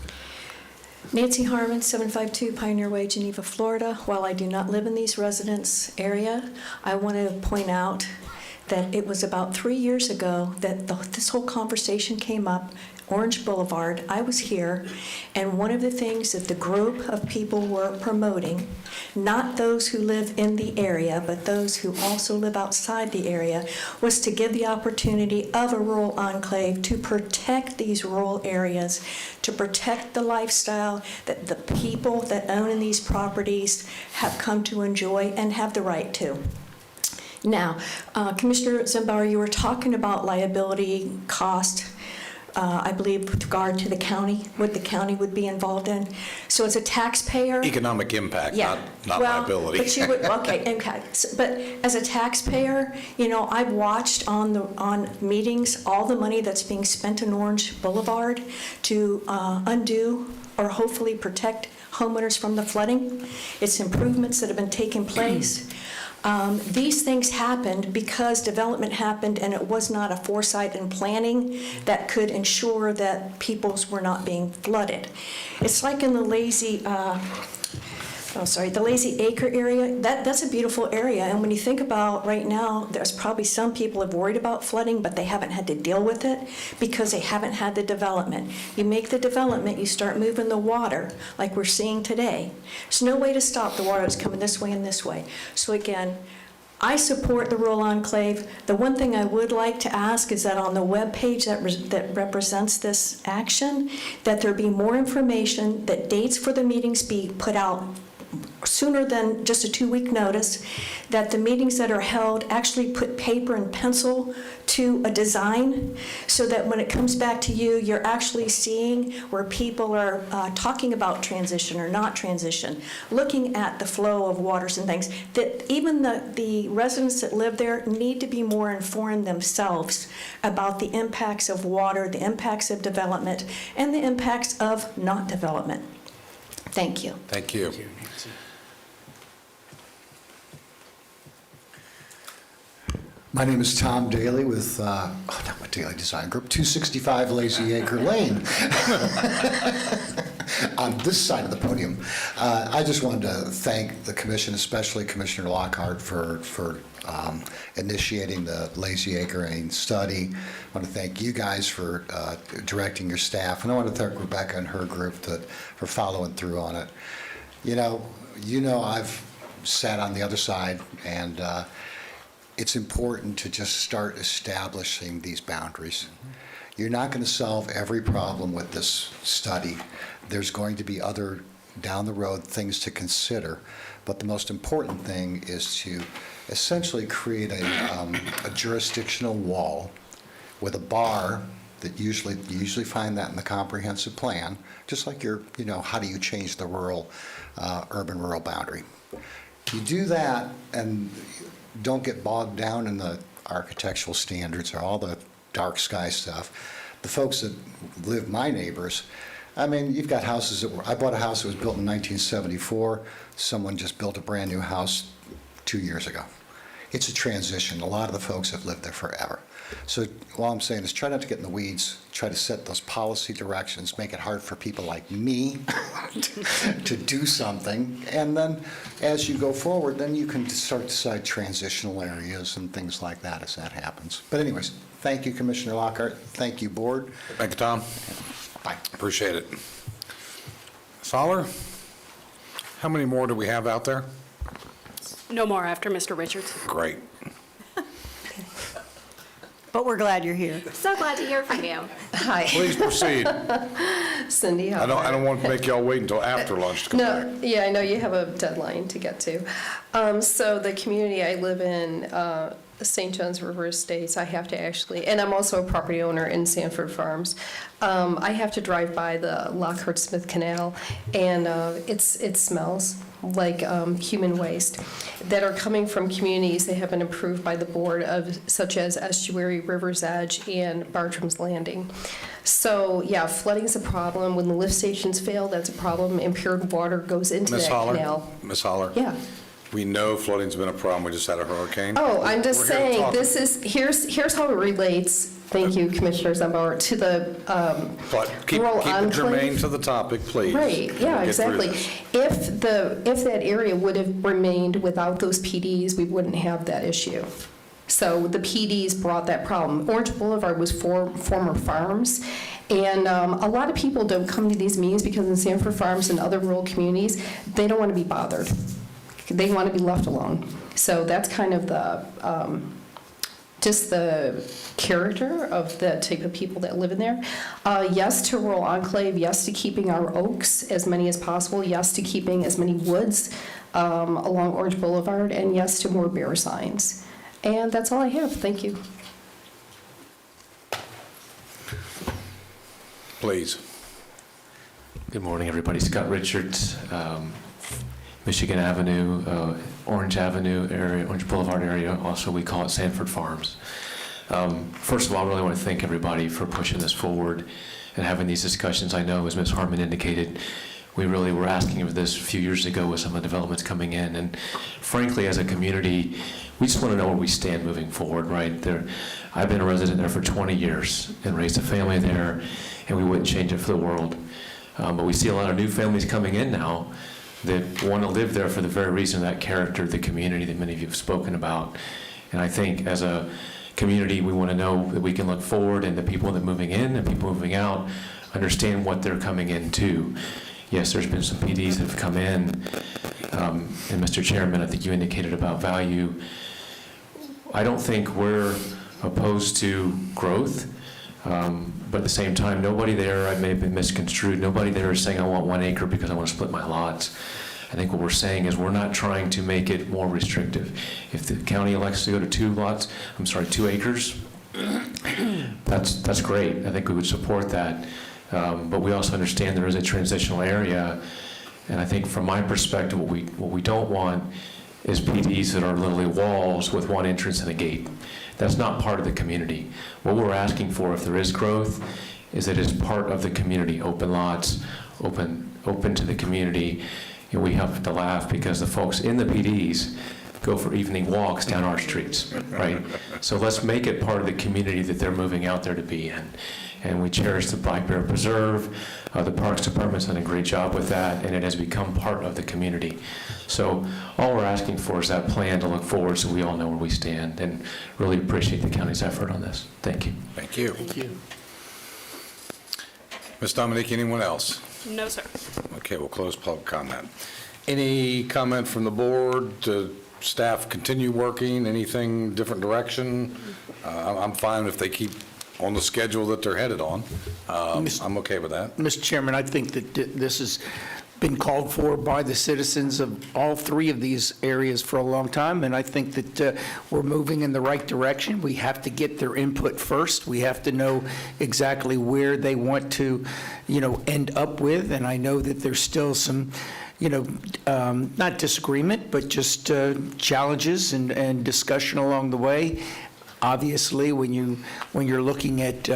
Nancy Harmon, 752 Pioneer Way, Geneva, Florida. While I do not live in these residence area, I want to point out that it was about 3 years ago that this whole conversation came up. Orange Boulevard, I was here, and one of the things that the group of people were promoting, not those who live in the area, but those who also live outside the area, was to give the opportunity of a rural enclave to protect these rural areas, to protect the lifestyle that the people that own in these properties have come to enjoy and have the right to. Now, Commissioner Zimbauer, you were talking about liability cost, I believe with regard to the county, what the county would be involved in. So as a taxpayer... Economic impact, yeah, not liability. But you would, okay, impact. But as a taxpayer, you know, I've watched on meetings all the money that's being spent in Orange Boulevard to undo or hopefully protect homeowners from the flooding. It's improvements that have been taking place. These things happened because development happened and it was not a foresight and planning that could ensure that peoples were not being flooded. It's like in the Lazy Acre area. That's a beautiful area, and when you think about right now, there's probably some people have worried about flooding, but they haven't had to deal with it because they haven't had the development. You make the development, you start moving the water like we're seeing today. There's no way to stop the water that's coming this way and this way. So again, I support the rural enclave. The one thing I would like to ask is that on the webpage that represents this action, that there be more information, that dates for the meetings be put out sooner than just a 2-week notice, that the meetings that are held actually put paper and pencil to a design so that when it comes back to you, you're actually seeing where people are talking about transition or not transition, looking at the flow of waters and things, that even the residents that live there need to be more informed themselves about the impacts of water, the impacts of development, and the impacts of not development. Thank you. Thank you. My name is Tom Daly with, not my Daily Design Group, 265 Lazy Acre Lane. On this side of the podium. I just wanted to thank the commission, especially Commissioner Lockhart, for initiating the Lazy Acre Lane study. I want to thank you guys for directing your staff, and I want to thank Rebecca and her group for following through on it. You know, I've sat on the other side, and it's important to just start establishing these boundaries. You're not going to solve every problem with this study. There's going to be other, down the road, things to consider. But the most important thing is to essentially create a jurisdictional wall with a bar that you usually find that in the comprehensive plan, just like how do you change the urban-rural boundary. You do that and don't get bogged down in the architectural standards or all the dark sky stuff. The folks that live, my neighbors, I mean, you've got houses I bought a house that was built in 1974. Someone just built a brand new house 2 years ago. It's a transition. A lot of the folks have lived there forever. So all I'm saying is try not to get in the weeds, try to set those policy directions, make it hard for people like me to do something. And then as you go forward, then you can start to decide transitional areas and things like that as that happens. But anyways, thank you, Commissioner Lockhart. Thank you, Board. Thank you, Tom. Bye. Appreciate it. Fowler, how many more do we have out there? No more after Mr. Richards. Great. But we're glad you're here. So glad to hear from you. Hi. Please proceed. Cindy, how I don't want to make y'all wait until after lunch to come back. No, yeah, I know you have a deadline to get to. So the community I live in, St. John's River Estates, I have to actually, and I'm also a property owner in Sanford Farms. I have to drive by the Lockhart Smith Canal, and it smells like human waste that are coming from communities that have been approved by the board of, such as Estuary, River's Edge, and Bartram's Landing. So yeah, flooding's a problem. When the lift stations fail, that's a problem. Impaired water goes into that canal. Ms. Holler? Yeah. We know flooding's been a problem. We just had a hurricane. Oh, I'm just We're here to saying, talk. here's how it relates, thank you, Commissioner Zumbo, to the But keep rural it enclave. germane to the topic, please. Right, yeah, Get through exactly. this. If that area would have remained without those PDs, we wouldn't have that issue. So the PDs brought that problem. Orange Boulevard was former farms, and a lot of people don't come to these meetings because in Sanford Farms and other rural communities, they don't want to be bothered. They want to be left alone. So that's kind of the, just the character of the type of people that live in there. Yes to rural enclave, yes to keeping our oaks, as many as possible, yes to keeping as many woods along Orange Boulevard, and yes to more bear signs. And that's all I have. Thank you. Please. Good morning, everybody. Scott Richards, Michigan Avenue, Orange Avenue area, Orange Boulevard area. Also, we call it Sanford Farms. First of all, I really want to thank everybody for pushing this forward and having these discussions. I know, as Ms. Harmon indicated, we really were asking for this a few years ago with some of the developments coming in. And frankly, as a community, we just want to know where we stand moving forward, right? I've been a resident there for 20 years and raised a family there, and we wouldn't change it for the world. But we see a lot of new families coming in now that want to live there for the very reason of that character, the community that many of you have spoken about. And I think as a community, we want to know that we can look forward, and the people that are moving in and people moving out understand what they're coming into. Yes, there's been some PDs that have come in, and Mr. Chairman, I think you indicated about value. I don't think we're opposed to growth, but at the same time, nobody there, I may have been misconstrued, nobody there is saying I want 1 acre because I want to split my lots. I think what we're saying is we're not trying to make it more restrictive. If the county elects to go to 2 acres, that's great. I think we would support that. But we also understand there is a transitional area, and I think from my perspective, what we don't want is PDs that are literally walls with one entrance and a gate. That's not part of the community. What we're asking for, if there is growth, is that it's part of the community, open lots, open to the community. And we have to laugh because the folks in the PDs go for evening walks down our streets, right? So let's make it part of the community that they're moving out there to be in. And we cherish the Black Bear Preserve. The Parks Department's done a great job with that, and it has become part of the community. So all we're asking for is that plan to look forward so we all know where we stand, and really appreciate the county's effort on this. Thank you. Thank you. Thank you. Ms. Dominique, anyone else? No, sir. Okay, we'll close public comment. Any comment from the board to staff continue working, anything different direction? I'm fine if they keep on the schedule that they're headed on. I'm okay with that. Mr. Chairman, I think that this has been called for by the citizens of all three of these areas for a long time, and I think that we're moving in the right direction. We have to get their input first. We have to know exactly where they want to, end up with, and I know that there's still some, not disagreement, but just challenges and discussion along the way. Obviously, when you're looking at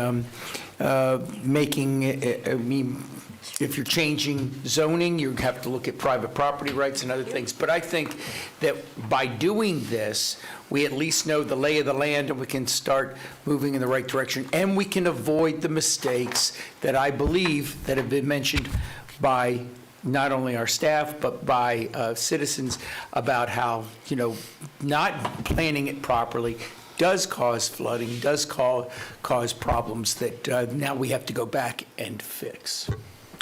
if you're changing zoning, you have to look at private property rights and other things. But I think that by doing this, we at least know the lay of the land and we can start moving in the right direction. And we can avoid the mistakes that I believe that have been mentioned by not only our staff, but by citizens about how, not planning it properly does cause flooding, does cause problems that now we have to go back and fix.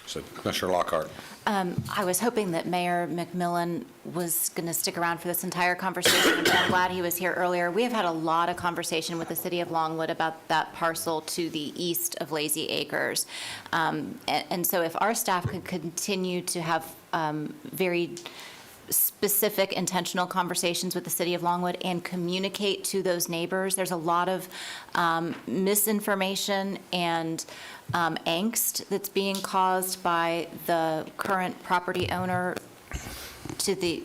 So, Commissioner Lockhart. I was hoping that Mayor McMillan was going to stick around for this entire conversation, but I'm glad he was here earlier. We have had a lot of conversation with the city of Longwood about that parcel to the east of Lazy Acres. And so if our staff could continue to have very specific intentional conversations with the city of Longwood and communicate to those neighbors. There's a lot of misinformation and angst that's being caused by the current property owner to the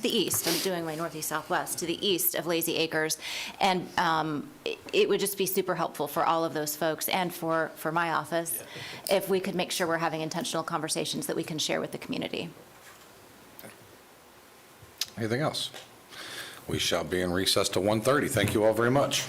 east. I'm doing my northeast southwest, to the east of Lazy Acres. And it would just be super helpful for all of those folks and for my office if we could make sure we're having intentional conversations that we can share with the community. Anything else? We shall be in recess to 1:30. Thank you all very much.